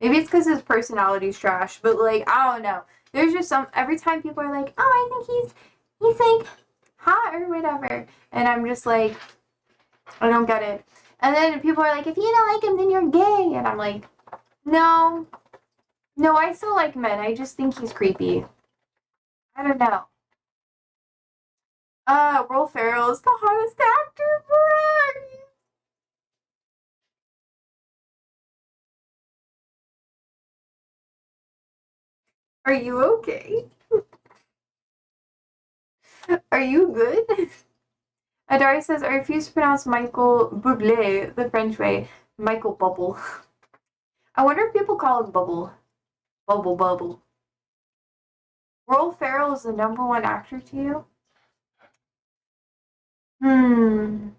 Maybe it's because his personality's trash, but like, I don't know. There's just every time people are like, oh, I think he's like hot or whatever. And I'm just like, I don't get it. And then people are like, if you don't like him, then you're gay. And I'm like, no. No, I still like men. I just think he's creepy. I don't know. Will Ferrell is the hottest actor, bro. Are you okay? Are you good? Adari says, I refuse to pronounce Michael Bublé the French way. Michael Bubble. I wonder if people call him Bubble. Bubble, Bubble. Will Ferrell is the #1 actor to you? I'm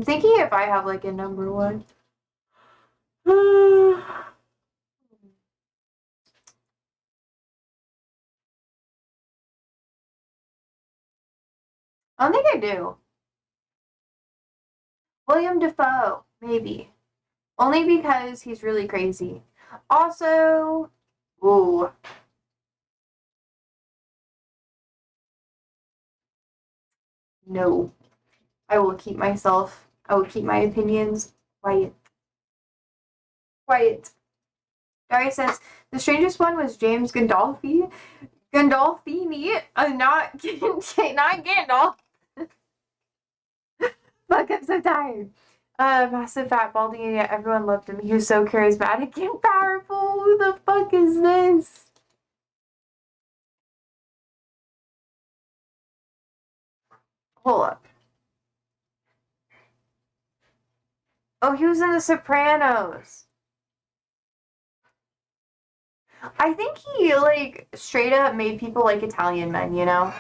thinking if I have like a #1. I don't think I do. William Dafoe, maybe. Only because he's really crazy. Also, ooh. No. I will keep my opinions quiet. Quiet. Dari says, the strangest one was James Gandolfini. Not Gandalf. Fuck, I'm so tired. Massive fat balding idiot. Everyone loved him. He was so charismatic and powerful. Who the fuck is this? Hold up. Oh, he was in The Sopranos. I think he, like, straight up made people like Italian men, you know?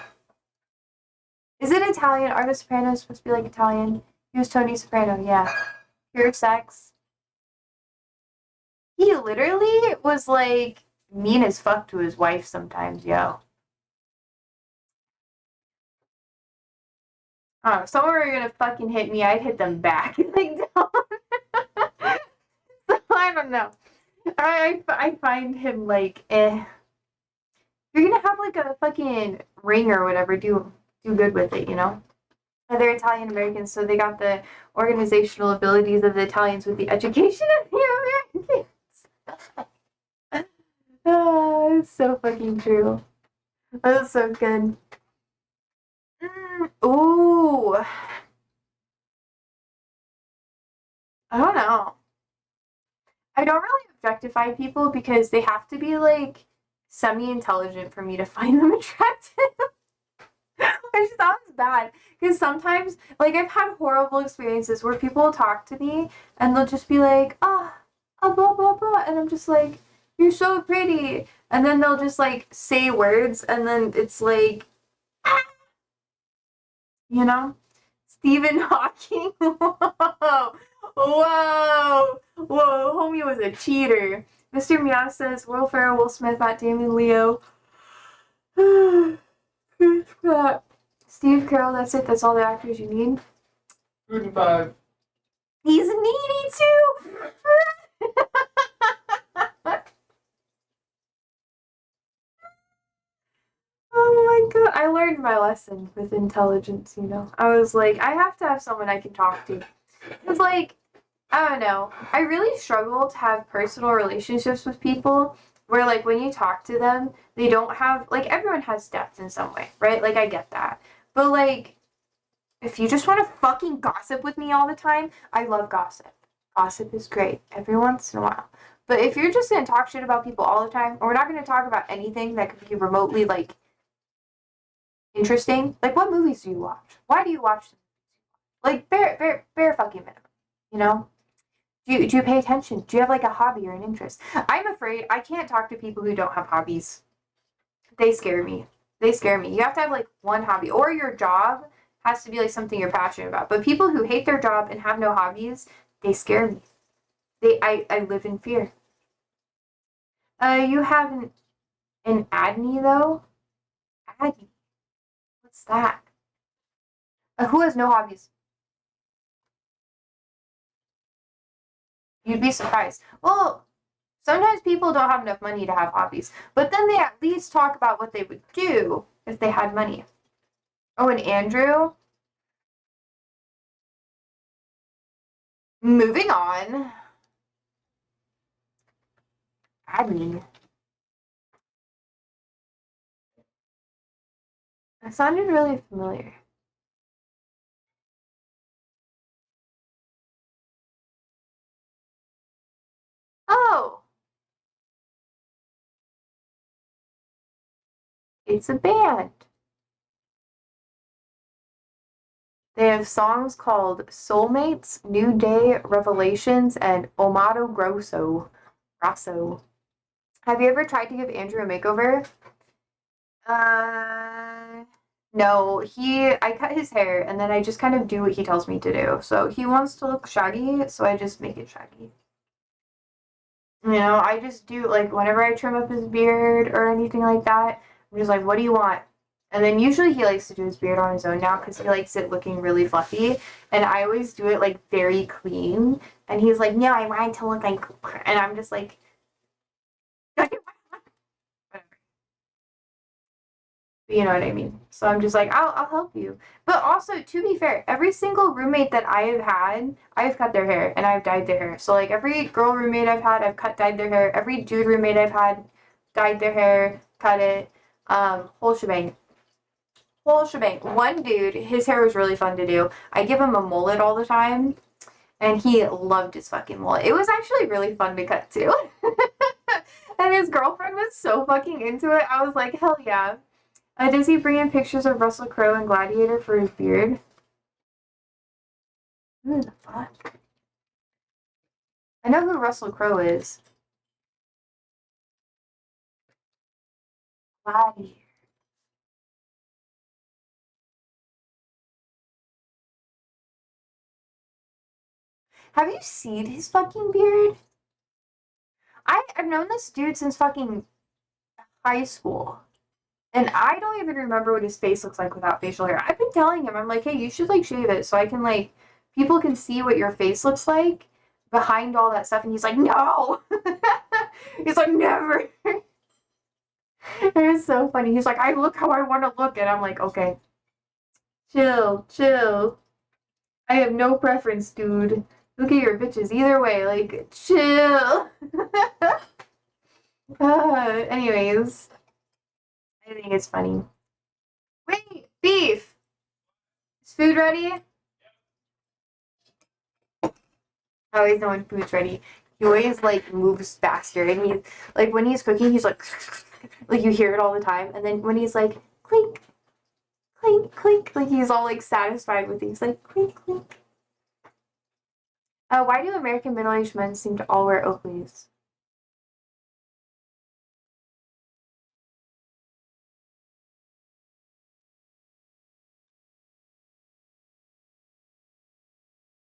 Is it Italian? Are The Sopranos supposed to be like Italian? He was Tony Soprano, yeah. Pure sex. He literally was, like, mean as fuck to his wife sometimes, yo. Oh, if someone were gonna fucking hit me, I'd hit them back. Like, don't. So, I don't know. I find him, like, eh. You're gonna have, like, a fucking ring or whatever, do good with it, you know? They're Italian Americans, so they got the organizational abilities of the Italians with the education of the Americans. Oh, it's so fucking true. That's so good. Ooh. I don't know. I don't really objectify people because they have to be, like, semi-intelligent for me to find them attractive. Which sounds bad. Because sometimes, like, I've had horrible experiences where people will talk to me and they'll just be like, blah, blah, blah. And I'm just like, you're so pretty. And then they'll just, like, say words and then it's like, ah, you know? Stephen Hawking. Whoa. Whoa. Whoa. Homie was a cheater. Mr. Meow says, Will Ferrell, Will Smith, Matt Damon, Leo. Steve Carell, that's it. That's all the actors you need. 35. He's needy too. Oh my god. I learned my lesson with intelligence, you know. I was like, I have to have someone I can talk to. Because, like, I don't know. I really struggle to have personal relationships with people where, like, when you talk to them, they don't have, like, everyone has depth in some way, right? Like, I get that. But, like, if you just want to fucking gossip with me all the time, I love gossip. Gossip is great every once in a while. But if you're just going to talk shit about people all the time, or we're not going to talk about anything that could be remotely, like, interesting, like, what movies do you watch? Why do you watch them? Like, bare fucking minimum, you know? Do you pay attention? Do you have, like, a hobby or an interest? I'm afraid I can't talk to people who don't have hobbies. They scare me. They scare me. You have to have, like, one hobby. Or your job has to be, like, something you're passionate about. But people who hate their job and have no hobbies, they scare me. I live in fear. You have an Adney, though? Adney? What's that? Who has no hobbies? You'd be surprised. Well, sometimes people don't have enough money to have hobbies, but then they at least talk about what they would do if they had money. Oh, and Andrew? Moving on. Abby. That sounded really familiar. Oh, it's a band. They have songs called Soulmates, New Day, Revelations, and Omado Grosso. Grosso. Have you ever tried to give Andrew a makeover? Uh, no. I cut his hair and then I just kind of do what he tells me to do. So he wants to look shaggy, so I just make it shaggy. I just do, like, whenever I trim up his beard or anything like that, I'm just like, what do you want? And then usually he likes to do his beard on his own now because he likes it looking really fluffy. And I always do it, like, very clean. And he's like, no, I want it to look like, and I'm just like, you know what I mean? So I'm just like, I'll help you. But also, to be fair, every single roommate that I have had, I've cut their hair and I've dyed their hair. So like every girl roommate I've had, I've dyed their hair. Every dude roommate I've had, dyed their hair, cut it, whole shebang. Whole shebang. One dude, his hair was really fun to do. I give him a mullet all the time, and he loved his fucking mullet. It was actually really fun to cut too. And his girlfriend was so fucking into it. I was like, hell yeah. Does he bring in pictures of Russell Crowe and Gladiator for his beard? Who the fuck? I know who Russell Crowe is. Gladiator. Have you seen his fucking beard? I've known this dude since fucking high school. And I don't even remember what his face looks like without facial hair. I've been telling him, I'm like, hey, you should like shave it so I can like, people can see what your face looks like behind all that stuff. And he's like, no. He's like, never. It's so funny. He's like, I look how I want to look. And I'm like, okay, chill, chill. I have no preference, dude. Look at your bitches either way. Like, chill. Anyways, I think it's funny. Wait, beef. Is food ready? I always know when food's ready. He always like moves faster, and he like when he's cooking, he's like you hear it all the time. And then when he's like clink, clink, clink, like he's all like satisfied with these like clink, clink. Why do American middle-aged men seem to all wear Oakleys?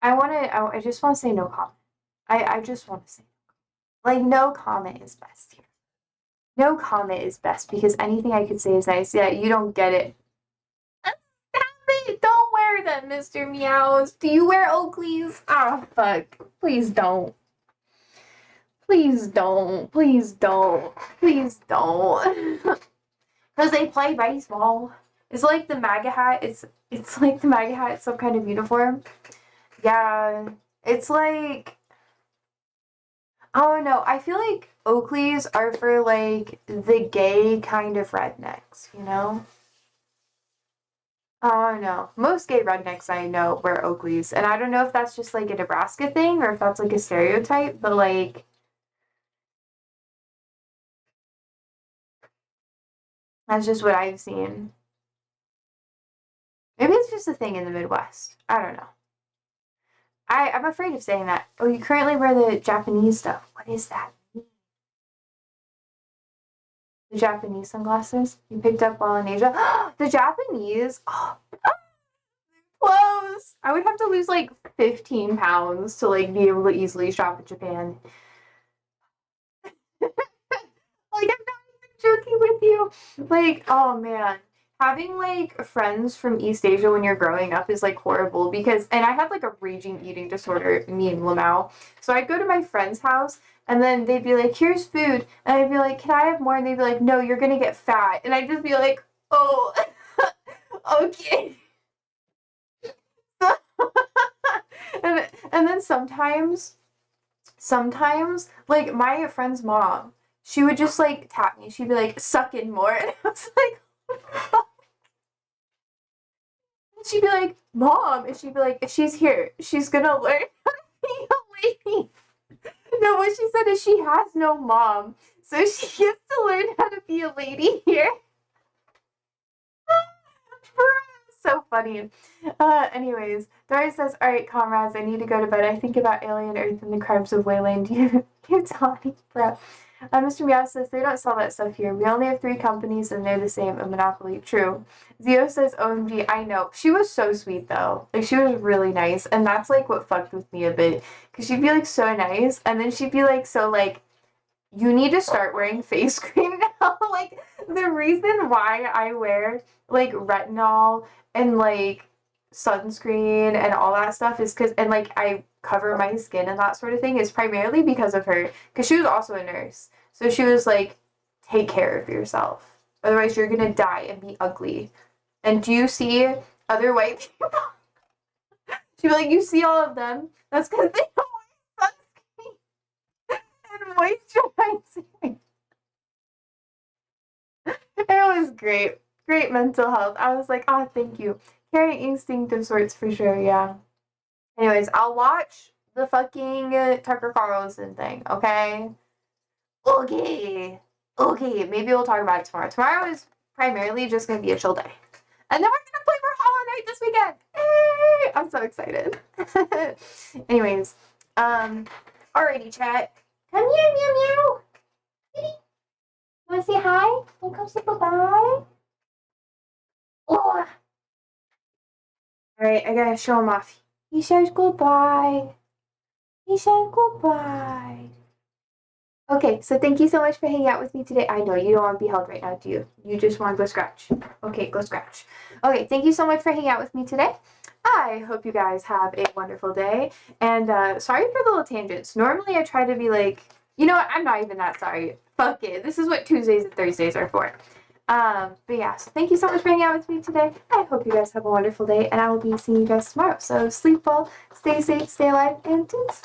I just want to say no comment. I just want to say, like, no comment is best here. No comment is best because anything I could say is nice. Yeah, you don't get it. Stop it! Don't wear them, Mr. Meows. Do you wear Oakleys? Ah, oh, fuck. Please don't. Please don't. Please don't. Please don't. Because they play baseball. It's like the MAGA hat. It's like the MAGA hat. It's some kind of uniform. Yeah. It's like, I don't know. I feel like Oakleys are for like the gay kind of rednecks, you know? I don't know. Most gay rednecks I know wear Oakleys. And I don't know if that's just like a Nebraska thing or if that's like a stereotype, but like, that's just what I've seen. Maybe it's just a thing in the Midwest. I don't know. I'm afraid of saying that. Oh, you currently wear the Japanese stuff. What is that? The Japanese sunglasses you picked up while in Asia? The Japanese? Oh, clothes! I would have to lose like 15 pounds to like be able to easily shop in Japan. Like, I'm not even joking with you. Like, oh man. Having like friends from East Asia when you're growing up is like horrible because, and I had like a raging eating disorder, me and Lamau. So I'd go to my friend's house and then they'd be like, here's food. And I'd be like, can I have more? And they'd be like, no, you're gonna get fat. And I'd just be like, oh, okay. And then sometimes, like, my friend's mom, she would just, like, tap me. She'd be like, suck in more. And I was like, what the fuck? And she'd be like, Mom. And she'd be like, if she's here, she's gonna learn how to be a lady. No, what she said is she has no mom. So she gets to learn how to be a lady here. So funny. Anyways, Dory says, all right, comrades, I need to go to bed. I think about alien Earth and the crimes of Wayland. You Tawny, bro. Mr. Meow says, they don't sell that stuff here. We only have 3 companies and they're the same, a monopoly. True. Zio says, OMG, I know. She was so sweet, though. Like, she was really nice. And that's, like, what fucked with me a bit. Because she'd be, like, so nice. And then she'd be, like, so, like, you need to start wearing face cream now. Like, the reason why I wear, like, retinol and, like, sunscreen and all that stuff is because, and, like, I cover my skin and that sort of thing is primarily because of her. Because she was also a nurse. So she was like, take care of yourself. Otherwise, you're going to die and be ugly. And do you see other white people? She'd be like, you see all of them? That's because they don't wear sunscreen and moisturizing. It was great. Great mental health. I was like, oh, thank you. Carrying instinct of sorts for sure, yeah. Anyways, I'll watch the fucking Tucker Carlson thing, okay? Okay. Okay, maybe we'll talk about it tomorrow. Tomorrow is primarily just going to be a chill day. And then we're going to play for Hollow Knight this weekend. Hey! I'm so excited. Anyways, alrighty, chat. Come here, meow meow. Kitty. Want to say hi? Want to come say bye-bye? Oh. Alright, I gotta show him off. He says goodbye. He said goodbye. Okay, so thank you so much for hanging out with me today. I know you don't want to be held right now, do you? You just want to go scratch. Okay, go scratch. Okay, thank you so much for hanging out with me today. I hope you guys have a wonderful day. And sorry for the little tangents. Normally I try to be like, you know what? I'm not even that sorry. Fuck it. This is what Tuesdays and Thursdays are for. But yeah, so thank you so much for hanging out with me today. I hope you guys have a wonderful day, and I will be seeing you guys tomorrow. So sleep well, stay safe, stay alive, and toots.